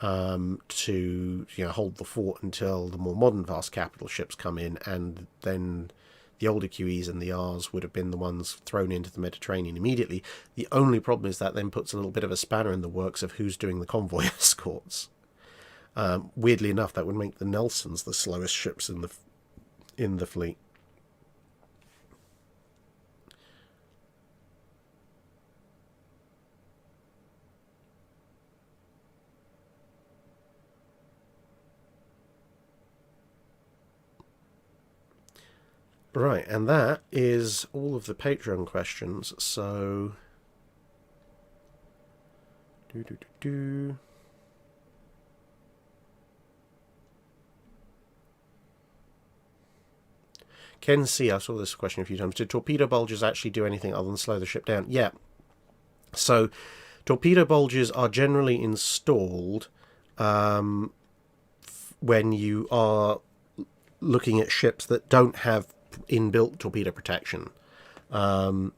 to hold the fort until the more modern fast capital ships come in, and then the older QEs and the Rs would have been the ones thrown into the Mediterranean immediately. The only problem is that then puts a little bit of a spanner in the works of who's doing the convoy escorts. Weirdly enough, that would make the Nelsons the slowest ships in the fleet. Right, and that is all of the Patreon questions. So, Ken C, I saw this question a few times. Did torpedo bulges actually do anything other than slow the ship down? Yeah. So, torpedo bulges are generally installed when you are looking at ships that don't have inbuilt torpedo protection. So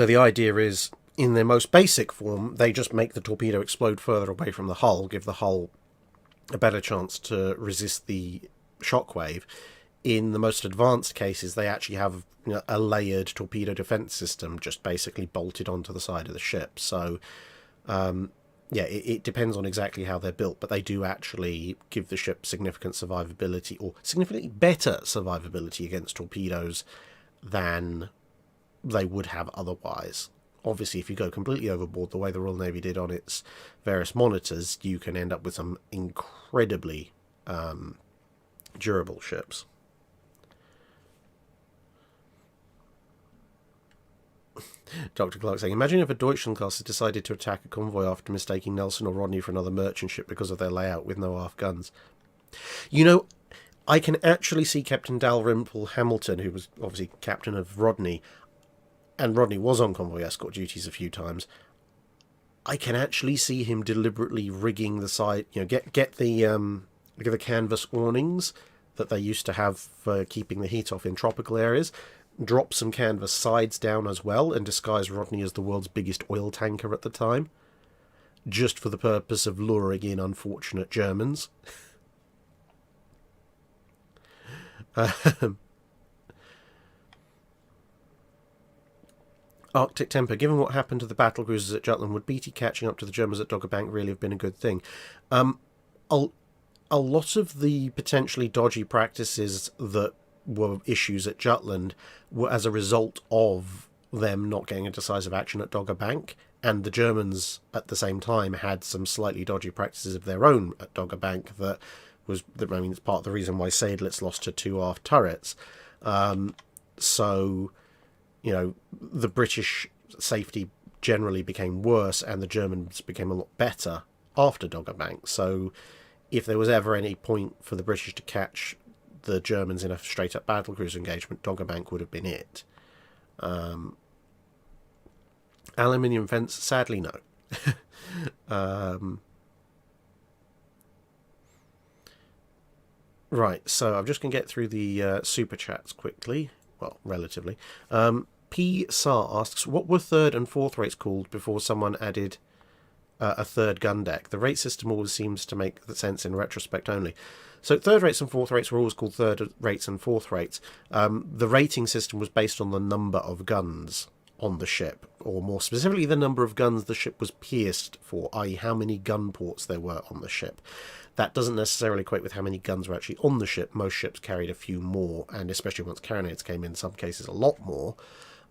the idea is, in their most basic form, they just make the torpedo explode further away from the hull, give the hull a better chance to resist the shockwave. In the most advanced cases, they actually have a layered torpedo defense system just basically bolted onto the side of the ship. So yeah, it depends on exactly how they're built, but they do actually give the ship significant survivability, or significantly better survivability against torpedoes than they would have otherwise. Obviously, if you go completely overboard the way the Royal Navy did on its various monitors, you can end up with some incredibly durable ships. Dr. Clark saying, imagine if a Deutschland class had decided to attack a convoy after mistaking Nelson or Rodney for another merchant ship because of their layout with no aft guns. I can actually see Captain Dalrymple Hamilton, who was obviously captain of Rodney, and Rodney was on convoy escort duties a few times. I can actually see him deliberately rigging the side, get the canvas awnings that they used to have for keeping the heat off in tropical areas, drop some canvas sides down as well, and disguise Rodney as the world's biggest oil tanker at the time, just for the purpose of luring in unfortunate Germans. Arctic Temper, given what happened to the battle cruisers at Jutland, would BT catching up to the Germans at Dogger Bank really have been a good thing? A lot of the potentially dodgy practices that were issues at Jutland were as a result of them not getting a decisive action at Dogger Bank, and the Germans at the same time had some slightly dodgy practices of their own at Dogger Bank it's part of the reason why Seydlitz lost to 2 aft turrets. So the British safety generally became worse and the Germans became a lot better after Dogger Bank. So if there was ever any point for the British to catch the Germans in a straight-up battlecruiser engagement, Dogger Bank would have been it. Aluminium fence, sadly, no. Right, so I'm just going to get through the super chats quickly. Well, relatively. P. Sar asks, what were third and fourth rates called before someone added a third gun deck? The rate system always seems to make sense in retrospect only. So third rates and fourth rates were always called third rates and fourth rates. The rating system was based on the number of guns on the ship, or more specifically the number of guns the ship was pierced for, i.e. how many gun ports there were on the ship. That doesn't necessarily equate with how many guns were actually on the ship. Most ships carried a few more, and especially once carronades came in some cases a lot more.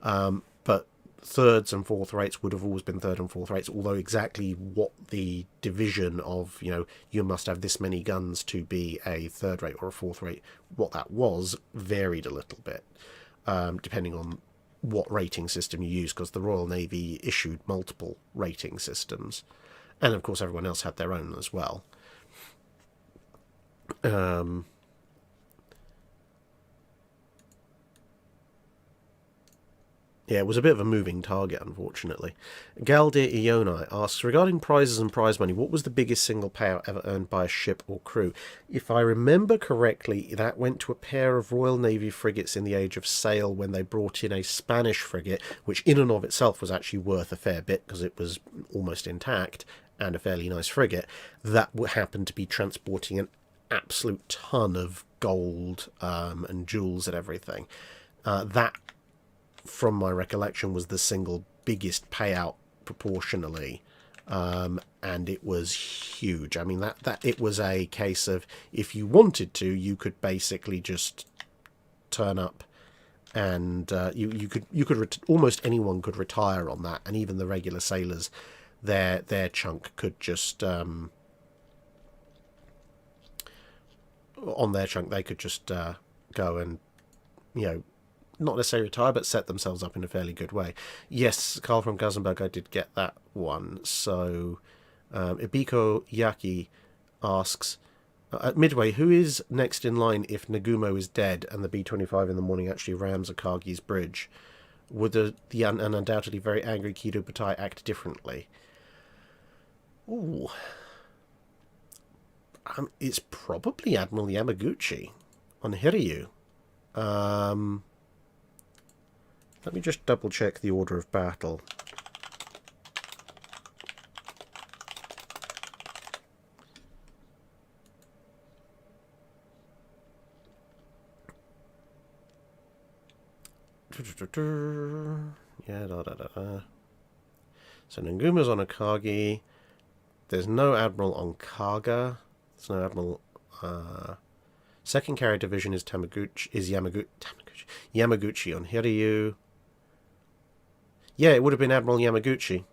But thirds and fourth rates would have always been third and fourth rates, although exactly what the division of, you must have this many guns to be a third rate or a fourth rate, what that was varied a little bit, depending on what rating system you use, because the Royal Navy issued multiple rating systems, and of course everyone else had their own as well. Yeah, it was a bit of a moving target, unfortunately. Galdir Ioni asks, regarding prizes and prize money, what was the biggest single payout ever earned by a ship or crew? If I remember correctly, that went to a pair of Royal Navy frigates in the Age of Sail when they brought in a Spanish frigate, which in and of itself was actually worth a fair bit because it was almost intact and a fairly nice frigate, that happened to be transporting an absolute ton of gold and jewels and everything. That, from my recollection, was the single biggest payout proportionally, and it was huge. I mean, that it was a case of, if you wanted to, you could basically just turn up, and you could almost anyone could retire on that, and even the regular sailors, their chunk could just on their chunk they could just go and, you know, not necessarily retire, but set themselves up in a fairly good way. Yes, Carl from Gausenberg, I did get that one. So, Ibiko Yaki asks, at Midway, who is next in line if Nagumo is dead and the B-25 in the morning actually rams Akagi's bridge? Would the undoubtedly very angry Kido Butai act differently? Ooh. It's probably Admiral Yamaguchi on Hiryu. Let me just double check the order of battle. Yeah, So Nanguma's on Akagi. There's no Admiral on Kaga. There's no Admiral. Second Carrier Division is Yamaguchi on Hiryu. Yeah, it would have been Admiral Yamaguchi.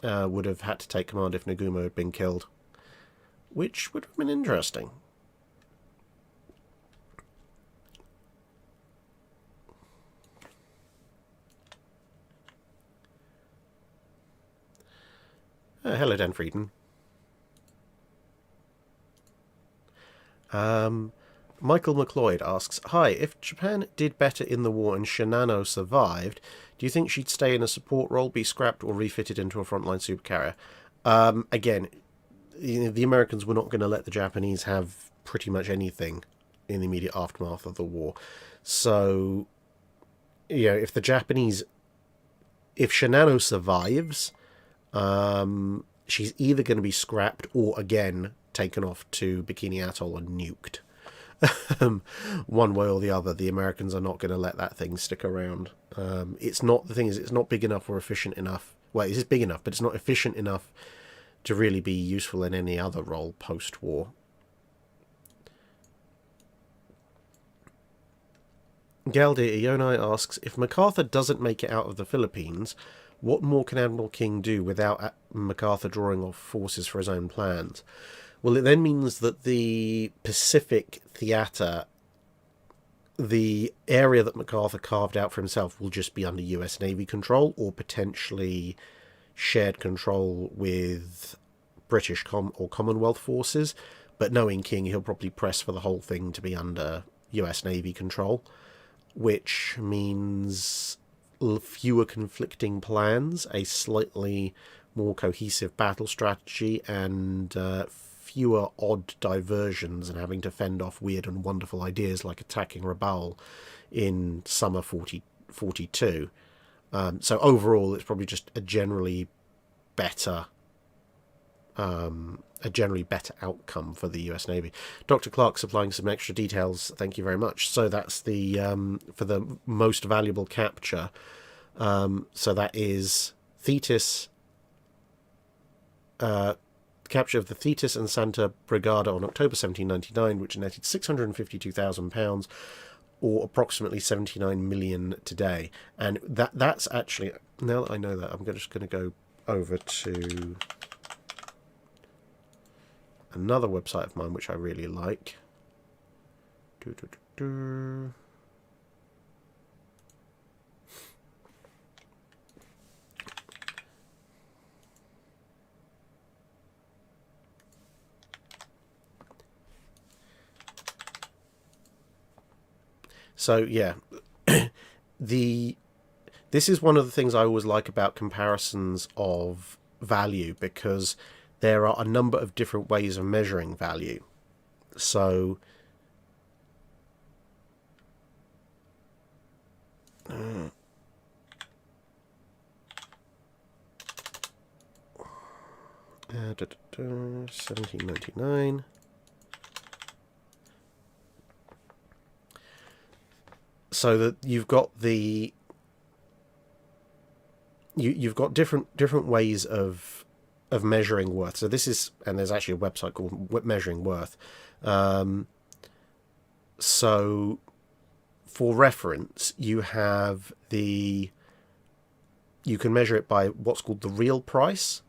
Would have had to take command if Nagumo had been killed, which would have been interesting. Hello, Dan Frieden. Michael McLeod asks, hi, if Japan did better in the war and Shinano survived, do you think she'd stay in a support role, be scrapped, or refitted into a frontline supercarrier? Again, the Americans were not going to let the Japanese have pretty much anything in the immediate aftermath of the war. So, you know, if Shinano survives, she's either going to be scrapped or, again, taken off to Bikini Atoll and nuked. One way or the other, the Americans are not going to let that thing stick around. It's not big enough or efficient enough. Well, it is big enough, but it's not efficient enough to really be useful in any other role post-war. Galdi Ionai asks, if MacArthur doesn't make it out of the Philippines, what more can Admiral King do without MacArthur drawing off forces for his own plans? Well, it then means that the Pacific theatre, the area that MacArthur carved out for himself, will just be under US Navy control, or potentially shared control with British or Commonwealth forces. But knowing King, he'll probably press for the whole thing to be under US Navy control, which means fewer conflicting plans, a slightly more cohesive battle strategy, and fewer odd diversions and having to fend off weird and wonderful ideas like attacking Rabaul in summer 42. So overall, it's probably just a generally better outcome for the US Navy. Dr. Clark supplying some extra details. Thank you very much. So that's the for the most valuable capture. So that is Thetis. Capture of the Thetis and Santa Brigada on October 1799, which netted £652,000, or approximately 79 million today. And that's actually, now that I know that, I'm just going to go over to another website of mine which I really like. So yeah, the This is one of the things I always like about comparisons of value, because there are a number of different ways of measuring value. So uh, 1799. So that you've got you've got different ways of measuring worth. So this is, and there's actually a website called Measuring Worth. Um, so for reference, you have you can measure it by what's called the real price.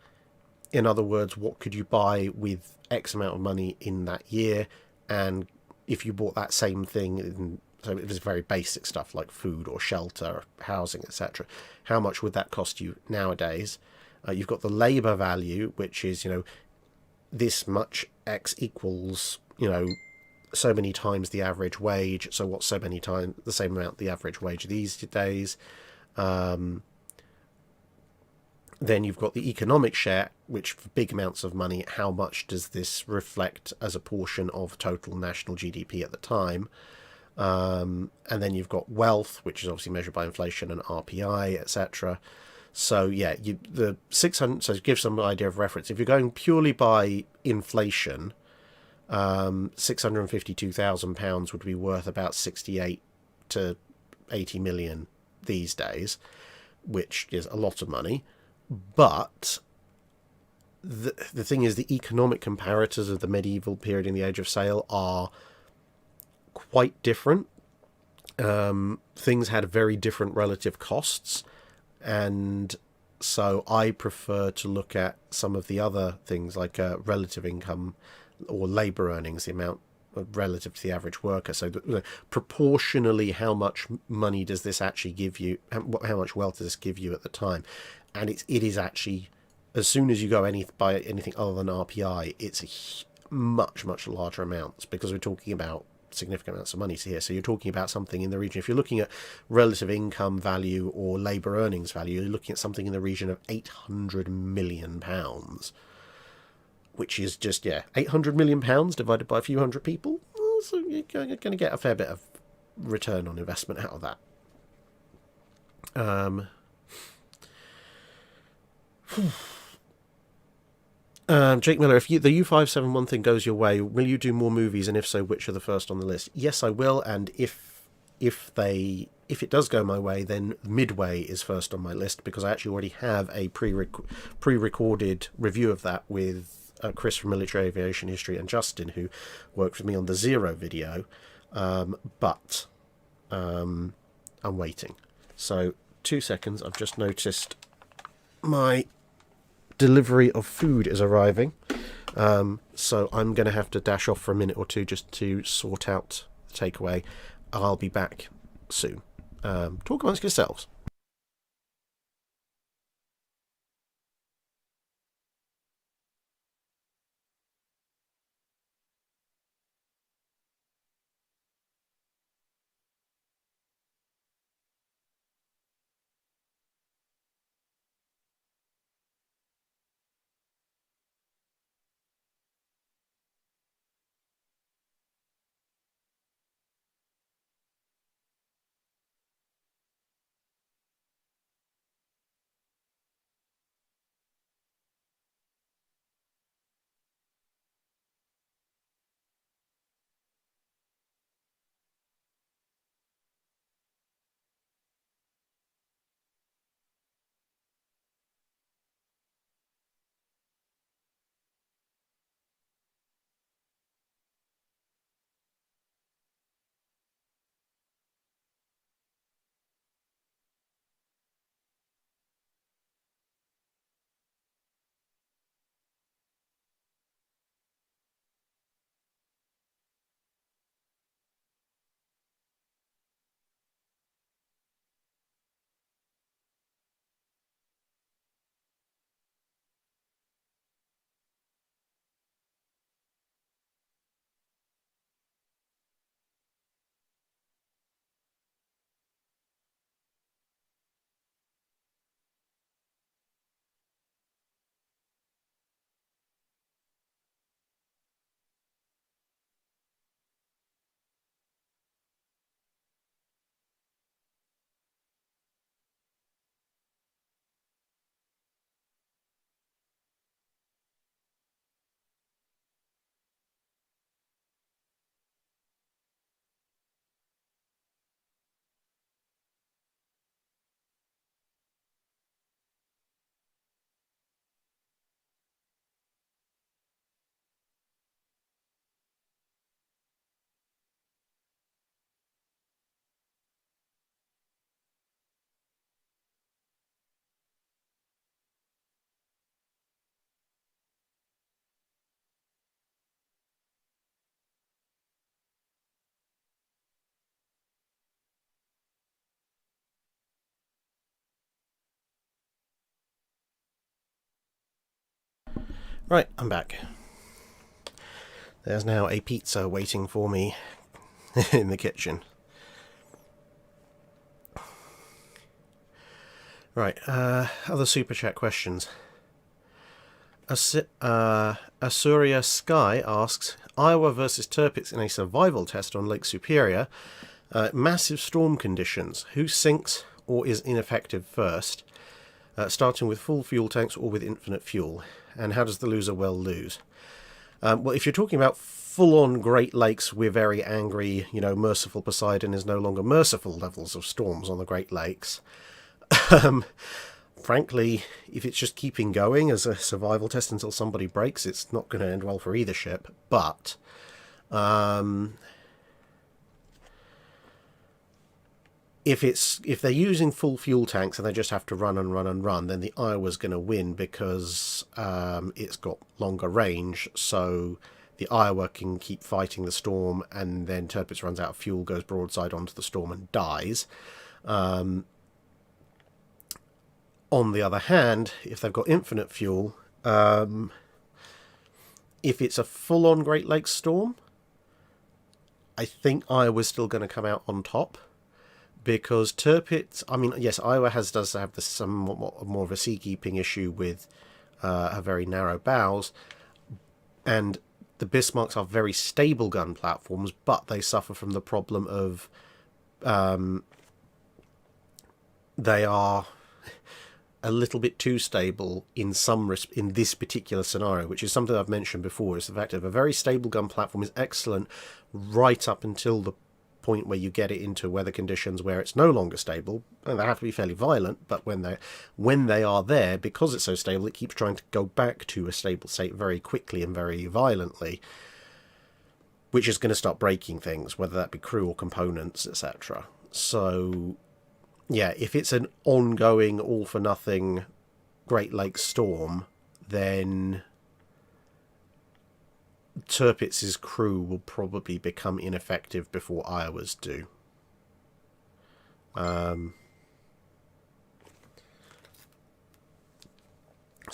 In other words, what could you buy with X amount of money in that year, and if you bought that same thing in, so it was very basic stuff like food or shelter, housing, etc. How much would that cost you nowadays? You've got the labour value, which is, this much X equals, so many times the average wage. So what's so many times the same amount the average wage these days? Then you've got the economic share, which for big amounts of money, how much does this reflect as a portion of total national GDP at the time? And then you've got wealth, which is obviously measured by inflation and RPI, etc. So yeah, the 600. So to give some idea of reference, if you're going purely by inflation, £652,000 would be worth about 68 to 80 million these days, which is a lot of money. But the thing is, the economic comparators of the medieval period in the Age of Sail are quite different. Things had very different relative costs, and so I prefer to look at some of the other things like relative income or labour earnings, the amount relative to the average worker. So proportionally, how much money does this actually give you? How much wealth does this give you at the time? And it is actually, as soon as you go by anything other than RPI, it's much larger amounts, because we're talking about significant amounts of money here. So you're talking about something in the region, if you're looking at relative income value or labour earnings value, you're looking at something in the region of £800 million, which is just, £800 million divided by a few hundred people. So you're going to get a fair bit of return on investment out of that. Jake Miller, if the U571 thing goes your way, will you do more movies, and if so, which are the first on the list? Yes, I will, and if it does go my way, then Midway is first on my list, because I actually already have a pre-recorded review of that with Chris from Military Aviation History and Justin, who worked with me on the Zero video, but I'm waiting. So 2 seconds, I've just noticed my delivery of food is arriving, so I'm going to have to dash off for a minute or two just to sort out the takeaway. I'll be back soon. Talk amongst yourselves. Right, I'm back. There's now a pizza waiting for me in the kitchen. Right, other super chat questions. Asuria Sky asks, Iowa versus Tirpitz in a survival test on Lake Superior. Massive storm conditions. Who sinks or is ineffective first? Starting with full fuel tanks or with infinite fuel? And how does the loser well lose? Well, if you're talking about full-on Great Lakes, we're very angry, merciful Poseidon is no longer merciful levels of storms on the Great Lakes. Frankly, if it's just keeping going as a survival test until somebody breaks, it's not going to end well for either ship. But if they're using full fuel tanks and they just have to run and run and run, then the Iowa's going to win because it's got longer range. So the Iowa can keep fighting the storm, and then Tirpitz runs out of fuel, goes broadside onto the storm and dies. On the other hand, if they've got infinite fuel, if it's a full-on Great Lakes storm, I think Iowa's still going to come out on top. Because Tirpitz, yes, Iowa does have this somewhat more of a seakeeping issue with her very narrow bows, and the Bismarcks are very stable gun platforms, but they suffer from the problem of they are a little bit too stable in this particular scenario, which is something I've mentioned before. Is the fact that a very stable gun platform is excellent right up until the point where you get it into weather conditions where it's no longer stable, and they have to be fairly violent, but when they are there, because it's so stable, it keeps trying to go back to a stable state very quickly and very violently, which is going to start breaking things, whether that be crew or components, etc. So yeah, if it's an ongoing all for nothing Great Lakes storm, then Tirpitz's crew will probably become ineffective before Iowa's do. So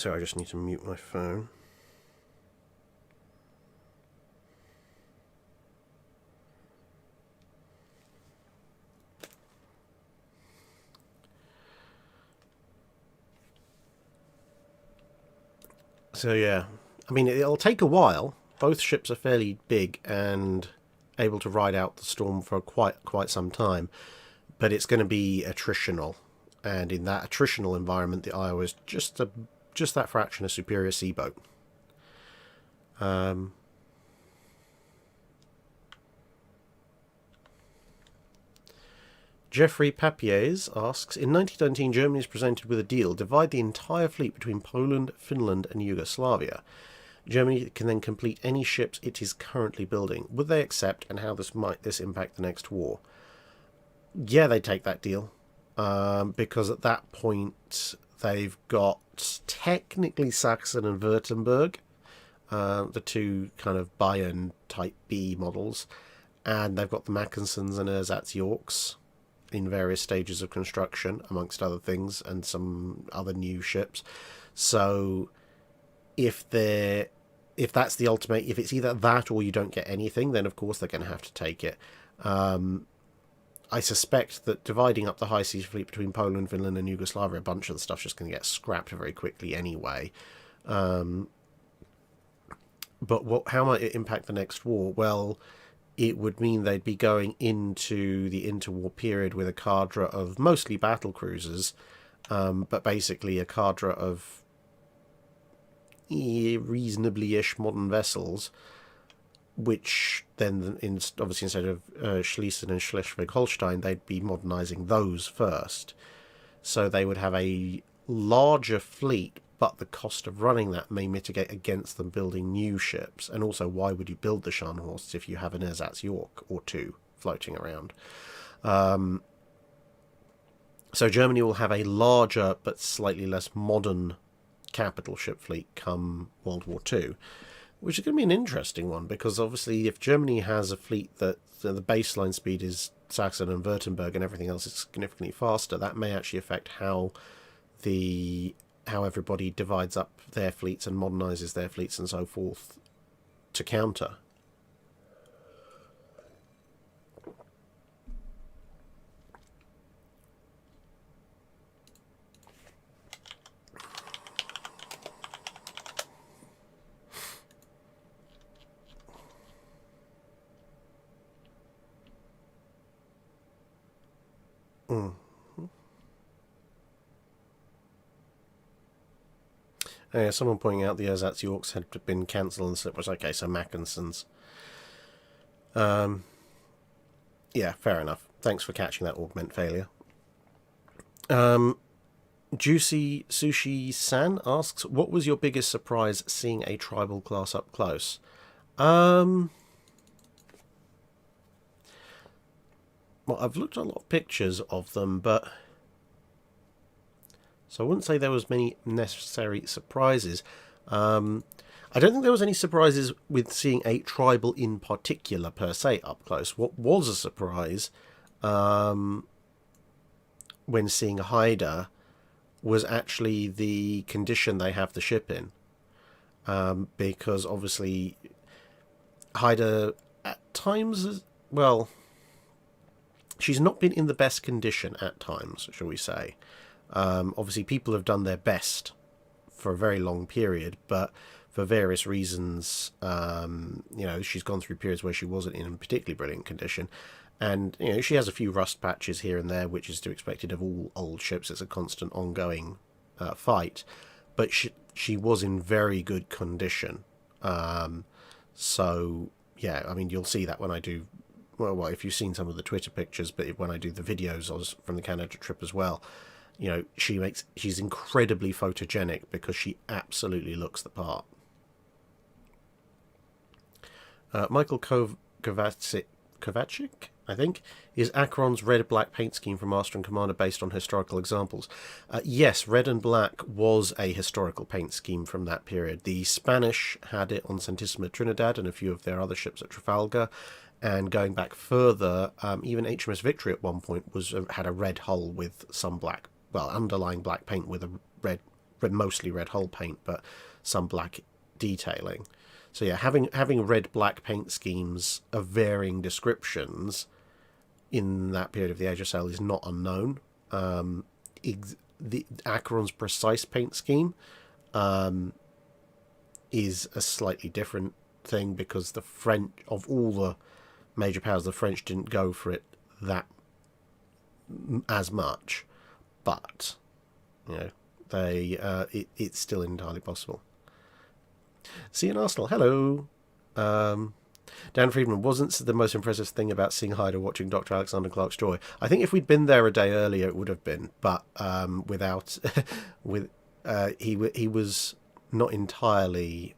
I just need to mute my phone. So yeah, it'll take a while. Both ships are fairly big and able to ride out the storm for quite some time, but it's going to be attritional, and in that attritional environment, the Iowa is just that fraction a superior seaboat. Jeffrey Papiers asks, in 1919 Germany is presented with a deal, divide the entire fleet between Poland, Finland and Yugoslavia. Germany can then complete any ships it is currently building. Would they accept, and how might this impact the next war? Yeah, they take that deal, because at that point they've got technically Saxon and Württemberg, the two kind of Bayern type B models, and they've got the Mackensons and Ersatz Yorks in various stages of construction, amongst other things, and some other new ships. So if that's the ultimate, if it's either that or you don't get anything, then of course they're going to have to take it. I suspect that dividing up the high seas fleet between Poland, Finland and Yugoslavia, a bunch of the stuff's just going to get scrapped very quickly anyway. But how might it impact the next war? Well, it would mean they'd be going into the interwar period with a cadre of mostly battle cruisers, but basically a cadre of reasonably-ish modern vessels, which then, obviously instead of Schlesien and Schleswig-Holstein, they'd be modernizing those first. So they would have a larger fleet, but the cost of running that may mitigate against them building new ships. And also, why would you build the Scharnhorsts if you have an Ersatz York or two floating around? So Germany will have a larger but slightly less modern capital ship fleet come World War II, which is going to be an interesting one, because obviously if Germany has a fleet that the baseline speed is Saxon and Württemberg and everything else is significantly faster, that may actually affect how the how everybody divides up their fleets and modernizes their fleets and so forth to counter. Yeah, someone pointing out the Ersatz Yorks had been cancelled, and so it was okay, so Mackenson's. Yeah, fair enough. Thanks for catching that augment failure. Juicy Sushi San asks, what was your biggest surprise seeing a tribal class up close? Well, I've looked at a lot of pictures of them, but so I wouldn't say there was many necessary surprises. I don't think there was any surprises with seeing a tribal in particular per se up close. What was a surprise when seeing Haida was actually the condition they have the ship in. Because obviously Haida at times, well, she's not been in the best condition at times, shall we say. Obviously, people have done their best for a very long period, but for various reasons, she's gone through periods where she wasn't in a particularly brilliant condition. And, she has a few rust patches here and there, which is to be expected of all old ships. It's a constant ongoing fight. But she was in very good condition. So, yeah, I mean, you'll see that when I do... Well, if you've seen some of the Twitter pictures, but when I do the videos from the Canada trip as well... she's incredibly photogenic because she absolutely looks the part. Michael Kovacic, I think, is Acheron's red-black paint scheme from Master and Commander based on historical examples. Yes, red and black was a historical paint scheme from that period. The Spanish had it on Santissima Trinidad and a few of their other ships at Trafalgar. And going back further, even HMS Victory at one point had a red hull with some black, well, underlying black paint with a mostly red hull paint, but some black detailing. So yeah, having red-black paint schemes of varying descriptions in that period of the Age of Sail is not unknown. The Acheron's precise paint scheme is a slightly different thing because the French, of all the major powers, the French didn't go for it that as much, but it's still entirely possible. See you in Arsenal. Hello. Dan Friedman, wasn't the most impressive thing about seeing Haida watching Dr. Alexander Clark's Joy? I think if we'd been there a day earlier, it would have been, but he was not entirely.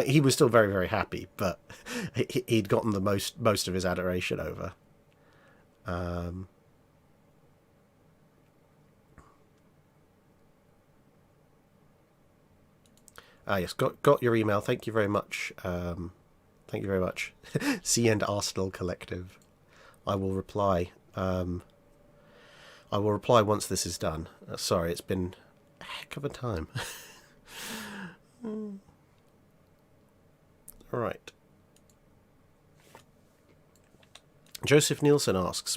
He was still very, very happy, but he'd gotten the most of his adoration over. Yes, got your email. Thank you very much. Thank you very much. Sea and Arsenal Collective. I will reply. I will reply once this is done. Sorry, it's been a heck of a time. All right. Joseph Nielsen asks,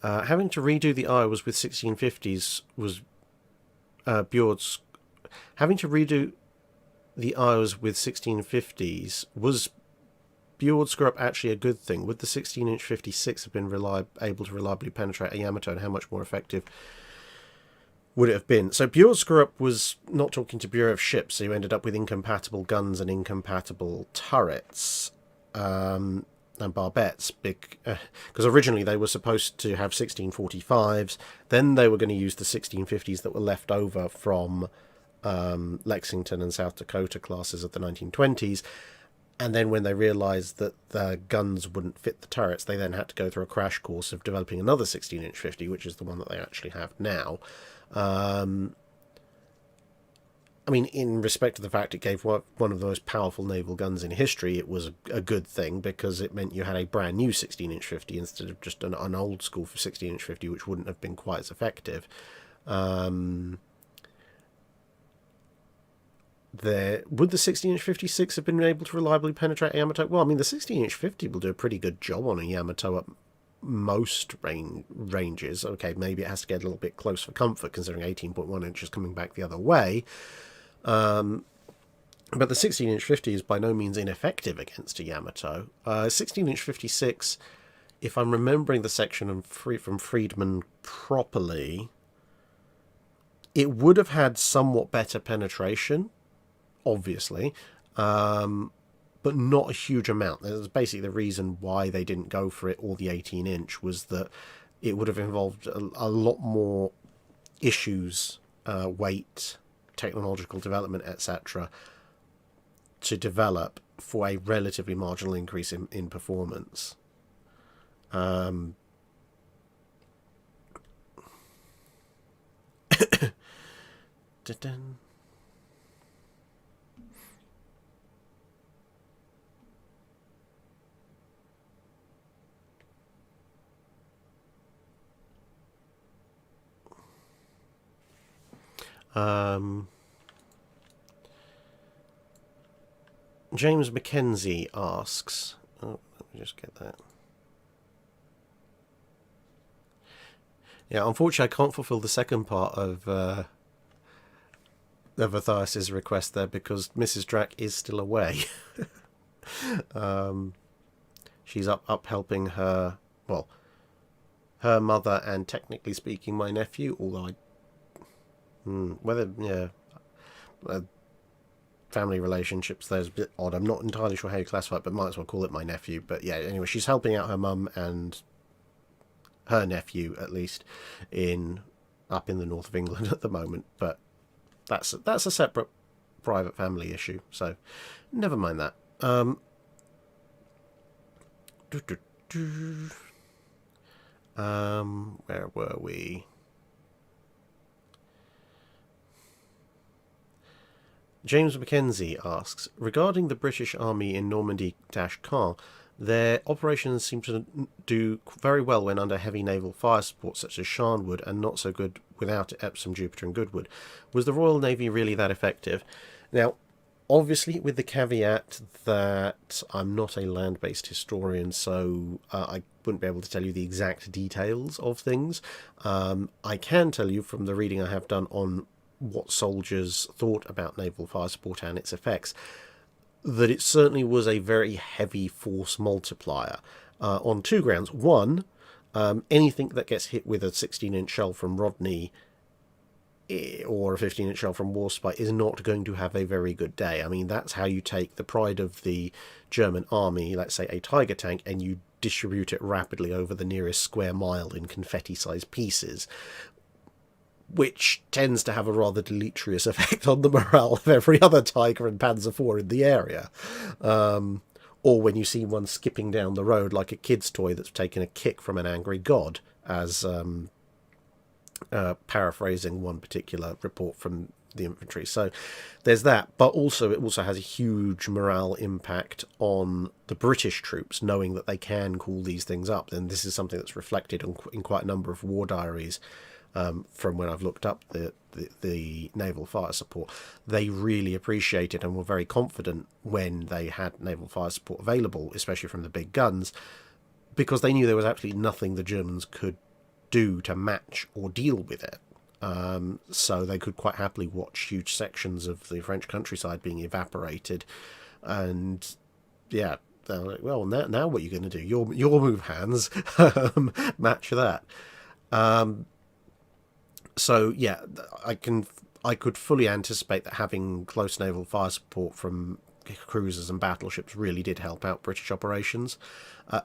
having to redo the Iowas with 1650s was Bjord's. Having to redo the Iowas with 1650s, was Bjord screw up actually a good thing? Would the 16-inch 56 have been able to reliably penetrate a Yamato, and how much more effective would it have been? So Bjord screw up was not talking to Bureau of Ships, so you ended up with incompatible guns and incompatible turrets and barbettes, because originally they were supposed to have 1645s, then they were going to use the 1650s that were left over from Lexington and South Dakota classes of the 1920s, and then when they realised that the guns wouldn't fit the turrets, they then had to go through a crash course of developing another 16-inch 50, which is the one that they actually have now. I mean, in respect to the fact it gave one of the most powerful naval guns in history, it was a good thing, because it meant you had a brand new 16-inch 50 instead of just an old school for 16-inch 50, which wouldn't have been quite as effective. Would the 16-inch 56 have been able to reliably penetrate a Yamato? Well, I mean, the 16-inch 50 will do a pretty good job on a Yamato at most ranges. Okay, maybe it has to get a little bit close for comfort, considering 18.1 inches coming back the other way. But the 16-inch 50 is by no means ineffective against a Yamato. 16-inch 56, if I'm remembering the section from Friedman properly, it would have had somewhat better penetration, obviously, but not a huge amount. That's basically the reason why they didn't go for it, or the 18-inch, was that it would have involved a lot more issues, weight, technological development, etc., to develop for a relatively marginal increase in performance. James Mackenzie asks, oh, let me just get that. Yeah, unfortunately I can't fulfill the second part of Matthias's request there, because Mrs. Drack is still away. She's up helping her, well, her mother and, technically speaking, my nephew, although family relationships there's a bit odd. I'm not entirely sure how you classify it, but might as well call it my nephew. But yeah, anyway, she's helping out her mum and her nephew, at least, up in the north of England at the moment. But that's a separate private family issue, so never mind that. Where were we? James Mackenzie asks, regarding the British Army in Normandy-Caen, their operations seem to do very well when under heavy naval fire support, such as Scharnhorst, and not so good without Epsom, Jupiter and Goodwood. Was the Royal Navy really that effective? Now, obviously, with the caveat that I'm not a land-based historian, so I wouldn't be able to tell you the exact details of things. I can tell you from the reading I have done on what soldiers thought about naval fire support and its effects, that it certainly was a very heavy force multiplier on two grounds. One, anything that gets hit with a 16-inch shell from Rodney or a 15-inch shell from Warspite is not going to have a very good day. I mean, that's how you take the pride of the German army, let's say a Tiger tank, and you distribute it rapidly over the nearest square mile in confetti-sized pieces, which tends to have a rather deleterious effect on the morale of every other Tiger and Panzer IV in the area. Or when you see one skipping down the road like a kid's toy that's taken a kick from an angry god, as paraphrasing one particular report from the infantry. So there's that, but also it also has a huge morale impact on the British troops, knowing that they can call these things up. And this is something that's reflected in quite a number of war diaries. From when I've looked up the naval fire support, they really appreciated and were very confident when they had naval fire support available, especially from the big guns, because they knew there was absolutely nothing the Germans could do to match or deal with it. So they could quite happily watch huge sections of the French countryside being evaporated, and yeah, they're like, well, now what are you going to do? Your move, Hans. Match that. So yeah, I could fully anticipate that having close naval fire support from cruisers and battleships really did help out British operations.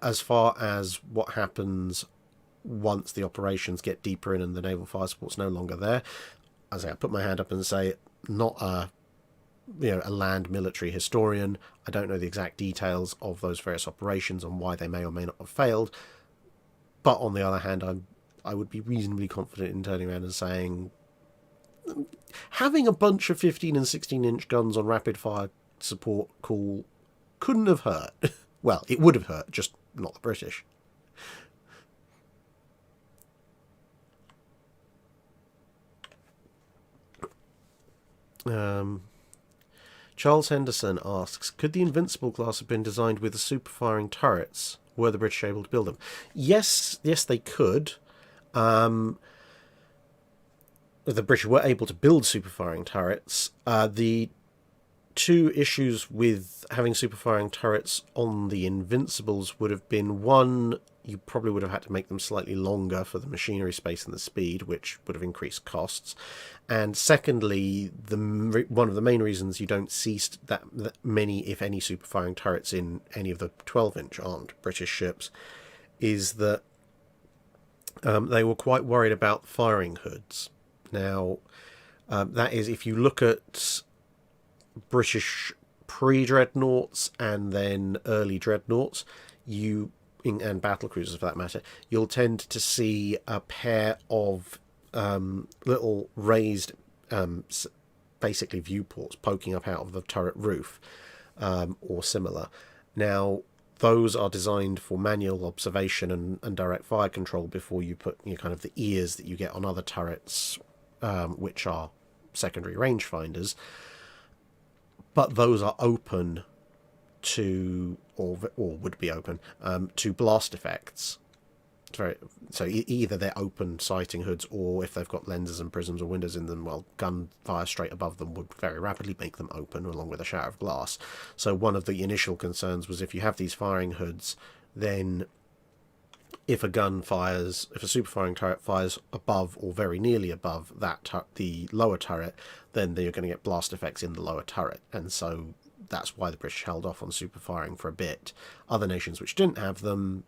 As far as what happens once the operations get deeper in and the naval fire support's no longer there, as I put my hand up and say, not a land military historian. I don't know the exact details of those various operations and why they may or may not have failed. But on the other hand, I would be reasonably confident in turning around and saying, having a bunch of 15 and 16-inch guns on rapid fire support cool couldn't have hurt. Well, it would have hurt, just not the British. Um, Charles Henderson asks, could the Invincible class have been designed with super-firing turrets? Were the British able to build them? Yes, they could. The British were able to build super-firing turrets. The two issues with having super-firing turrets on the Invincibles would have been, one, you probably would have had to make them slightly longer for the machinery space and the speed, which would have increased costs. And secondly, one of the main reasons you don't see that many, if any, super-firing turrets in any of the 12-inch armed British ships is that they were quite worried about firing hoods. Now, that is, if you look at British pre-dreadnoughts and then early dreadnoughts, and battle cruisers for that matter, you'll tend to see a pair of little raised, basically viewports poking up out of the turret roof, or similar. Now, those are designed for manual observation and direct fire control before you put kind of the ears that you get on other turrets, which are secondary rangefinders. But those are open to, or would be open to blast effects. So either they're open sighting hoods, or if they've got lenses and prisms or windows in them, well, gunfire straight above them would very rapidly make them open, along with a shower of glass. So one of the initial concerns was, if you have these firing hoods, then if a super firing turret fires above or very nearly above the lower turret, then you're going to get blast effects in the lower turret, and so that's why the British held off on super firing for a bit. Other nations which didn't have them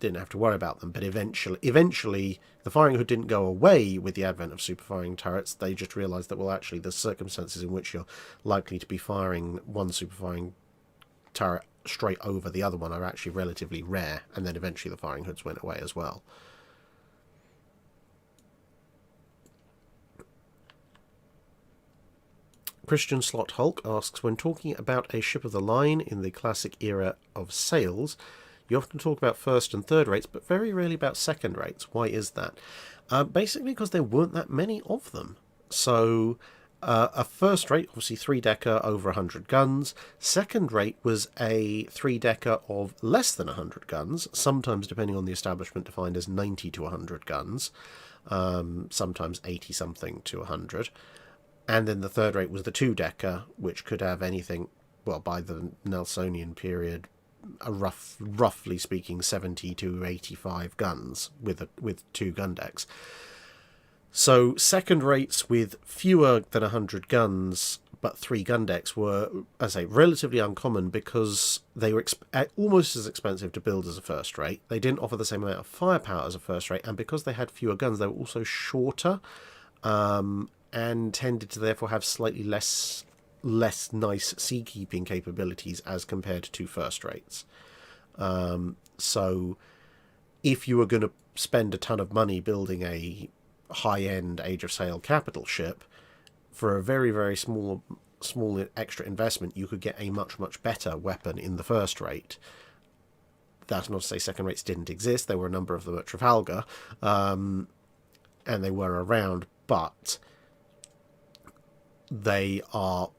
didn't have to worry about them, but eventually the firing hood didn't go away with the advent of super firing turrets. They just realised that, well, actually the circumstances in which you're likely to be firing one super firing turret straight over the other one are actually relatively rare, and then eventually the firing hoods went away as well. Christian Slot Hulk asks, when talking about a ship of the line in the classic era of sails, you often talk about first and third rates, but very rarely about second rates. Why is that? Basically because there weren't that many of them. So a first rate, obviously 3-decker over 100 guns. Second rate was a 3-decker of less than 100 guns, sometimes, depending on the establishment, defined as 90 to 100 guns, sometimes 80-something to 100. And then the third rate was the 2-decker, which could have anything, well, by the Nelsonian period, roughly speaking, 70 to 85 guns with 2 gun decks. So second rates with fewer than 100 guns but 3 gun decks were, as I say, relatively uncommon because they were almost as expensive to build as a first rate. They didn't offer the same amount of firepower as a first rate, and because they had fewer guns, they were also shorter, and tended to therefore have slightly less nice seakeeping capabilities as compared to first rates. So if you were going to spend a ton of money building a high-end Age of Sail capital ship, for a very, very small extra investment, you could get a much, much better weapon in the first rate. That's not to say second rates didn't exist. There were a number of them at Trafalgar, and they were around, but they are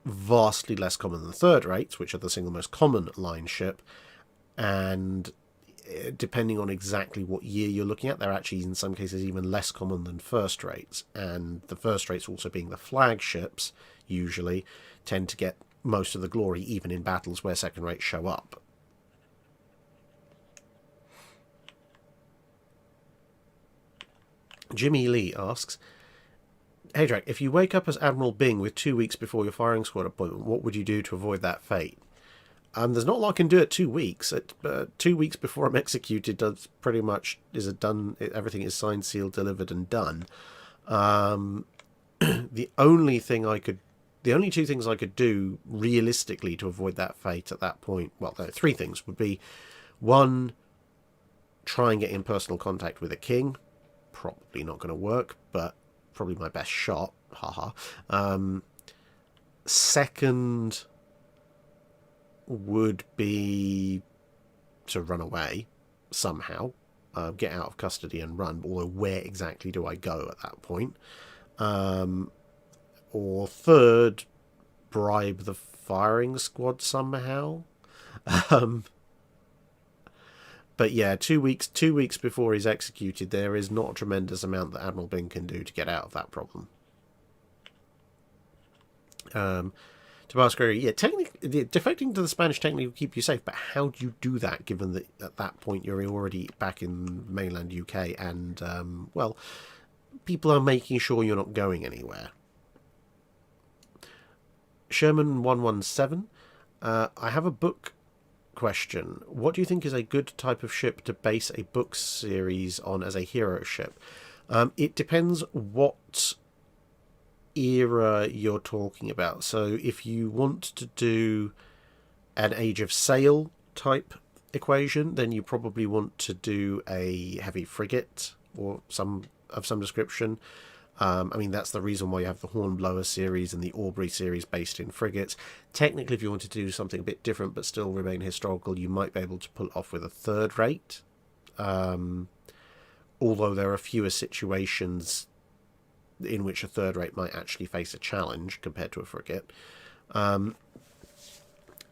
vastly less common than third rates, which are the single most common line ship, and depending on exactly what year you're looking at, they're actually in some cases even less common than first rates, and the first rates, also being the flagships, usually tend to get most of the glory even in battles where second rates show up. Jimmy Lee asks, hey Drac, if you wake up as Admiral Byng with 2 weeks before your firing squad appointment, what would you do to avoid that fate? There's not a lot I can do at 2 weeks. 2 weeks before I'm executed, does pretty much done. Everything is signed, sealed, delivered, and done. The only two things I could do realistically to avoid that fate at that point, well, there are 3 things, would be: 1, try and get in personal contact with a king. Probably not going to work, but probably my best shot. Haha. Second would be to run away somehow, get out of custody and run, although where exactly do I go at that point? or third, bribe the firing squad somehow. Um, but yeah, 2 weeks before he's executed, there is not a tremendous amount that Admiral Byng can do to get out of that problem. Tabasco, yeah, technically, defecting to the Spanish technically will keep you safe, but how do you do that, given that at that point you're already back in mainland UK and, well, people are making sure you're not going anywhere. Sherman 117, I have a book question. What do you think is a good type of ship to base a book series on as a hero ship? It depends what era you're talking about. So if you want to do an Age of Sail type equation, then you probably want to do a heavy frigate or some description. I mean, that's the reason why you have the Hornblower series and the Aubrey series based in frigates. Technically, if you wanted to do something a bit different but still remain historical, you might be able to pull it off with a third rate. Although there are fewer situations in which a third rate might actually face a challenge compared to a frigate.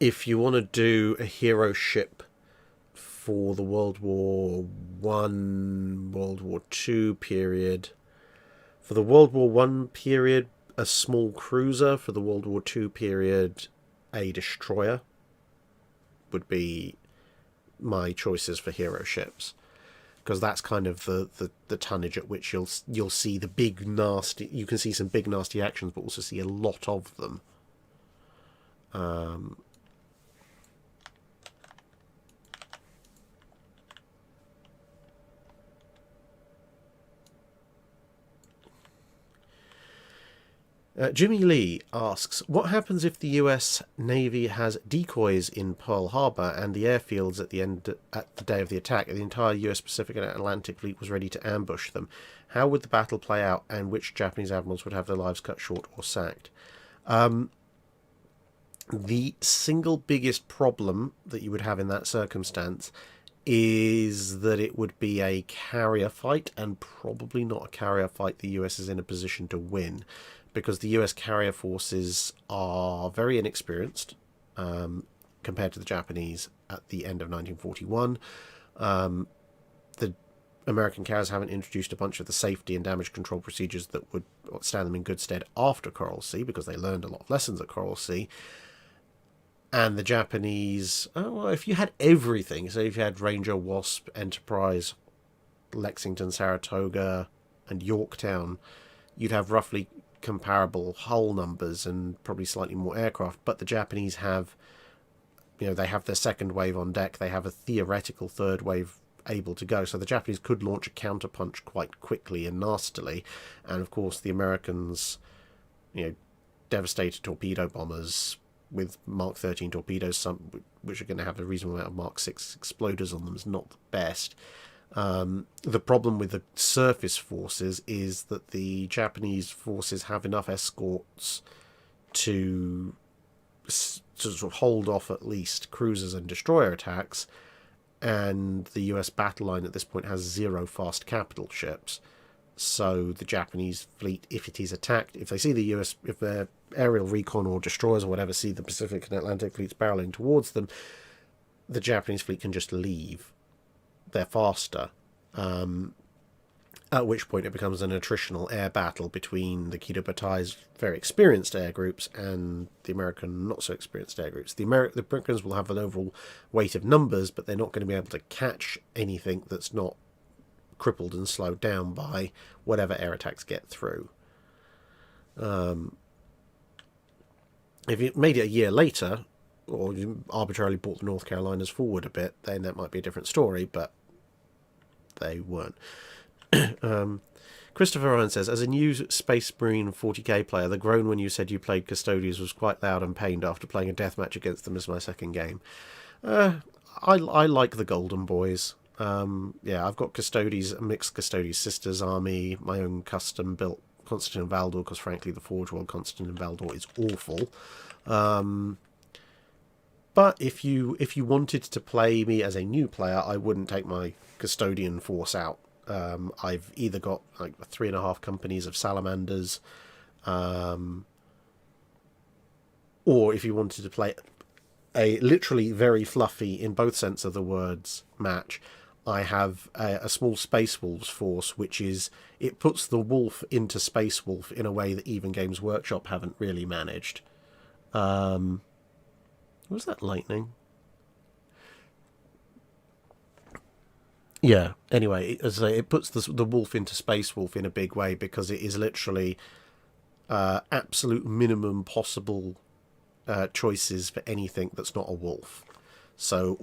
If you want to do a hero ship for the World War One, World War Two period, for the World War One period, a small cruiser. For the World War Two period, a destroyer would be my choices for hero ships, because that's kind of the tonnage at which you'll see the big nasty. You can see some big nasty actions, but also see a lot of them. Jimmy Lee asks, what happens if the US Navy has decoys in Pearl Harbor and the airfields at the day of the attack, and the entire US Pacific and Atlantic fleet was ready to ambush them? How would the battle play out, and which Japanese admirals would have their lives cut short or sacked? The single biggest problem that you would have in that circumstance is that it would be a carrier fight, and probably not a carrier fight the US is in a position to win, because the US carrier forces are very inexperienced compared to the Japanese at the end of 1941. The American carriers haven't introduced a bunch of the safety and damage control procedures that would stand them in good stead after Coral Sea, because they learned a lot of lessons at Coral Sea. And the Japanese, well, if you had everything, so if you had Ranger, Wasp, Enterprise, Lexington, Saratoga, and Yorktown, you'd have roughly comparable hull numbers and probably slightly more aircraft. But the Japanese have, they have their second wave on deck. They have a theoretical third wave able to go. So the Japanese could launch a counterpunch quite quickly and nastily. And of course, the Americans, devastated torpedo bombers with Mark 13 torpedoes, which are going to have a reasonable amount of Mark 6 exploders on them, is not the best. The problem with the surface forces is that the Japanese forces have enough escorts to sort of hold off at least cruisers and destroyer attacks, and the US battle line at this point has 0 fast capital ships. So the Japanese fleet, if it is attacked, if they see the US, if their aerial recon or destroyers or whatever see the Pacific and Atlantic fleets barreling towards them, the Japanese fleet can just leave. They're faster. At which point it becomes an attritional air battle between the Kido Batai's very experienced air groups and the American not so experienced air groups. The Americans will have an overall weight of numbers, but they're not going to be able to catch anything that's not crippled and slowed down by whatever air attacks get through. If you made it a year later, or you arbitrarily brought the North Carolinas forward a bit, then that might be a different story, but they weren't. Christopher Ryan says, as a new Space Marine 40k player, the groan when you said you played Custodians was quite loud and pained after playing a deathmatch against them as my second game. I like the Golden Boys. I've got Custodes, a mixed Custodes Sisters army, my own custom built Constantine Valdor, because frankly the Forge World Constantine Valdor is awful. But if you wanted to play me as a new player, I wouldn't take my Custodian force out. I've either got like 3.5 companies of Salamanders, Or if you wanted to play a literally very fluffy, in both sense of the words, match, I have a small Space Wolves force, which is, it puts the Wolf into Space Wolf in a way that even Games Workshop haven't really managed. Was that lightning? Yeah, anyway, as I say, it puts the Wolf into Space Wolf in a big way, because it is literally absolute minimum possible choices for anything that's not a wolf. So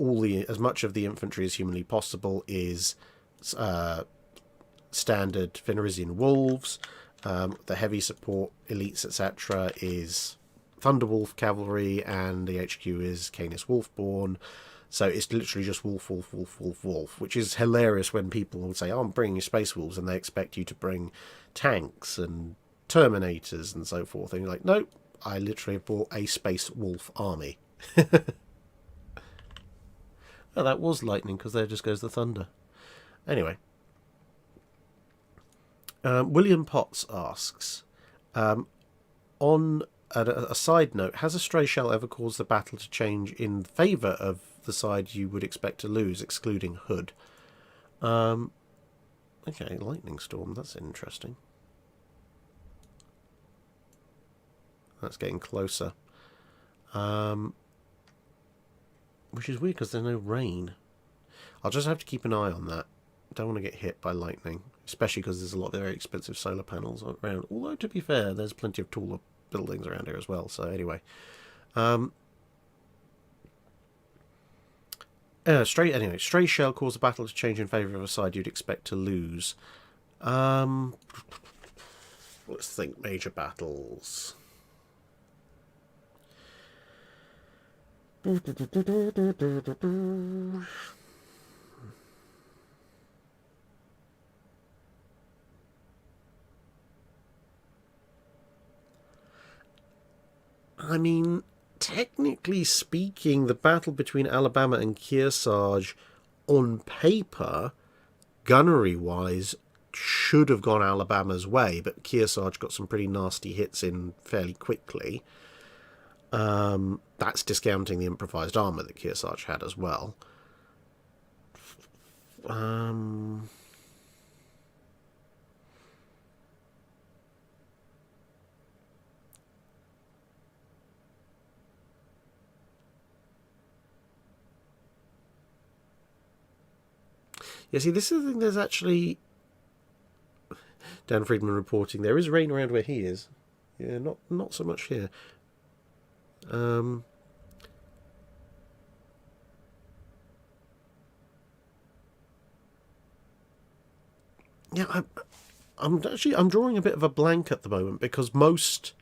as much of the infantry as humanly possible is standard Fenrisian wolves. The heavy support elites, etc., is Thunderwolf cavalry, and the HQ is Canis Wolfborn. So it's literally just wolf, wolf, wolf, wolf, wolf, which is hilarious when people will say, "Oh, I'm bringing Space Wolves," and they expect you to bring tanks and Terminators and so forth. And you're like, nope, I literally have bought a Space Wolf army. Oh, that was lightning, because there just goes the thunder. Anyway. William Potts asks, on a side note, has a stray shell ever caused the battle to change in favour of the side you would expect to lose, excluding Hood? Okay, lightning storm, that's interesting. That's getting closer. Which is weird because there's no rain. I'll just have to keep an eye on that. Don't want to get hit by lightning, especially because there's a lot of very expensive solar panels around. Although, to be fair, there's plenty of taller buildings around here as well. So anyway, stray shell caused the battle to change in favour of a side you'd expect to lose. Let's think. Major battles. I mean, technically speaking, the battle between Alabama and Kearsarge, on paper, gunnery-wise, should have gone Alabama's way, but Kearsarge got some pretty nasty hits in fairly quickly. That's discounting the improvised armour that Kearsarge had as well. Yeah, see, this is the thing, there's actually... Dan Friedman reporting, there is rain around where he is. Yeah, not so much here. Yeah, I'm drawing a bit of a blank at the moment, because most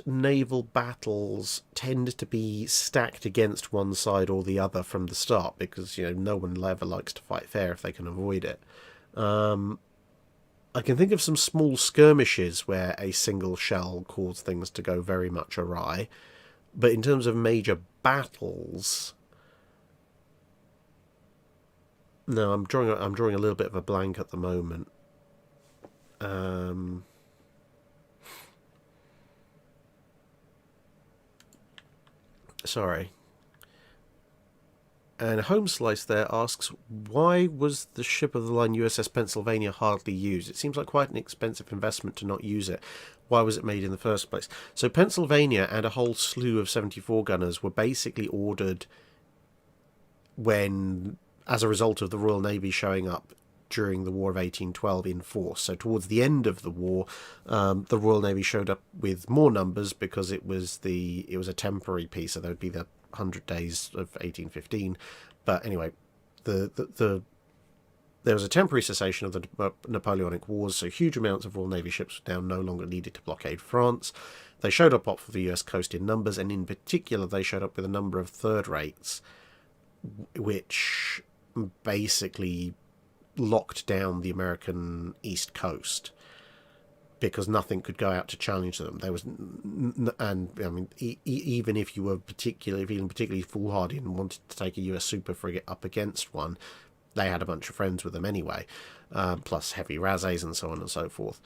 naval battles tend to be stacked against one side or the other from the start, because no one ever likes to fight fair if they can avoid it. I can think of some small skirmishes where a single shell caused things to go very much awry, but in terms of major battles, no, I'm drawing a little bit of a blank at the moment. Sorry. And Homeslice there asks, why was the ship of the line USS Pennsylvania hardly used? It seems like quite an expensive investment to not use it. Why was it made in the first place? So Pennsylvania and a whole slew of 74 gunners were basically ordered as a result of the Royal Navy showing up during the War of 1812 in force. So towards the end of the war, the Royal Navy showed up with more numbers, because it was a temporary peace, so there would be the 100 days of 1815. But anyway, there was a temporary cessation of the Napoleonic Wars, so huge amounts of Royal Navy ships were now no longer needed to blockade France. They showed up off of the US coast in numbers, and in particular they showed up with a number of third rates, which basically locked down the American East Coast, because nothing could go out to challenge them. There was, and I mean, even if you were feeling particularly foolhardy and wanted to take a US super frigate up against one, they had a bunch of friends with them anyway, plus heavy razes and so on and so forth.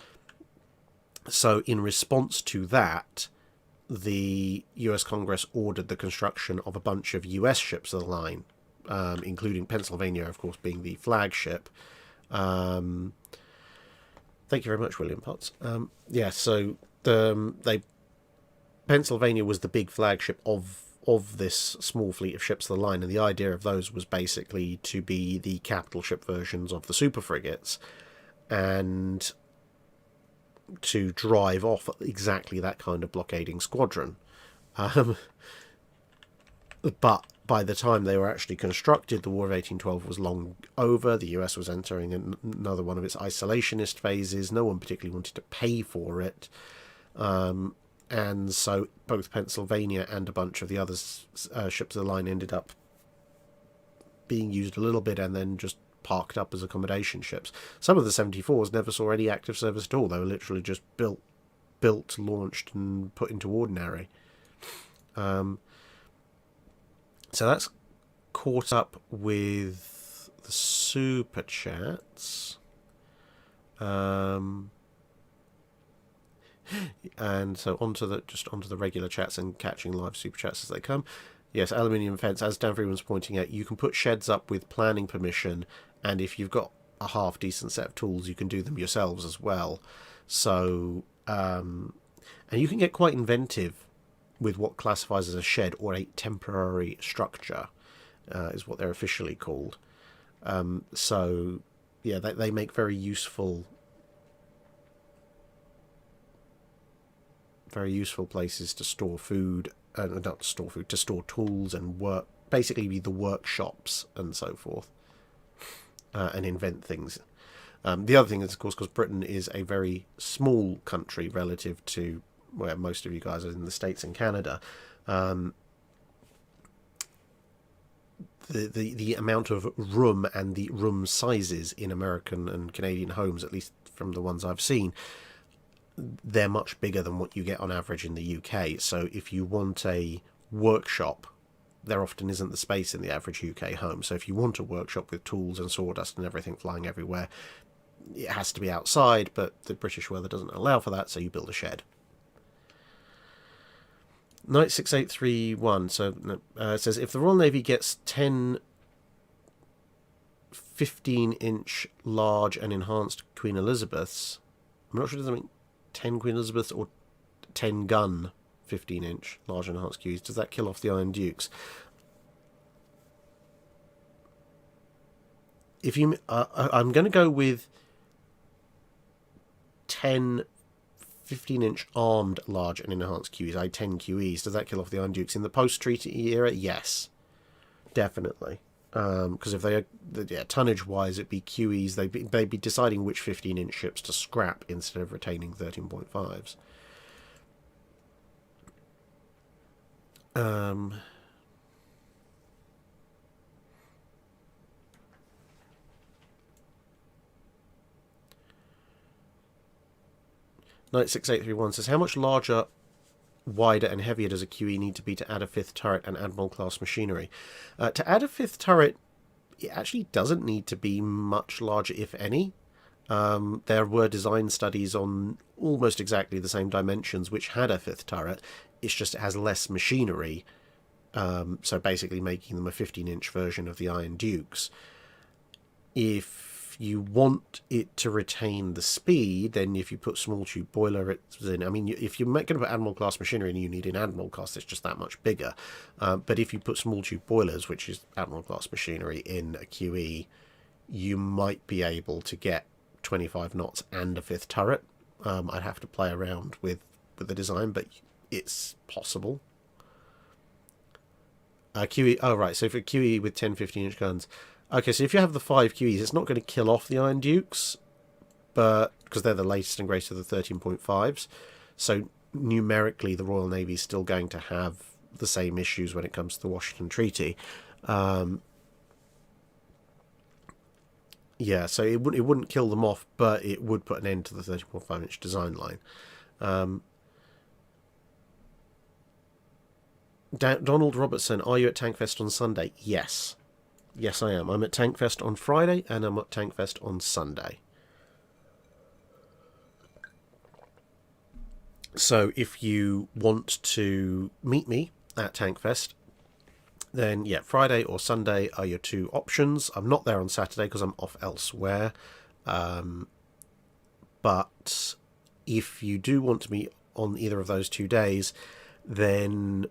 So in response to that, the US Congress ordered the construction of a bunch of US ships of the line, including Pennsylvania, of course, being the flagship. Thank you very much, William Potts. So Pennsylvania was the big flagship of this small fleet of ships of the line, and the idea of those was basically to be the capital ship versions of the super frigates, and to drive off exactly that kind of blockading squadron. But by the time they were actually constructed, the War of 1812 was long over. The US was entering another one of its isolationist phases. No one particularly wanted to pay for it. And so both Pennsylvania and a bunch of the other ships of the line ended up being used a little bit and then just parked up as accommodation ships. Some of the 74s never saw any active service at all. They were literally just built, launched, and put into ordinary. So that's caught up with the super chats. And so onto the regular chats and catching live super chats as they come. Yes, aluminium fence, as Dan Freeman's pointing out, you can put sheds up with planning permission, and if you've got a half decent set of tools, you can do them yourselves as well. So, and you can get quite inventive with what classifies as a shed or a temporary structure, is what they're officially called. So, yeah, they make very useful places to store food. Not to store food, to store tools and work, basically be the workshops and so forth, and invent things. The other thing is, of course, because Britain is a very small country relative to where most of you guys are in the States and Canada, the amount of room and the room sizes in American and Canadian homes, at least from the ones I've seen, they're much bigger than what you get on average in the UK. So if you want a workshop, there often isn't the space in the average UK home. So if you want a workshop with tools and sawdust and everything flying everywhere, it has to be outside, but the British weather doesn't allow for that, so you build a shed. Knight 6831 says, if the Royal Navy gets 10 15-inch large and enhanced Queen Elizabeths, I'm not sure does that mean 10 Queen Elizabeths or 10 gun 15-inch large and enhanced QEs. Does that kill off the Iron Dukes? If you, I'm going to go with 10 15-inch armed large and enhanced QEs. 10 QEs. Does that kill off the Iron Dukes in the post-treaty era? Yes, definitely. Because if they are, tonnage-wise, it'd be QEs. They'd be deciding which 15-inch ships to scrap instead of retaining 13.5s. Knight 6831 says, how much larger, wider and heavier does a QE need to be to add a 5th turret and Admiral class machinery? To add a 5th turret, it actually doesn't need to be much larger, if any. There were design studies on almost exactly the same dimensions which had a 5th turret. It's just it has less machinery, so basically making them a 15-inch version of the Iron Dukes. If you want it to retain the speed, then if you put small tube boiler, it's in. I mean, if you're going to put Admiral class machinery and you need an Admiral class, it's just that much bigger. But if you put small tube boilers, which is Admiral class machinery, in a QE, you might be able to get 25 knots and a 5th turret. I'd have to play around with the design, but it's possible. QE. Oh, right. So for QE with 10 15-inch guns. Okay, so if you have the 5 QEs, it's not going to kill off the Iron Dukes, but because they're the latest and greatest of the 13.5s. So numerically, the Royal Navy is still going to have the same issues when it comes to the Washington Treaty. Yeah, so it wouldn't kill them off, but it would put an end to the 13.5-inch design line. Donald Robertson, are you at Tankfest on Sunday? Yes. Yes, I am. I'm at Tankfest on Friday, and I'm at Tankfest on Sunday. So if you want to meet me at Tankfest, then yeah, Friday or Sunday are your two options. I'm not there on Saturday because I'm off elsewhere. But if you do want to meet on either of those 2 days, then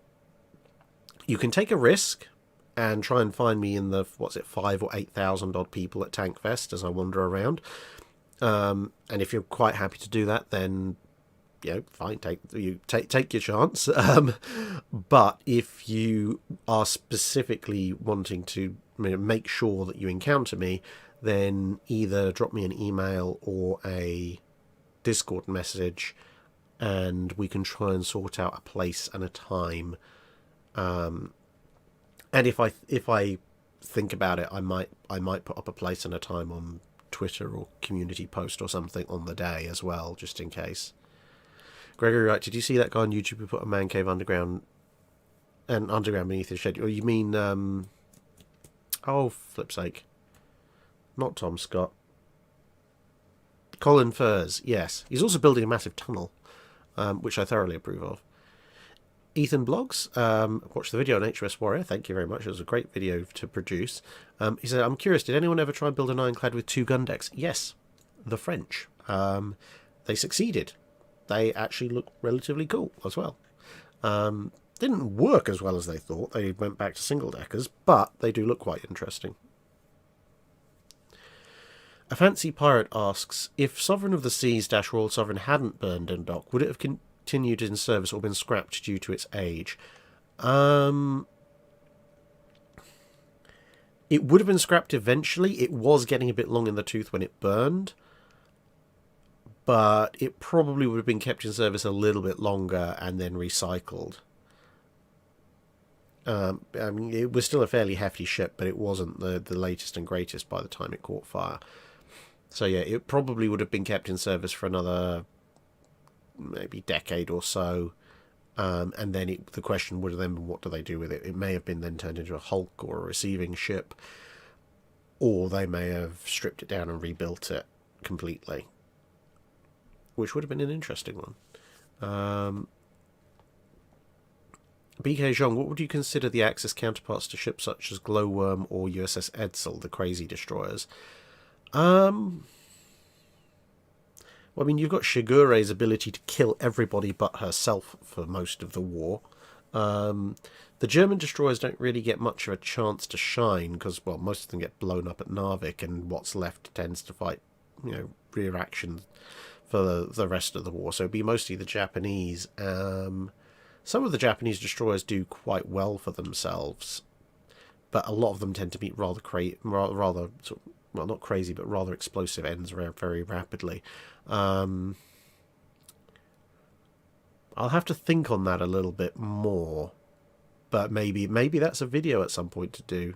you can take a risk and try and find me in the, 5 or 8,000 odd people at Tankfest as I wander around. And if you're quite happy to do that, then fine, take your chance. But if you are specifically wanting to make sure that you encounter me, then either drop me an email or a Discord message, and we can try and sort out a place and a time. And if I think about it, I might put up a place and a time on Twitter or community post or something on the day as well, just in case. Gregory, right? Did you see that guy on YouTube who put a man cave underground beneath his shed? Or you mean oh, flip's sake, not Tom Scott, Colin Furs? Yes, he's also building a massive tunnel, which I thoroughly approve of. Ethan Blogs, watched the video on HMS Warrior. Thank you very much. It was a great video to produce. He said, I'm curious, did anyone ever try and build an ironclad with 2 gun decks? Yes, the French. They succeeded. They actually look relatively cool as well. Didn't work as well as they thought. They went back to single deckers, but they do look quite interesting. A Fancy Pirate asks, if Sovereign of the Seas - Royal Sovereign hadn't burned in dock, would it have continued in service or been scrapped due to its age? It would have been scrapped eventually. It was getting a bit long in the tooth when it burned, but it probably would have been kept in service a little bit longer and then recycled. I mean, it was still a fairly hefty ship, but it wasn't the latest and greatest by the time it caught fire. So yeah, it probably would have been kept in service for another maybe decade or so, and then the question would have then been, what do they do with it? It may have been then turned into a hulk or a receiving ship, or they may have stripped it down and rebuilt it completely, which would have been an interesting one. BK Zhong, what would you consider the Axis counterparts to ships such as Glowworm or USS Edsel, the crazy destroyers? Well, I mean, you've got Shigure's ability to kill everybody but herself for most of the war. The German destroyers don't really get much of a chance to shine because, well, most of them get blown up at Narvik, and what's left tends to fight, rear action for the rest of the war. So it'd be mostly the Japanese. Some of the Japanese destroyers do quite well for themselves, but a lot of them tend to meet rather well, not crazy, but rather explosive ends very rapidly. I'll have to think on that a little bit more, but maybe that's a video at some point to do.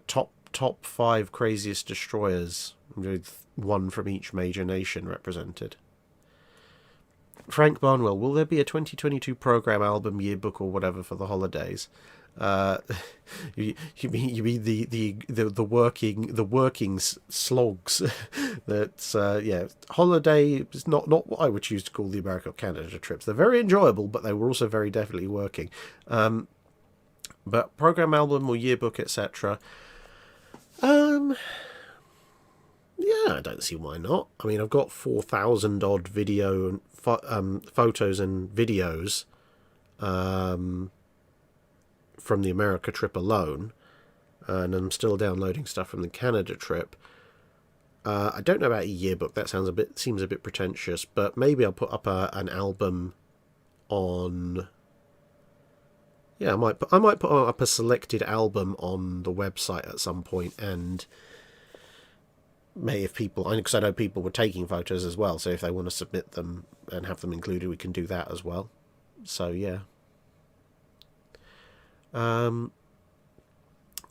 Top 5 craziest destroyers, with one from each major nation represented. Frank Barnwell, will there be a 2022 program, album, yearbook, or whatever for the holidays? You mean the working slogs? That's holiday is not what I would choose to call the America or Canada trips. They're very enjoyable, but they were also very definitely working. But program, album, or yearbook, etc. Yeah, I don't see why not. I mean, I've got 4,000 odd video and photos and videos from the America trip alone, and I'm still downloading stuff from the Canada trip. I don't know about a yearbook. That seems a bit pretentious, but maybe I'll put up an album on. Yeah, I might put up a selected album on the website at some point, and if people, because I know people were taking photos as well, so if they want to submit them and have them included, we can do that as well. So yeah.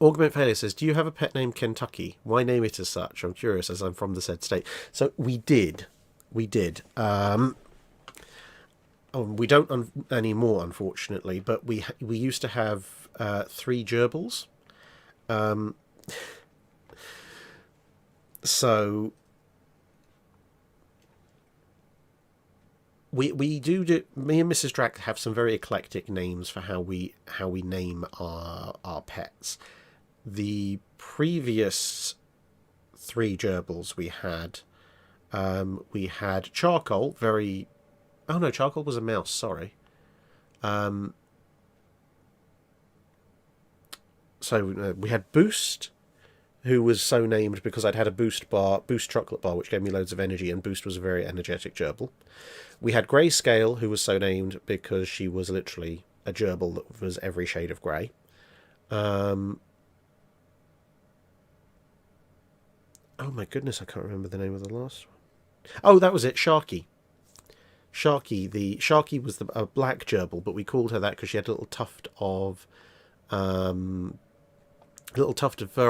Augment Failure says, do you have a pet named Kentucky? Why name it as such? I'm curious, as I'm from the said state. So we did. We don't anymore, unfortunately, but we used to have 3 gerbils. So we do me and Mrs. Drac have some very eclectic names for how we name our pets. The previous 3 gerbils we had Charcoal, very... Oh no, Charcoal was a mouse, sorry. So we had Boost, who was so named because I'd had a Boost chocolate bar, which gave me loads of energy, and Boost was a very energetic gerbil. We had Grayscale, who was so named because she was literally a gerbil that was every shade of grey. Oh my goodness, I can't remember the name of the last one. Oh, that was it, Sharky. Sharky was a black gerbil, but we called her that because she had a little tuft of fur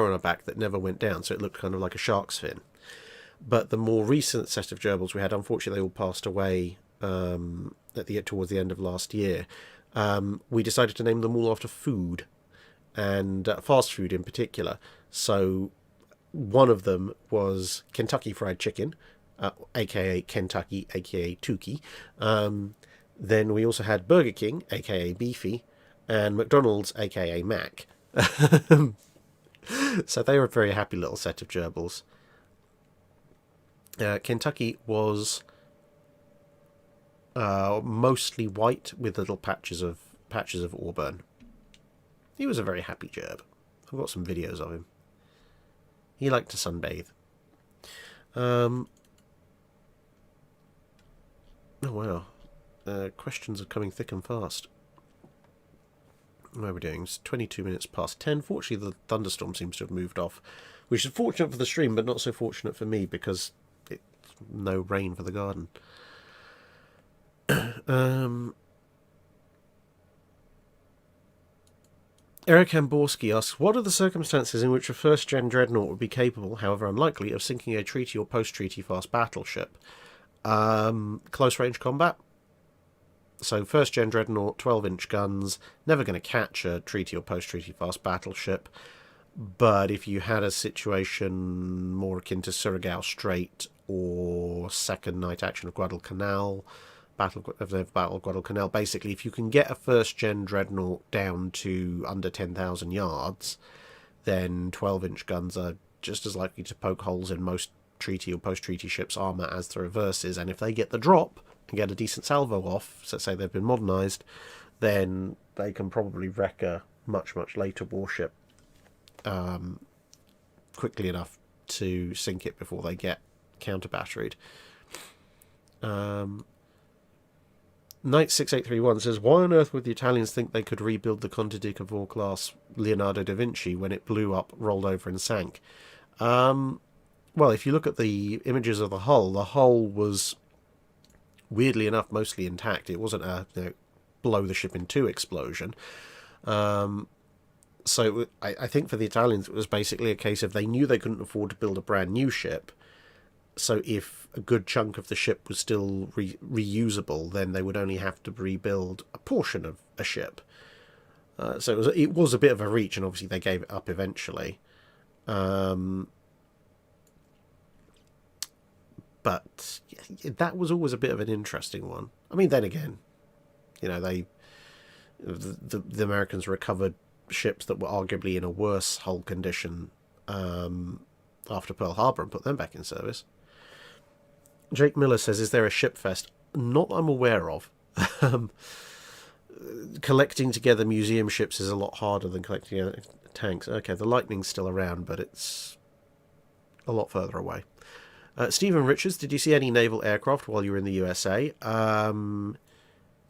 on her back that never went down, so it looked kind of like a shark's fin. But the more recent set of gerbils we had, unfortunately, they all passed away towards the end of last year. We decided to name them all after food, and fast food in particular. So one of them was Kentucky Fried Chicken, aka Kentucky, aka Tukey. Then we also had Burger King, aka Beefy, and McDonald's, aka Mac. So they were a very happy little set of gerbils. Kentucky was mostly white with little patches of auburn. He was a very happy gerb. I've got some videos of him. He liked to sunbathe. Oh wow. Questions are coming thick and fast. What are we doing? It's 22 minutes past 10. Fortunately, the thunderstorm seems to have moved off, which is fortunate for the stream, but not so fortunate for me because it's no rain for the garden. Eric Amborski asks, what are the circumstances in which a first-gen Dreadnought would be capable, however unlikely, of sinking a treaty or post-treaty fast battleship? Close-range combat. So first-gen Dreadnought, 12-inch guns, never going to catch a treaty or post-treaty fast battleship. But if you had a situation more akin to Surigao Strait or Second Night Action of Guadalcanal, Battle of Guadalcanal, basically, if you can get a first-gen Dreadnought down to under 10,000 yards, then 12-inch guns are just as likely to poke holes in most treaty or post-treaty ships' armour as the reverse is. And if they get the drop and get a decent salvo off, so say they've been modernised, then they can probably wreck a much, much later warship quickly enough to sink it before they get counter-batteried. Knight6831 says, why on earth would the Italians think they could rebuild the Conte di Cavour class Leonardo da Vinci when it blew up, rolled over and sank? Well, if you look at the images of the hull was, weirdly enough, mostly intact. It wasn't a blow the ship in two explosion. So I think for the Italians it was basically a case of they knew they couldn't afford to build a brand new ship. So if a good chunk of the ship was still reusable, then they would only have to rebuild a portion of a ship. So it was a bit of a reach, and obviously they gave it up eventually. But that was always a bit of an interesting one. I mean, then again, the Americans recovered ships that were arguably in a worse hull condition after Pearl Harbor and put them back in service. Jake Miller says, is there a ship fest? Not that I'm aware of. Collecting together museum ships is a lot harder than collecting tanks. Okay, the Lightning's still around, but it's a lot further away. Stephen Richards, did you see any naval aircraft while you were in the USA?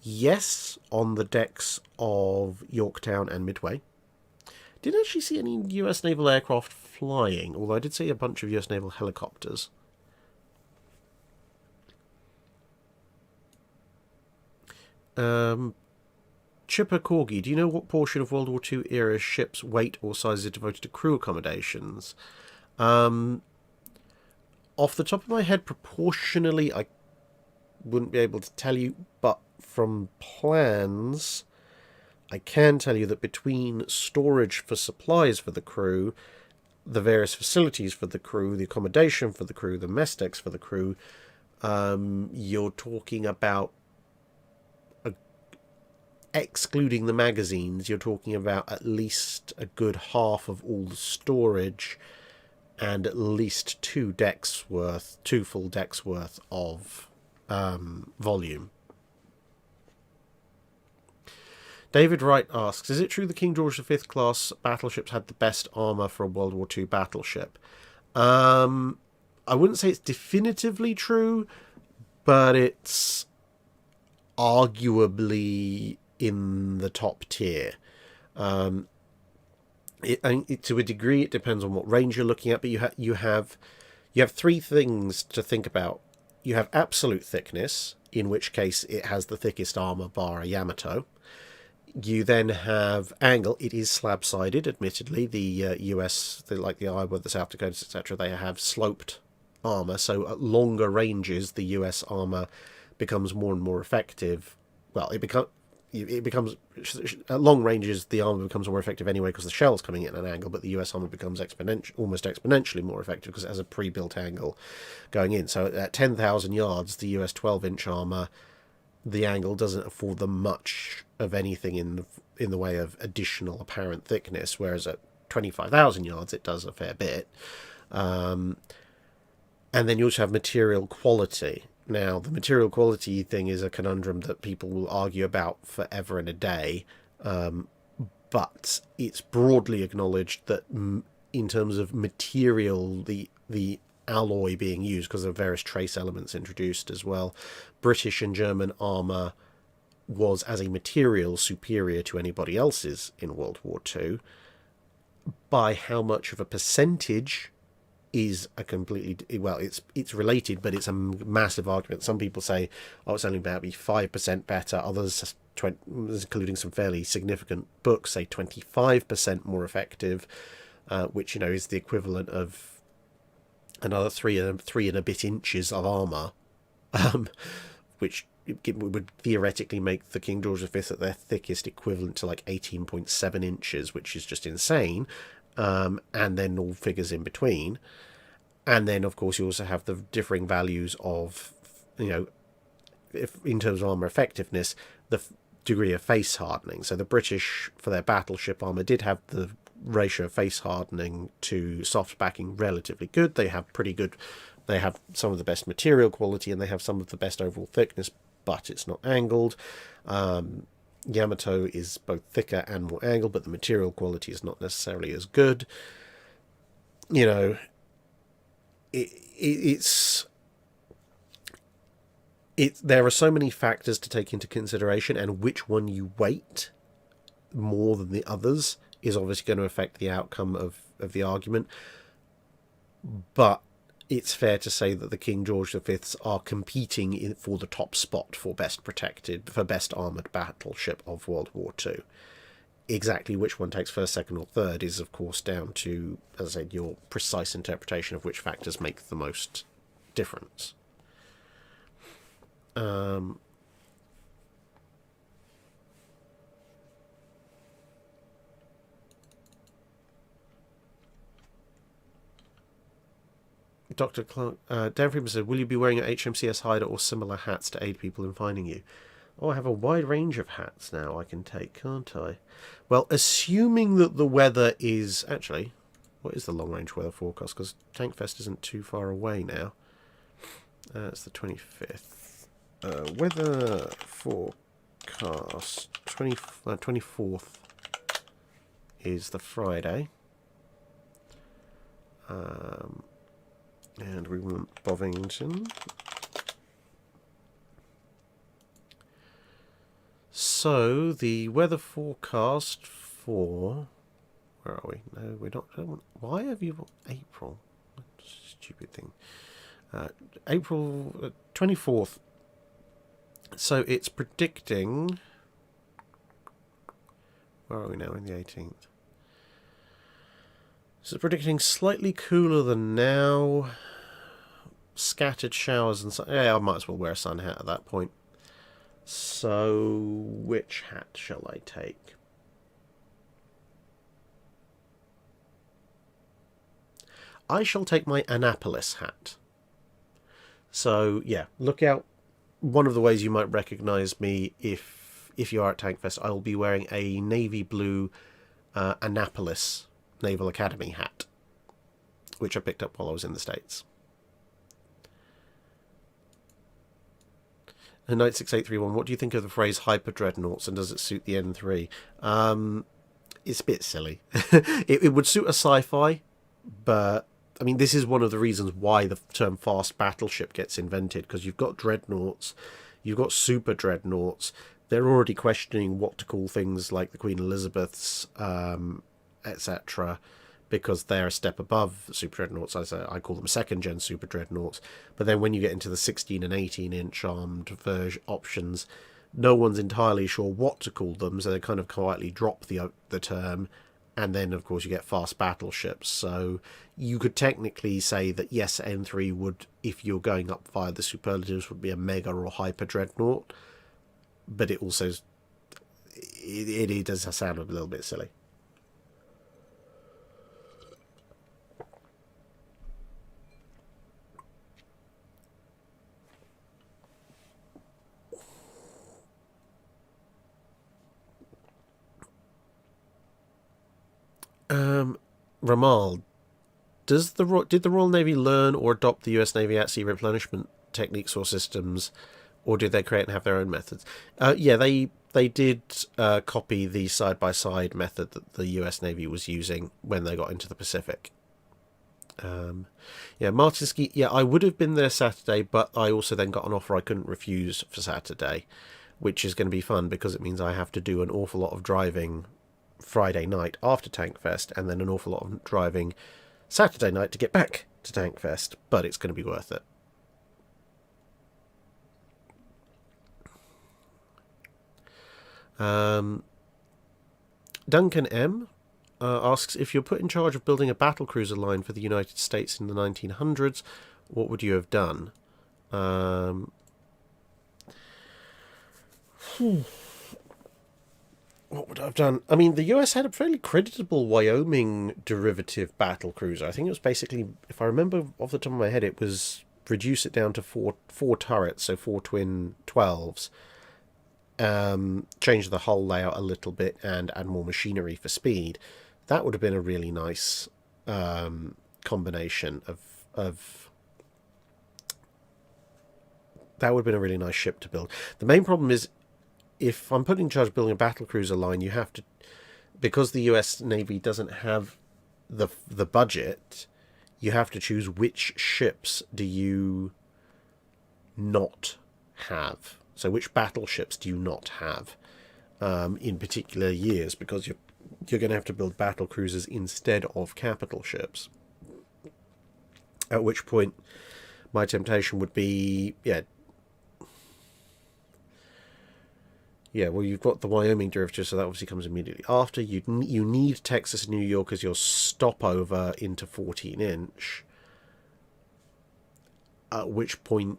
Yes, on the decks of Yorktown and Midway. Didn't actually see any US naval aircraft flying, although I did see a bunch of US naval helicopters. Chipper Corgi, do you know what portion of World War II era ships' weight or size is devoted to crew accommodations? Off the top of my head, proportionally, I wouldn't be able to tell you, but from plans, I can tell you that between storage for supplies for the crew, the various facilities for the crew, the accommodation for the crew, the mess decks for the crew, you're talking about excluding the magazines, you're talking about at least a good half of all the storage and at least two full decks worth of volume. David Wright asks, is it true the King George V class battleships had the best armour for a World War II battleship? I wouldn't say it's definitively true, but it's arguably in the top tier. To a degree, it depends on what range you're looking at, but you have three things to think about. You have absolute thickness, in which case it has the thickest armour bar a Yamato. You then have angle. It is slab-sided, admittedly. The US, like the Iowa, the South Dakotas, etc., they have sloped armour, so at longer ranges the US armour becomes more and more effective. Well, it becomes at long ranges the armour becomes more effective anyway because the shell's coming in at an angle, but the US armour becomes almost exponentially more effective because it has a pre-built angle going in. So at 10,000 yards, the US 12-inch armour, the angle doesn't afford them much of anything in the way of additional apparent thickness, whereas at 25,000 yards it does a fair bit. And then you also have material quality. Now, the material quality thing is a conundrum that people will argue about forever and a day, but it's broadly acknowledged that in terms of material, the alloy being used, because there are various trace elements introduced as well, British and German armour was as a material superior to anybody else's in World War II. By how much of a percentage is a completely, well, it's related, but it's a massive argument. Some people say, oh, it's only about 5% better. Others, including some fairly significant books, say 25% more effective, which, is the equivalent of another three and a bit inches of armour, which would theoretically make the King George V at their thickest equivalent to like 18.7 inches, which is just insane. And then all figures in between. And then, of course, you also have the differing values of, if in terms of armour effectiveness, the degree of face hardening. So the British, for their battleship armour, did have the ratio of face hardening to soft backing relatively good. They have some of the best material quality, and they have some of the best overall thickness, but it's not angled. Yamato is both thicker and more angled, but the material quality is not necessarily as good. There are so many factors to take into consideration, and which one you weight more than the others is obviously going to affect the outcome of the argument. But it's fair to say that the King George V's are competing for the top spot for best armoured battleship of World War II. Exactly which one takes first, second, or third is, of course, down to, as I said, your precise interpretation of which factors make the most difference. Dr. Clark, Dan Freeman said, will you be wearing an HMCS hider or similar hats to aid people in finding you? Oh, I have a wide range of hats now I can take, can't I? Well, assuming that the weather is... Actually, what is the long-range weather forecast? Because Tankfest isn't too far away now. It's the 25th. Weather forecast 24th is the Friday. And we want Bovington. So the weather forecast for... Where are we? No, we're not... Why have you... April? Stupid thing. April 24th. So it's predicting... Where are we now? In the 18th. So it's predicting slightly cooler than now. Scattered showers and sun. Yeah, I might as well wear a sun hat at that point. So, which hat shall I take? I shall take my Annapolis hat. So, yeah, look out. One of the ways you might recognise me if if you are at Tankfest, I will be wearing a navy blue Annapolis Naval Academy hat, which I picked up while I was in the States. And Knight 6831, what do you think of the phrase hyper dreadnoughts, and does it suit the N3? It's a bit silly. It would suit a sci-fi, but I mean, this is one of the reasons why the term fast battleship gets invented, because you've got dreadnoughts, you've got super dreadnoughts. They're already questioning what to call things like the Queen Elizabeth's, etc., because they're a step above super dreadnoughts. I call them second-gen super dreadnoughts. But then when you get into the 16 and 18-inch armed version options, no one's entirely sure what to call them, so they kind of quietly drop the term. And then, of course, you get fast battleships. So you could technically say that, yes, N3 would, if you're going up via the superlatives, would be a mega or hyper dreadnought. But it also, it does sound a little bit silly. Ramal, did the Royal Navy learn or adopt the US Navy at-sea replenishment techniques or systems, or did they create and have their own methods? Yeah, they did copy the side-by-side method that the US Navy was using when they got into the Pacific. Yeah, Martinsky, yeah, I would have been there Saturday, but I also then got an offer I couldn't refuse for Saturday, which is going to be fun because it means I have to do an awful lot of driving Friday night after Tankfest, and then an awful lot of driving Saturday night to get back to Tankfest, but it's going to be worth it. Duncan M asks, if you're put in charge of building a battlecruiser line for the United States in the 1900s, what would you have done? What would I have done? I mean, the US had a fairly creditable Wyoming derivative battlecruiser. I think it was basically, if I remember off the top of my head, it was reduce it down to four turrets, so 4 twin 12s. Change the hull layout a little bit and add more machinery for speed. That would have been a really nice combination of that would have been a really nice ship to build. The main problem is, if I'm put in charge of building a battlecruiser line, you have to, because the US Navy doesn't have the budget, you have to choose which ships do you not have. So which battleships do you not have in particular years, because you're going to have to build battlecruisers instead of capital ships. At which point, my temptation would be, well, you've got the Wyoming derivative, so that obviously comes immediately after. You need Texas and New York as your stopover into 14-inch. At which point,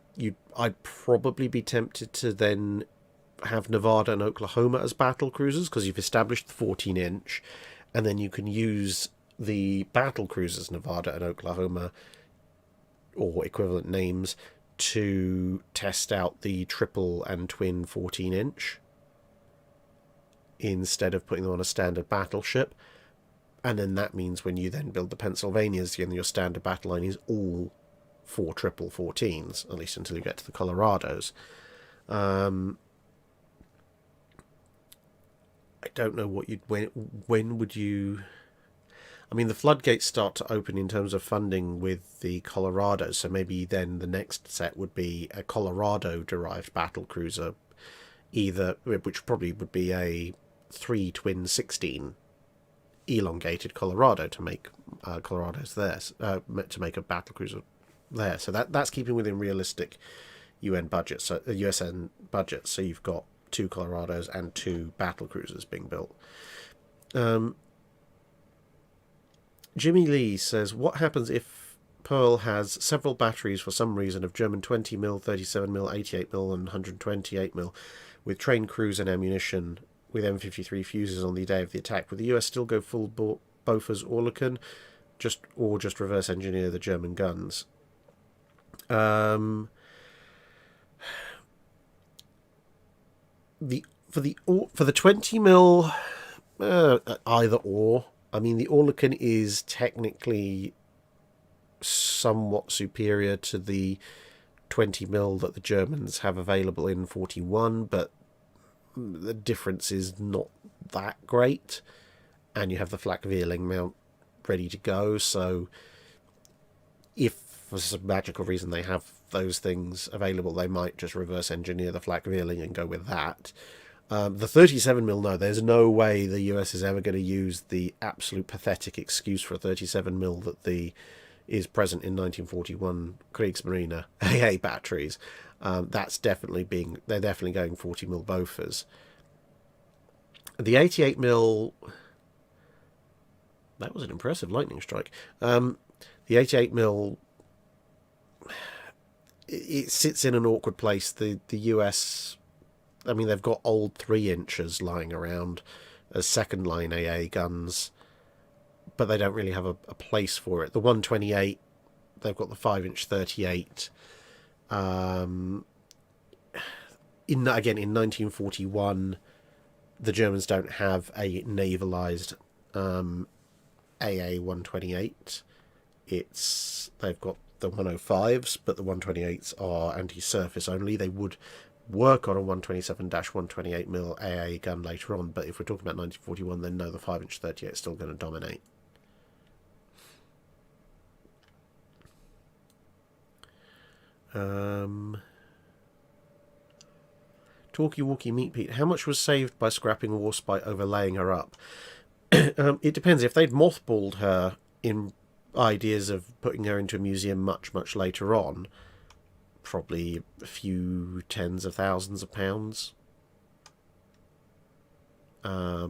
I'd probably be tempted to then have Nevada and Oklahoma as battle cruisers, because you've established the 14-inch, and then you can use the battle cruisers Nevada and Oklahoma, or equivalent names, to test out the triple and twin 14-inch. Instead of putting them on a standard battleship. And then that means when you then build the Pennsylvanias, your standard battle line is all 4 triple 14s, at least until you get to the Colorados. I don't know what when would you... I mean, the floodgates start to open in terms of funding with the Colorado, so maybe then the next set would be a Colorado-derived battlecruiser, which probably would be a 3 twin 16 elongated Colorado to make Colorados there, to make a battlecruiser there. So that's keeping within realistic UN budgets, so USN budgets. So you've got 2 Colorados and 2 battlecruisers being built. Jimmy Lee says, what happens if Pearl has several batteries for some reason of German 20mm, 37mm, 88mm and 128mm with trained crews and ammunition with M53 fuses on the day of the attack? Would the US still go full Bofors Oerlikon, or just reverse engineer the German guns? The For the 20 mil, either or. I mean, the Orlikon is technically somewhat superior to the 20 mil that the Germans have available in 41, but the difference is not that great. And you have the flak veering mount ready to go, so if for some magical reason they have those things available, they might just reverse engineer the flak veering and go with that. The 37mm, no, there's no way the US is ever going to use the absolute pathetic excuse for a 37mm that is present in 1941 Kriegsmarine AA batteries. They're definitely going 40mm Bofors. The 88mm, that was an impressive lightning strike. The 88mm, it sits in an awkward place. The US, I mean, they've got old 3-inchers lying around as second line AA guns, but they don't really have a place for it. The 128, they've got the 5-inch 38. In 1941, the Germans don't have a navalized AA 128. They've got the 105s, but the 128s are anti-surface only. They would work on a 127-128mm AA gun later on, but if we're talking about 1941, then no, the 5-inch 38 is still going to dominate. Talkie Walkie Meat Pete, how much was saved by scrapping Warspite over laying her up? It depends. If they'd mothballed her in ideas of putting her into a museum much, much later on, probably a few tens of thousands of pounds. Yeah,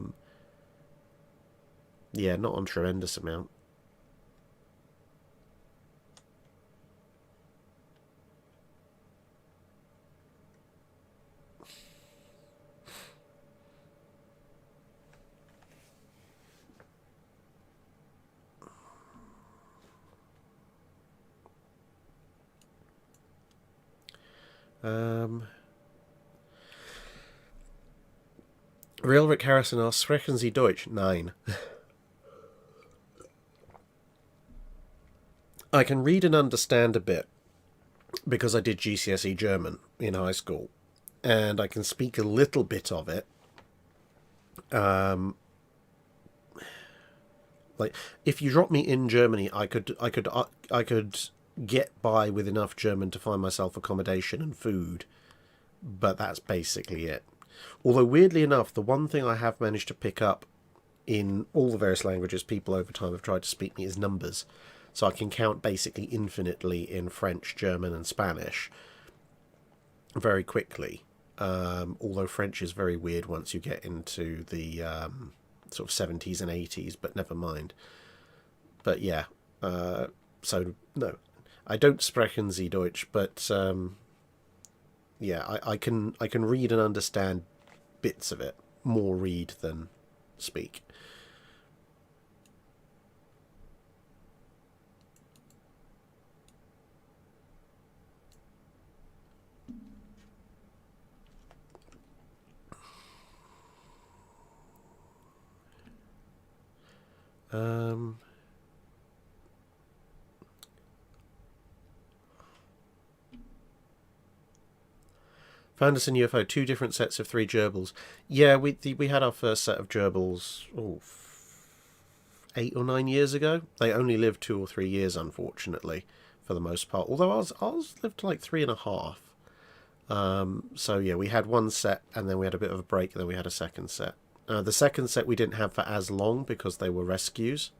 not on tremendous amount. Real Rick Harrison asks, sprechen Sie Deutsch? Nein. I can read and understand a bit because I did GCSE German in high school, and I can speak a little bit of it. Like, if you drop me in Germany, I could get by with enough German to find myself accommodation and food, but that's basically it. Although, weirdly enough, the one thing I have managed to pick up in all the various languages people over time have tried to speak me is numbers. So I can count basically infinitely in French, German, and Spanish very quickly. Although French is very weird once you get into the sort of 70s and 80s, but never mind. But yeah, so no, I don't sprechen Sie Deutsch, but yeah, I can read and understand bits of it. More read than speak. Fanderson UFO, 2 different sets of 3 gerbils. Yeah, we had our first set of gerbils 8 or 9 years ago. They only lived 2 or 3 years, unfortunately, for the most part. Although ours lived to like 3.5. So yeah, we had one set, and then we had a bit of a break, and then we had a second set. The second set we didn't have for as long because they were rescues.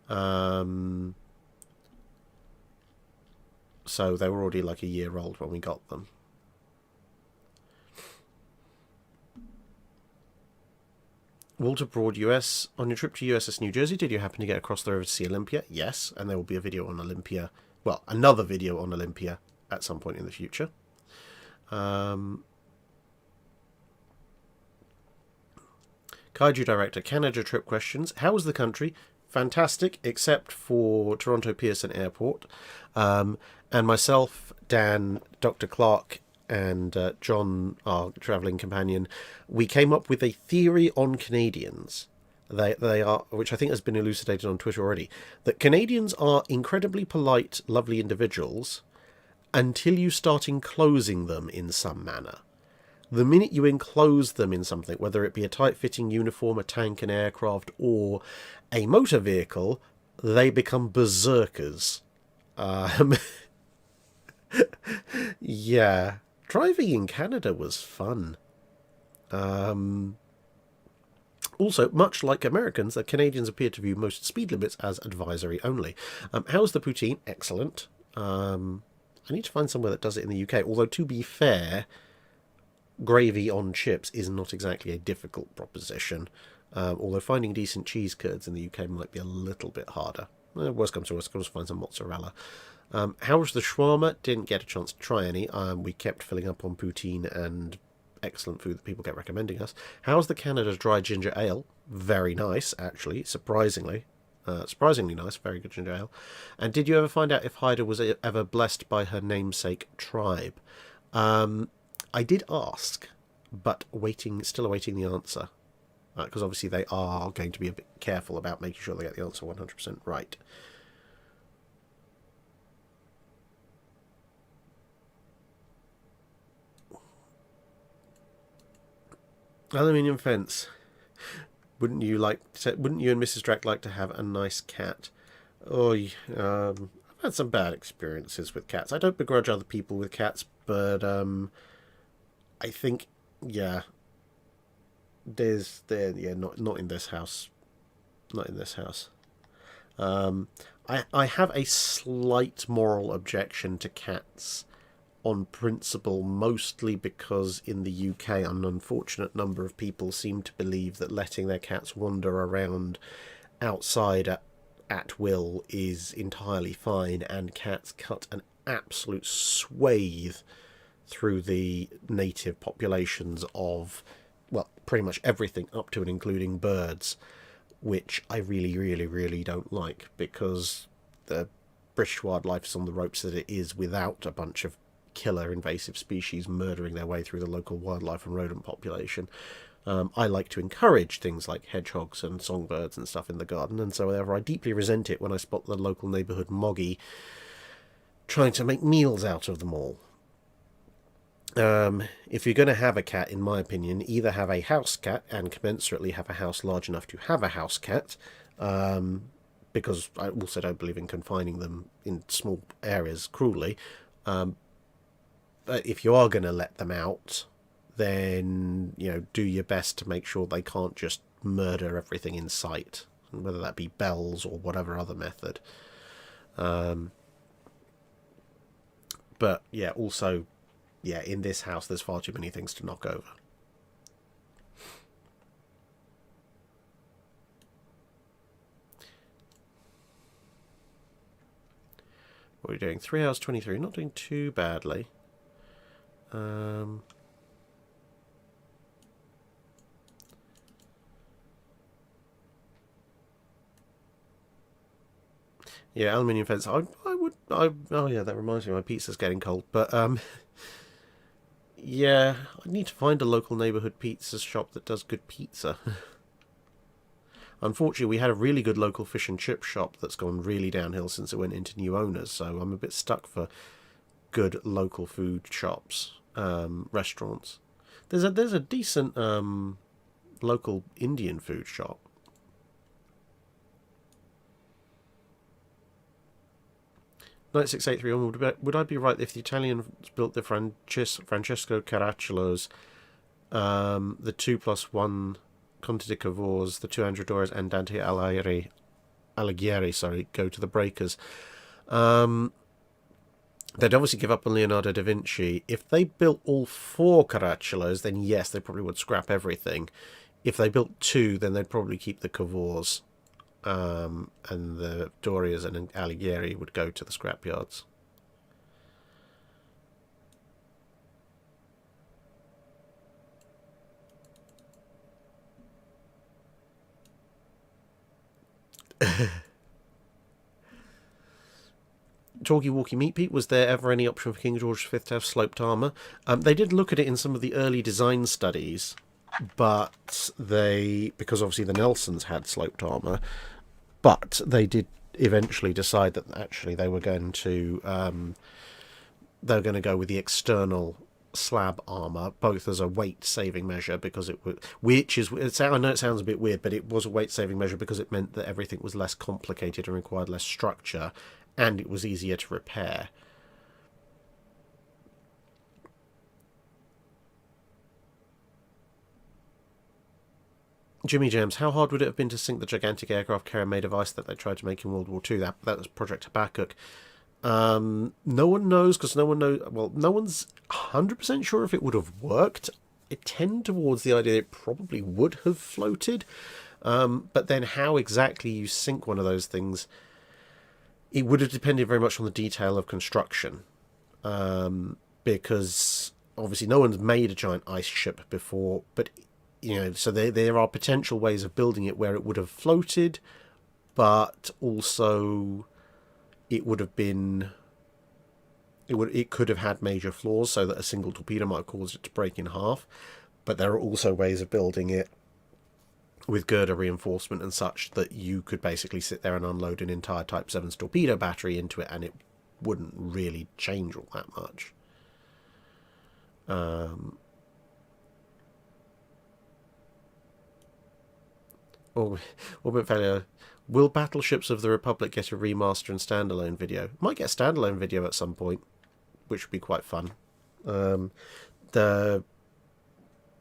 So they were already like a year old when we got them. Walter Broad, US. On your trip to USS New Jersey, did you happen to get across the river to see Olympia? Yes, and there will be a video on Olympia. Well, another video on Olympia at some point in the future. Kaiju Director, Canada trip questions. How was the country? Fantastic, except for Toronto Pearson Airport. And myself, Dan, Dr. Clark, and John, our travelling companion, we came up with a theory on Canadians. They are, which I think has been elucidated on Twitter already, that Canadians are incredibly polite, lovely individuals until you start enclosing them in some manner. The minute you enclose them in something, whether it be a tight-fitting uniform, a tank, an aircraft, or a motor vehicle, they become berserkers. Yeah. Driving in Canada was fun. Also, much like Americans, the Canadians appear to view most speed limits as advisory only. How's the poutine? Excellent. I need to find somewhere that does it in the UK, although to be fair, gravy on chips is not exactly a difficult proposition, although finding decent cheese curds in the UK might be a little bit harder. Worst comes to worst, I'll just find some mozzarella. How was the shawarma? Didn't get a chance to try any. We kept filling up on poutine and excellent food that people kept recommending us. How's the Canada Dry Ginger Ale? Very nice, actually, surprisingly. Surprisingly nice, very good ginger ale. And did you ever find out if Haida was ever blessed by her namesake tribe? I did ask, but still awaiting the answer. Because obviously they are going to be a bit careful about making sure they get the answer 100% right. Aluminium fence. Wouldn't you and Mrs. Drac like to have a nice cat? Oh, I've had some bad experiences with cats. I don't begrudge other people with cats, but I think, yeah, not in this house. Not in this house. I have a slight moral objection to cats on principle, mostly because in the UK an unfortunate number of people seem to believe that letting their cats wander around outside at will is entirely fine, and cats cut an absolute swathe through the native populations of, well, pretty much everything up to and including birds, which I really, really, really don't like, because the British wildlife is on the ropes that it is without a bunch of killer invasive species murdering their way through the local wildlife and rodent population. I like to encourage things like hedgehogs and songbirds and stuff in the garden, and so therefore I deeply resent it when I spot the local neighbourhood moggy trying to make meals out of them all. If you're going to have a cat, in my opinion, either have a house cat and commensurately have a house large enough to have a house cat, because I also don't believe in confining them in small areas cruelly. But if you are going to let them out, then, do your best to make sure they can't just murder everything in sight, whether that be bells or whatever other method. But, yeah, also, in this house there's far too many things to knock over. What are we doing? 3 hours 23, not doing too badly. Yeah, aluminium fence. Oh yeah, that reminds me, my pizza's getting cold. But yeah, I need to find a local neighbourhood pizza shop that does good pizza. Unfortunately, we had a really good local fish and chip shop that's gone really downhill since it went into new owners, so I'm a bit stuck for good local food shops, restaurants. There's a decent local Indian food shop. 9683 on, would I be right if the Italians built the Francesco Caracciolos, the 2+1 Conte di Cavours, the 200 Doors, and Dante Alighieri, go to the breakers? They'd obviously give up on Leonardo da Vinci. If they built all 4 Caracciolos, then yes, they probably would scrap everything. If they built 2, then they'd probably keep the Cavours. And the Dorias and Alighieri would go to the scrapyards. Talkie Walkie Meat Pete, was there ever any option for King George V to have sloped armour? They did look at it in some of the early design studies, but because obviously the Nelsons had sloped armour, but they did eventually decide that actually they were going to go with the external slab armour, both as a weight saving measure, because it would, I know it sounds a bit weird, but it was a weight saving measure because it meant that everything was less complicated and required less structure, and it was easier to repair. Jimmy Jams, how hard would it have been to sink the gigantic aircraft carrier made of ice that they tried to make in World War II? That was Project Habakkuk. No one knows, because no one's 100% sure if it would have worked. I tend towards the idea that it probably would have floated. But then how exactly you sink one of those things, it would have depended very much on the detail of construction. Because obviously no one's made a giant ice ship before, but so there are potential ways of building it where it would have floated, but also it could have had major flaws, so that a single torpedo might have caused it to break in half. But there are also ways of building it with girder reinforcement and such that you could basically sit there and unload an entire Type 7's torpedo battery into it, and it wouldn't really change all that much. Orbit failure. Will Battleships of the Republic get a remaster and standalone video? Might get a standalone video at some point, which would be quite fun. The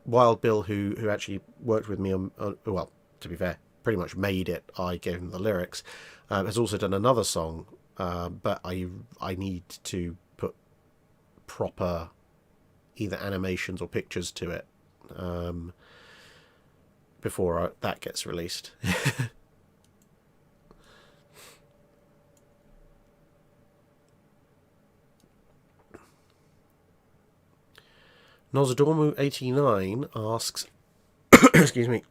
Wild Bill, who actually worked with me on, well, to be fair, pretty much made it. I gave him the lyrics. Has also done another song, but I need to put proper either animations or pictures to it before that gets released. Nozadormu89 asks, excuse me,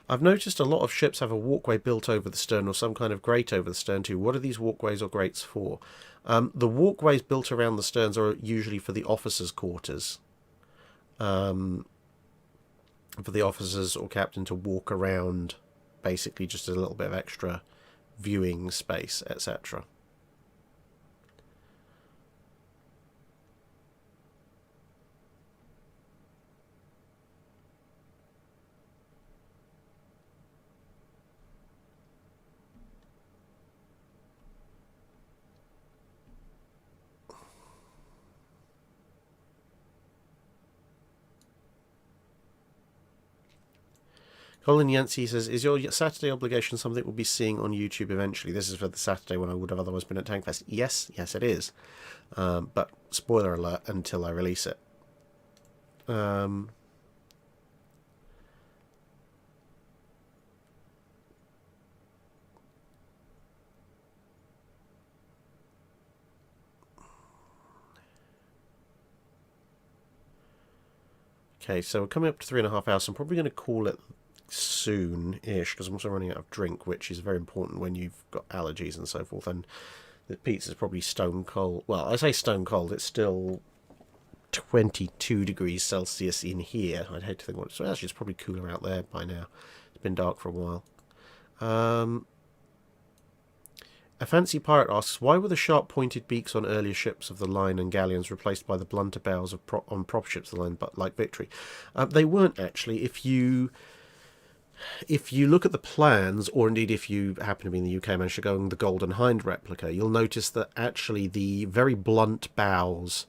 I've noticed a lot of ships have a walkway built over the stern or some kind of grate over the stern too. What are these walkways or grates for? The walkways built around the sterns are usually for the officers' quarters. For the officers or captain to walk around, basically just a little bit of extra viewing space, etc. Colin Yancey says, is your Saturday obligation something we'll be seeing on YouTube eventually? This is for the Saturday when I would have otherwise been at Tankfest. Yes, it is. But spoiler alert until I release it. Okay, so we're coming up to 3.5 hours. So I'm probably going to call it soon-ish, because I'm also running out of drink, which is very important when you've got allergies and so forth. And the pizza's probably stone cold. Well, I say stone cold, it's still 22 degrees Celsius in here. I'd hate to think what it's... Actually, it's probably cooler out there by now. It's been dark for a while. A Fancy Pirate asks, why were the sharp-pointed beaks on earlier ships of the line and galleons replaced by the blunter bows on prop ships of the line, but like Victory? They weren't, actually. If you look at the plans, or indeed if you happen to be in the UK and manage to go on the Golden Hind replica, you'll notice that actually the very blunt bows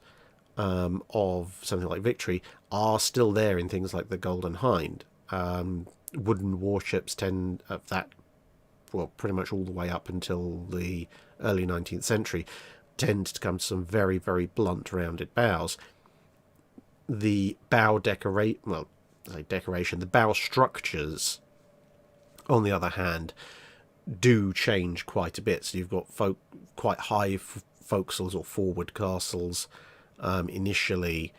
of something like Victory are still there in things like the Golden Hind. Wooden warships tend that, well, pretty much all the way up until the early 19th century, tend to come to some very, very blunt, rounded bows. The bow decoration, the bow structures, on the other hand, do change quite a bit. So you've got quite high forecastles or forward castles initially,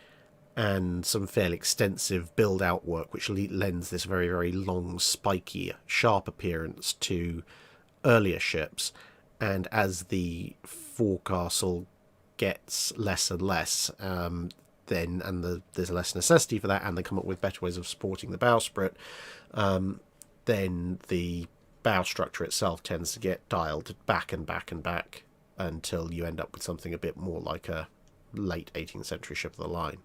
and some fairly extensive build-out work, which lends this very, very long, spiky, sharp appearance to earlier ships. And as the forecastle gets less and less, there's less necessity for that, and they come up with better ways of supporting the bowsprit, then the bow structure itself tends to get dialed back and back and back until you end up with something a bit more like a late 18th century ship of the line.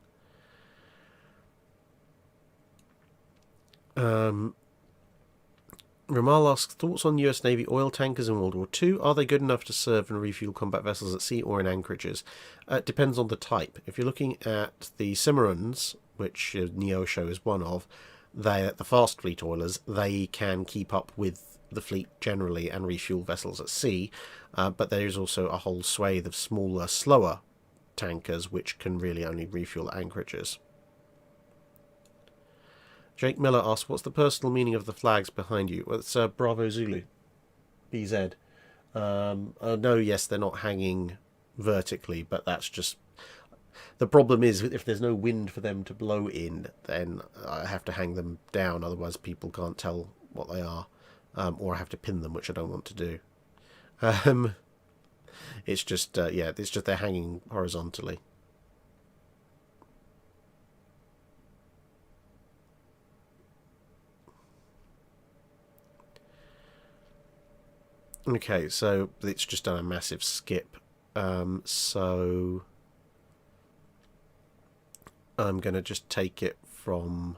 Ramal asks, thoughts on US Navy oil tankers in World War II? Are they good enough to serve and refuel combat vessels at sea or in anchorages? It depends on the type. If you're looking at the Cimarrons, which Neosho is one of, they're the fast fleet oilers. They can keep up with the fleet generally and refuel vessels at sea, but there is also a whole swathe of smaller, slower tankers which can really only refuel at anchorages. Jake Miller asks, what's the personal meaning of the flags behind you? Well, it's Bravo Zulu, BZ. No, yes, they're not hanging vertically, but that's just... The problem is, if there's no wind for them to blow in, then I have to hang them down, otherwise people can't tell what they are. Or I have to pin them, which I don't want to do. It's just, it's just they're hanging horizontally. Okay, so it's just done a massive skip. So I'm going to just take it from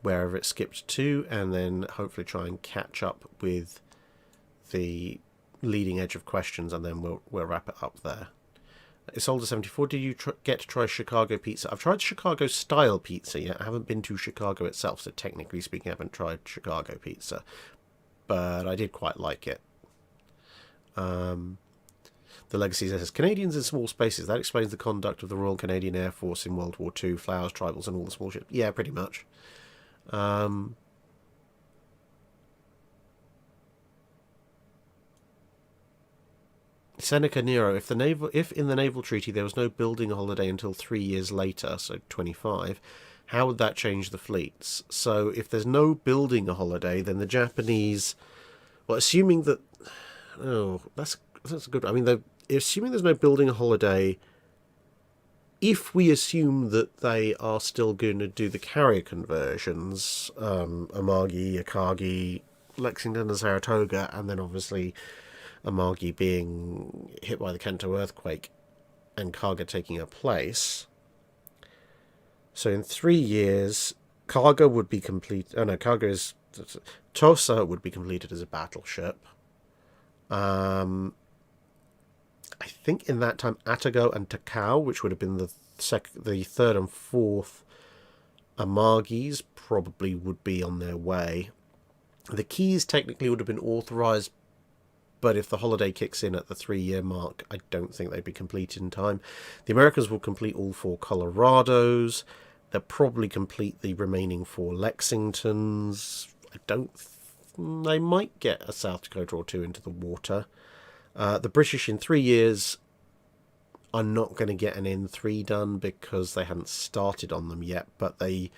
wherever it skipped to, and then hopefully try and catch up with the leading edge of questions, and then we'll wrap it up there. Isolde74, did you get to try Chicago pizza? I've tried Chicago style pizza yet. I haven't been to Chicago itself, so technically speaking I haven't tried Chicago pizza, but I did quite like it. The Legacy says, Canadians in small spaces. That explains the conduct of the Royal Canadian Air Force in World War II, Flowers, Tribals, and all the small ships. Yeah, pretty much. Seneca Nero, if in the naval treaty there was no building holiday until 3 years later, so 25, how would that change the fleets? So if there's no building holiday, then the Japanese, well, assuming that, that's a good. I mean, assuming there's no building holiday, if we assume that they are still going to do the carrier conversions, Amagi, Akagi, Lexington, and Saratoga, and then obviously Amagi being hit by the Kanto earthquake and Kaga taking her place. So in 3 years, Kaga would be complete. Oh no, Kaga is Tosa would be completed as a battleship. I think in that time, Atago and Takao, which would have been the third and fourth Amagis, probably would be on their way. The Keys technically would have been authorised, but if the holiday kicks in at the 3-year mark, I don't think they'd be completed in time. The Americans will complete all 4 Colorados. They'll probably complete the remaining 4 Lexingtons. They might get a South Dakota or 2 into the water. The British in 3 years are not going to get an N3 done because they haven't started on them yet, but they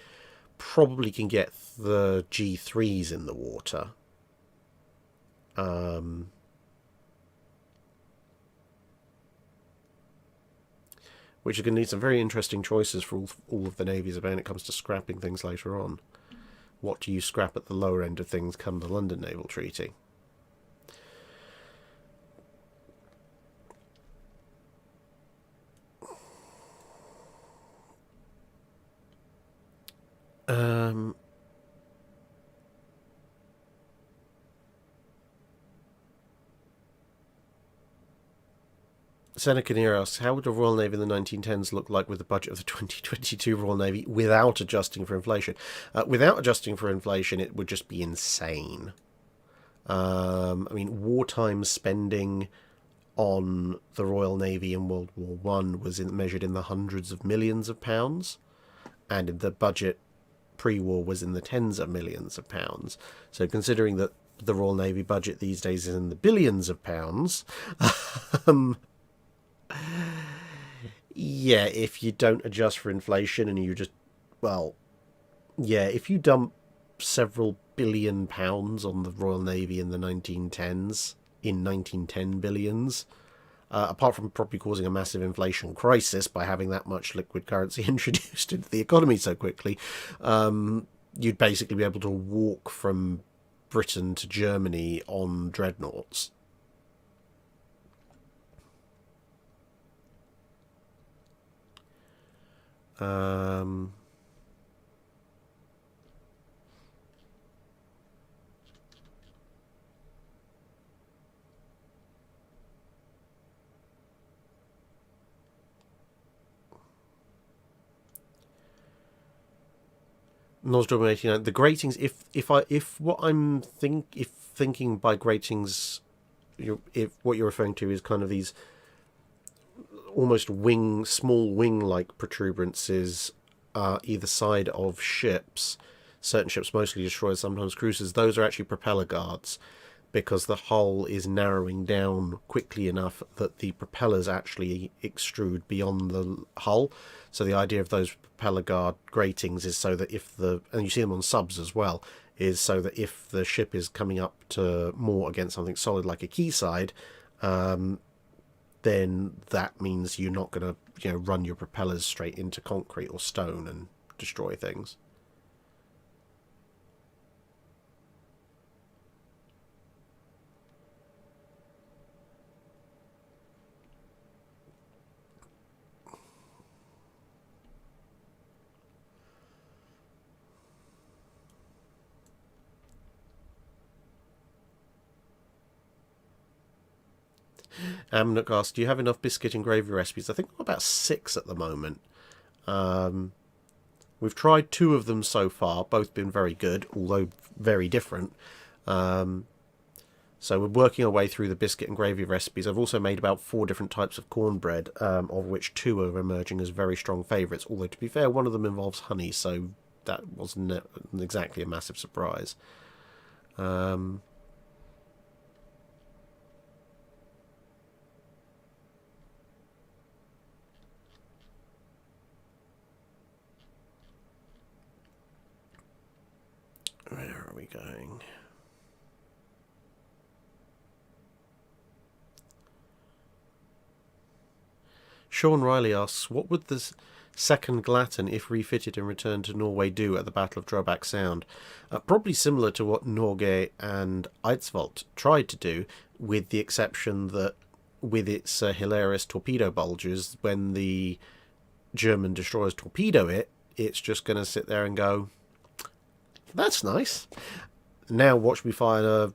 probably can get the G3s in the water. Which are going to need some very interesting choices for all of the navies when it comes to scrapping things later on. What do you scrap at the lower end of things come the London Naval Treaty? Seneca Near asks, how would the Royal Navy in the 1910s look like with the budget of the 2022 Royal Navy without adjusting for inflation? Without adjusting for inflation, it would just be insane. I mean, wartime spending on the Royal Navy in World War One was measured in the hundreds of millions of pounds, and in the budget pre-war was in the tens of millions of pounds. So considering that the Royal Navy budget these days is in the billions of pounds, yeah, if you don't adjust for inflation and you just, if you dump several £billion on the Royal Navy in the 1910s, in 1910 billions. Apart from probably causing a massive inflation crisis by having that much liquid currency introduced into the economy so quickly, you'd basically be able to walk from Britain to Germany on dreadnoughts. Nozdrom 89. The gratings. If what I'm thinking by gratings, if what you're referring to is kind of these almost small wing-like protuberances either side of ships. Certain ships, mostly destroyers, sometimes cruisers. Those are actually propeller guards, because the hull is narrowing down quickly enough that the propellers actually extrude beyond the hull. So the idea of those propeller guard gratings is so that and you see them on subs as well, is so that if the ship is coming up to more against something solid like a quayside, then that means you're not going to run your propellers straight into concrete or stone and destroy things. Amnook asked, do you have enough biscuit and gravy recipes? I think we're about 6 at the moment. We've tried 2 of them so far, both been very good, although very different. So we're working our way through the biscuit and gravy recipes. I've also made about 4 different types of cornbread, of which 2 are emerging as very strong favourites. Although, to be fair, one of them involves honey, so that wasn't exactly a massive surprise. Where are we going? Sean Riley asks, what would the second Glaton, if refitted and returned to Norway, do at the Battle of Drydock Sound? Probably similar to what Norge and Eidsvold tried to do, with the exception that with its hilarious torpedo bulges, when the German destroyers torpedo it, it's just going to sit there and go, that's nice. Now watch me fire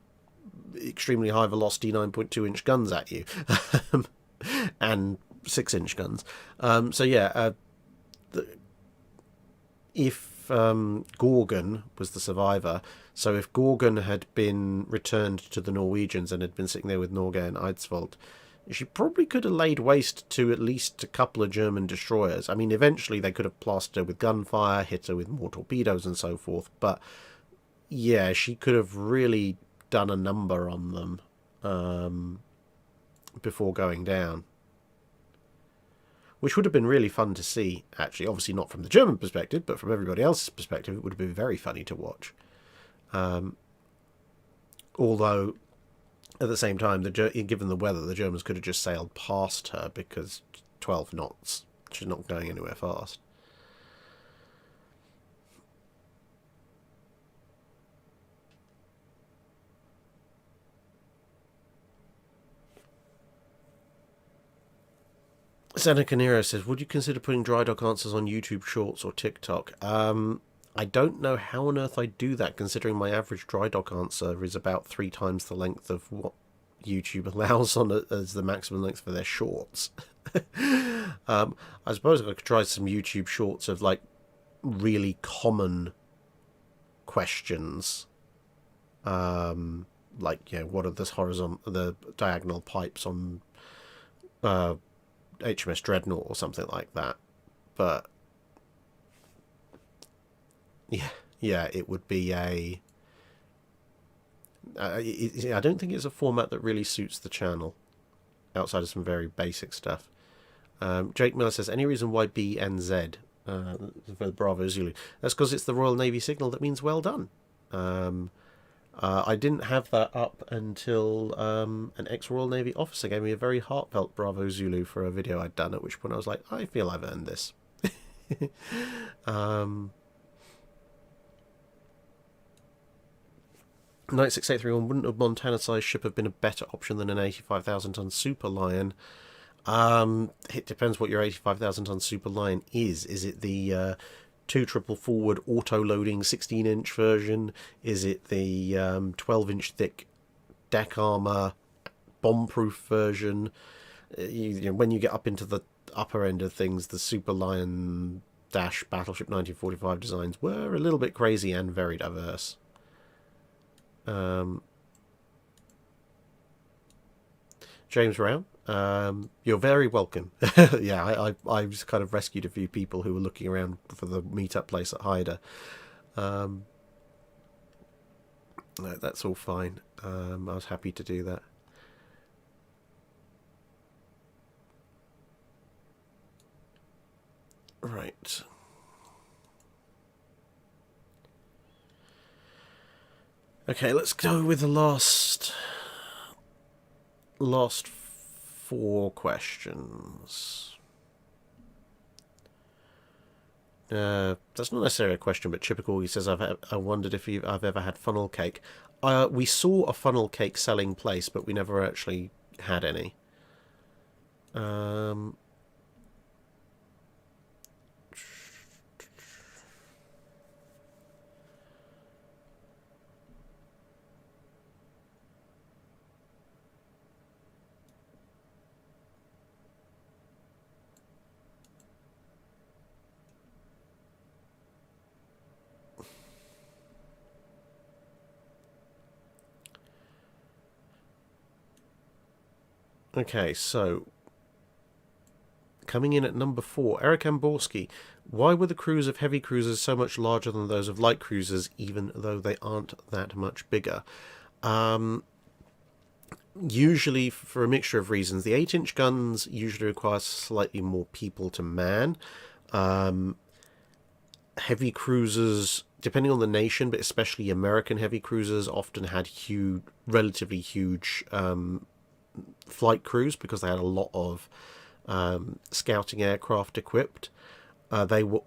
extremely high velocity 9.2-inch guns at you. And 6-inch guns. If Gorgon was the survivor, so if Gorgon had been returned to the Norwegians and had been sitting there with Norge and Eidsvold, she probably could have laid waste to at least a couple of German destroyers. I mean, eventually they could have plastered her with gunfire, hit her with more torpedoes and so forth, but yeah, she could have really done a number on them before going down. Which would have been really fun to see, actually. Obviously not from the German perspective, but from everybody else's perspective, it would have been very funny to watch. Although, at the same time, given the weather, the Germans could have just sailed past her, because 12 knots, she's not going anywhere fast. Seneca Nero says, would you consider putting Drydock answers on YouTube Shorts or TikTok? I don't know how on earth I'd do that, considering my average Drydock answer is about 3 times the length of what YouTube allows on it as the maximum length for their shorts. I suppose I could try some YouTube Shorts of like really common questions. Like, what are the diagonal pipes on HMS Dreadnought or something like that. But yeah, it would be I don't think it's a format that really suits the channel, outside of some very basic stuff. Jake Miller says, any reason why B and Z for Bravo Zulu? That's because it's the Royal Navy signal that means well done. I didn't have that up until an ex-Royal Navy officer gave me a very heartfelt Bravo Zulu for a video I'd done, at which point I was like, I feel I've earned this. um, 96831, wouldn't a Montana-sized ship have been a better option than an 85,000-ton Super Lion? It depends what your 85,000-ton Super Lion is. Is it the 2 triple forward auto-loading 16-inch version? Is it the 12-inch thick deck armor bomb-proof version? When you get up into the upper end of things, the Super Lion Dash Battleship 1945 designs were a little bit crazy and very diverse. James Brown, you're very welcome. Yeah, I just kind of rescued a few people who were looking around for the meetup place at Hyder. No, that's all fine. I was happy to do that. Right. Okay, let's go with the last 4 questions. That's not necessarily a question, but typical. He says, I wondered if I've ever had funnel cake. We saw a funnel cake selling place, but we never actually had any. Okay, so coming in at number 4, Eric Amborski. Why were the crews of heavy cruisers so much larger than those of light cruisers, even though they aren't that much bigger? Usually for a mixture of reasons. The 8-inch guns usually require slightly more people to man. Heavy cruisers, depending on the nation, but especially American heavy cruisers, often had relatively huge flight crews because they had a lot of scouting aircraft equipped. They were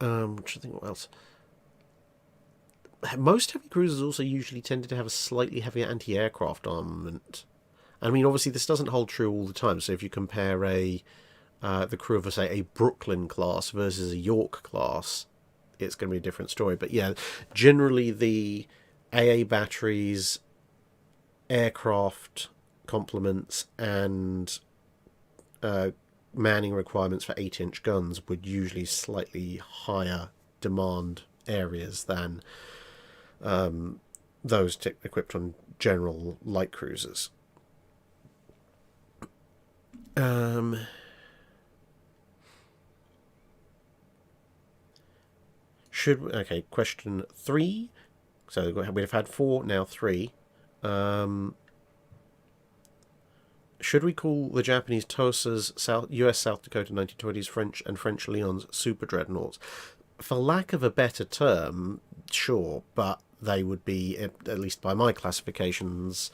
I'm trying to think what else. Most heavy cruisers also usually tended to have a slightly heavier anti-aircraft armament. I mean, obviously this doesn't hold true all the time. So if you compare the crew of, say, a Brooklyn class versus a York class, it's going to be a different story. But yeah, generally the AA batteries, aircraft complements, and manning requirements for 8-inch guns would usually slightly higher demand areas than those equipped on general light cruisers. Okay, question 3. So we'd have had 4, now 3. Should we call the Japanese Tosas US South Dakota 1920s French Leons super dreadnoughts? For lack of a better term, sure, but they would be, at least by my classifications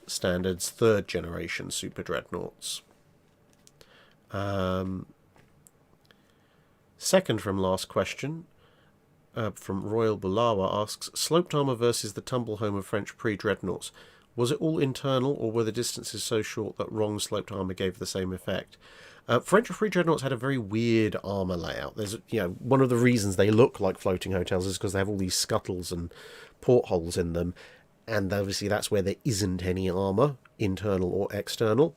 standards, 3rd generation super dreadnoughts. Second from last question, from Royal Bulawa, asks, sloped armour versus the tumble home of French pre-dreadnoughts. Was it all internal, or were the distances so short that wrong sloped armour gave the same effect? French pre-dreadnoughts had a very weird armour layout. There's, one of the reasons they look like floating hotels is because they have all these scuttles and portholes in them, and obviously that's where there isn't any armour, internal or external,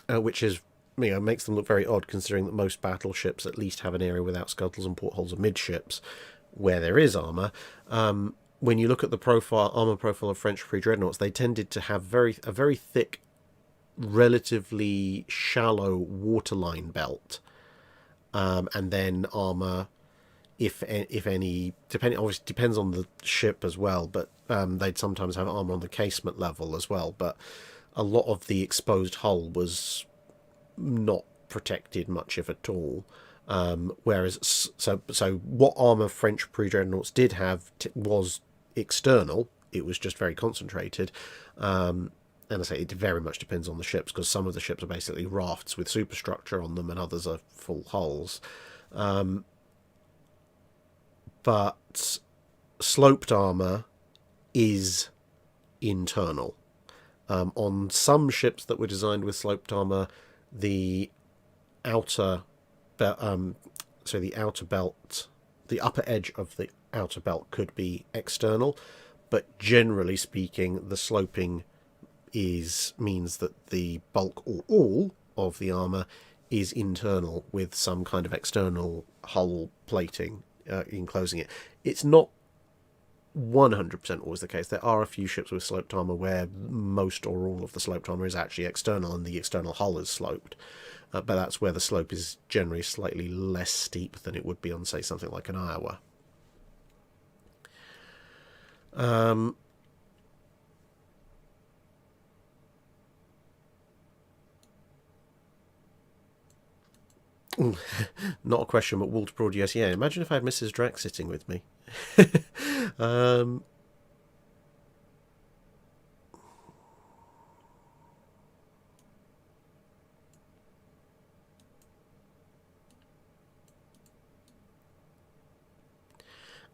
which is, makes them look very odd, considering that most battleships at least have an area without scuttles and portholes amidships where there is armour. When you look at the armour profile of French pre-dreadnoughts, they tended to have a very thick, relatively shallow waterline belt, and then armour, if any, obviously depends on the ship as well, but they'd sometimes have armour on the casement level as well, but a lot of the exposed hull was not protected much, if at all. Whereas, so what armour French pre-dreadnoughts did have was external, It was just very concentrated. And I say it very much depends on the ships, because some of the ships are basically rafts with superstructure on them and others are full hulls. But sloped armour is internal. On some ships that were designed with sloped armour, the outer the upper edge of the outer belt could be external, but generally speaking, the sloping means that the bulk or all of the armour is internal with some kind of external hull plating enclosing it. It's not 100% always the case. There are a few ships with sloped armour where most or all of the sloped armour is actually external and the external hull is sloped. But that's where the slope is generally slightly less steep than it would be on, say, something like an Iowa. Not a question, but Walter Broad, yes, yeah. Imagine if I had Mrs. Drax sitting with me.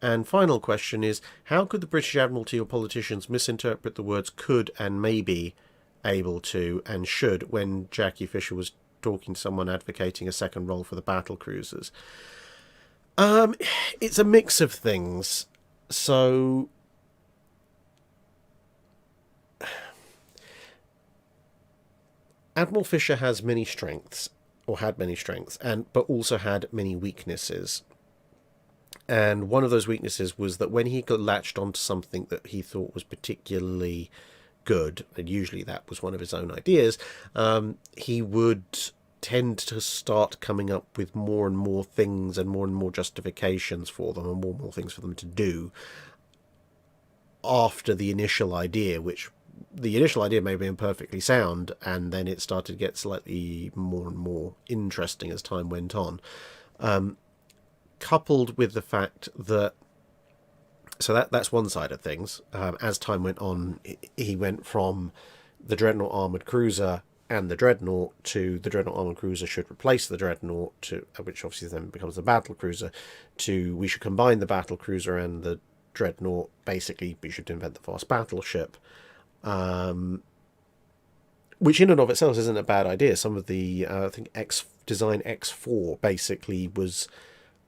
And final question is, how could the British Admiralty or politicians misinterpret the words could and maybe able to and should when Jackie Fisher was talking to someone advocating a second role for the battle cruisers? It's a mix of things. So Admiral Fisher has many strengths, or had many strengths, but also had many weaknesses. And one of those weaknesses was that when he got latched onto something that he thought was particularly good, and usually that was one of his own ideas, he would tend to start coming up with more and more things and more justifications for them and more things for them to do after the initial idea, which the initial idea may have been perfectly sound, and then it started to get slightly more and more interesting as time went on. Coupled with the fact that, so that's one side of things. As time went on, he went from the Dreadnought armoured cruiser and the Dreadnought to the Dreadnought armoured cruiser should replace the Dreadnought, which obviously then becomes the battle cruiser, to we should combine the battle cruiser and the Dreadnought. Basically, we should invent the fast battleship, which in and of itself isn't a bad idea. Some of the, I think design X4 basically was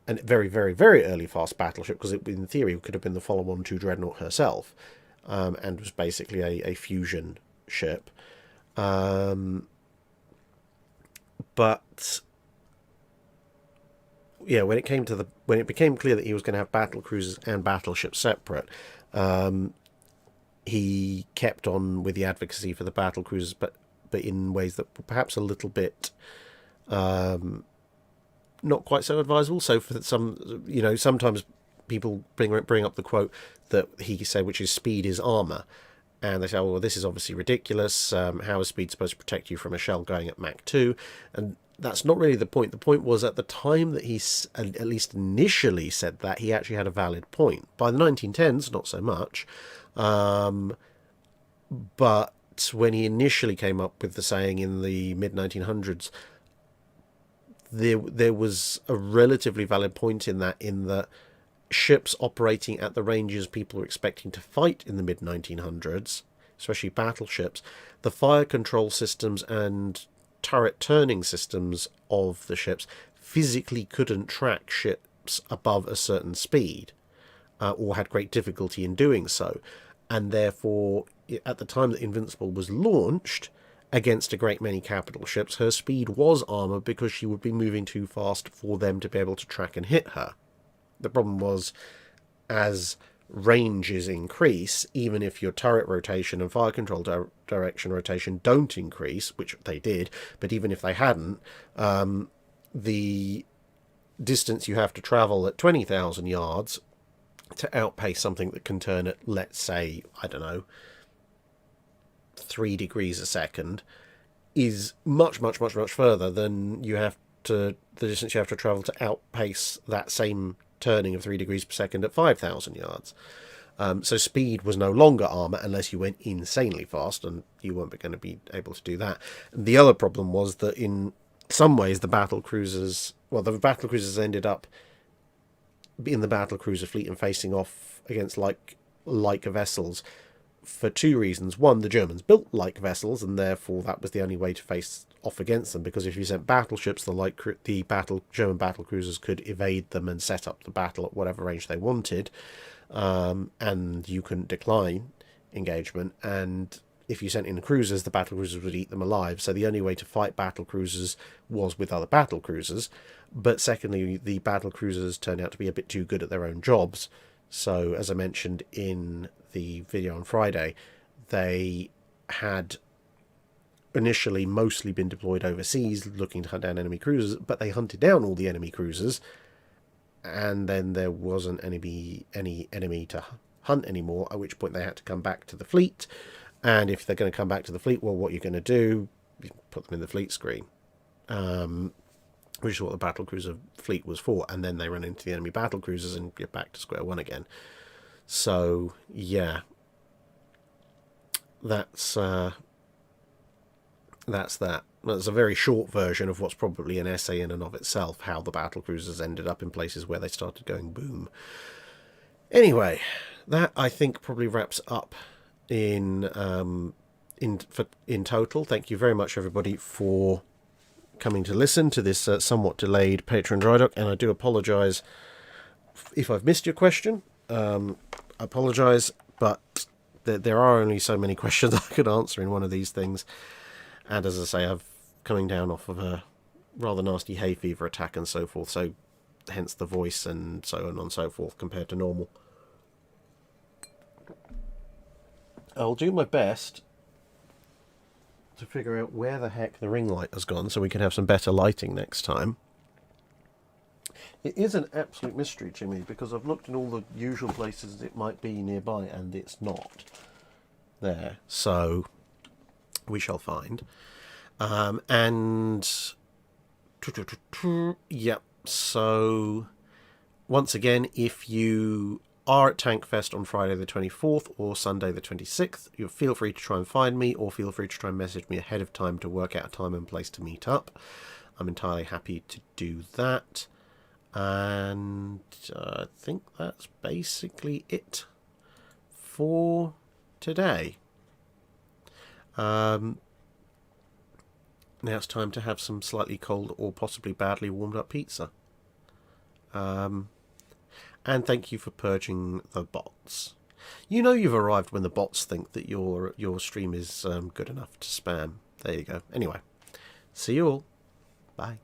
a very, very, very early fast battleship, because it, in theory, could have been the follow-on to Dreadnought herself, and was basically a fusion ship. But yeah, when it became clear that he was going to have battle cruisers and battleships separate, he kept on with the advocacy for the battle cruisers, but in ways that were perhaps a little bit not quite so advisable. So for some, sometimes people bring up the quote that he said, which is speed is armour. And they say, oh, well, this is obviously ridiculous. How is speed supposed to protect you from a shell going at Mach 2? And that's not really the point. The point was, at the time that he at least initially said that, he actually had a valid point. By the 1910s, not so much. But when he initially came up with the saying in the mid-1900s, there was a relatively valid point in that ships operating at the ranges people were expecting to fight in the mid-1900s, especially battleships, the fire control systems and turret turning systems of the ships physically couldn't track ships above a certain speed, or had great difficulty in doing so. And therefore, at the time that Invincible was launched against a great many capital ships, her speed was armour because she would be moving too fast for them to be able to track and hit her. The problem was, as ranges increase, even if your turret rotation and fire control direction rotation don't increase, which they did, but even if they hadn't, the distance you have to travel at 20,000 yards to outpace something that can turn at, let's say, 3 degrees a second, is much, much, much, much further than the distance you have to travel to outpace that same turning of 3 degrees per second at 5,000 yards. So speed was no longer armor unless you went insanely fast, and you weren't going to be able to do that. And the other problem was that in some ways the battle cruisers ended up in the battle cruiser fleet and facing off against like vessels for two reasons. One, the Germans built like vessels, and therefore that was the only way to face off against them, because if you sent battleships, the German battle cruisers could evade them and set up the battle at whatever range they wanted, and you couldn't decline engagement. And if you sent in cruisers, the battle cruisers would eat them alive. So the only way to fight battle cruisers was with other battle cruisers. But secondly, the battle cruisers turned out to be a bit too good at their own jobs. So, as I mentioned in the video on Friday, they had initially mostly been deployed overseas looking to hunt down enemy cruisers, but they hunted down all the enemy cruisers, and then there wasn't any enemy to hunt anymore, at which point they had to come back to the fleet. And if they're going to come back to the fleet, well, what you're going to do, you put them in the fleet screen, which is what the battle cruiser fleet was for. And then they run into the enemy battle cruisers and get back to square one again. So, yeah, that's that. That's a very short version of what's probably an essay in and of itself, how the battle cruisers ended up in places where they started going boom. Anyway, that I think probably wraps up in total. Thank you very much, everybody, for coming to listen to this somewhat delayed Patreon Drydock, and I do apologise if I've missed your question. I apologise, but there are only so many questions I could answer in one of these things, and as I say, I'm coming down off of a rather nasty hay fever attack and so forth, so hence the voice and so on and so forth compared to normal. I'll do my best to figure out where the heck the ring light has gone so we can have some better lighting next time. It is an absolute mystery to me, because I've looked in all the usual places it might be nearby and it's not there. So we shall find. Yep. So once again, if you are at Tankfest on Friday the 24th or Sunday the 26th, you feel free to try and find me, or feel free to try and message me ahead of time to work out a time and place to meet up. I'm entirely happy to do that. And I think that's basically it for today. Now it's time to have some slightly cold or possibly badly warmed up pizza. And thank you for purging the bots. You know you've arrived when the bots think that your stream is good enough to spam. There you go. Anyway, see you all. Bye.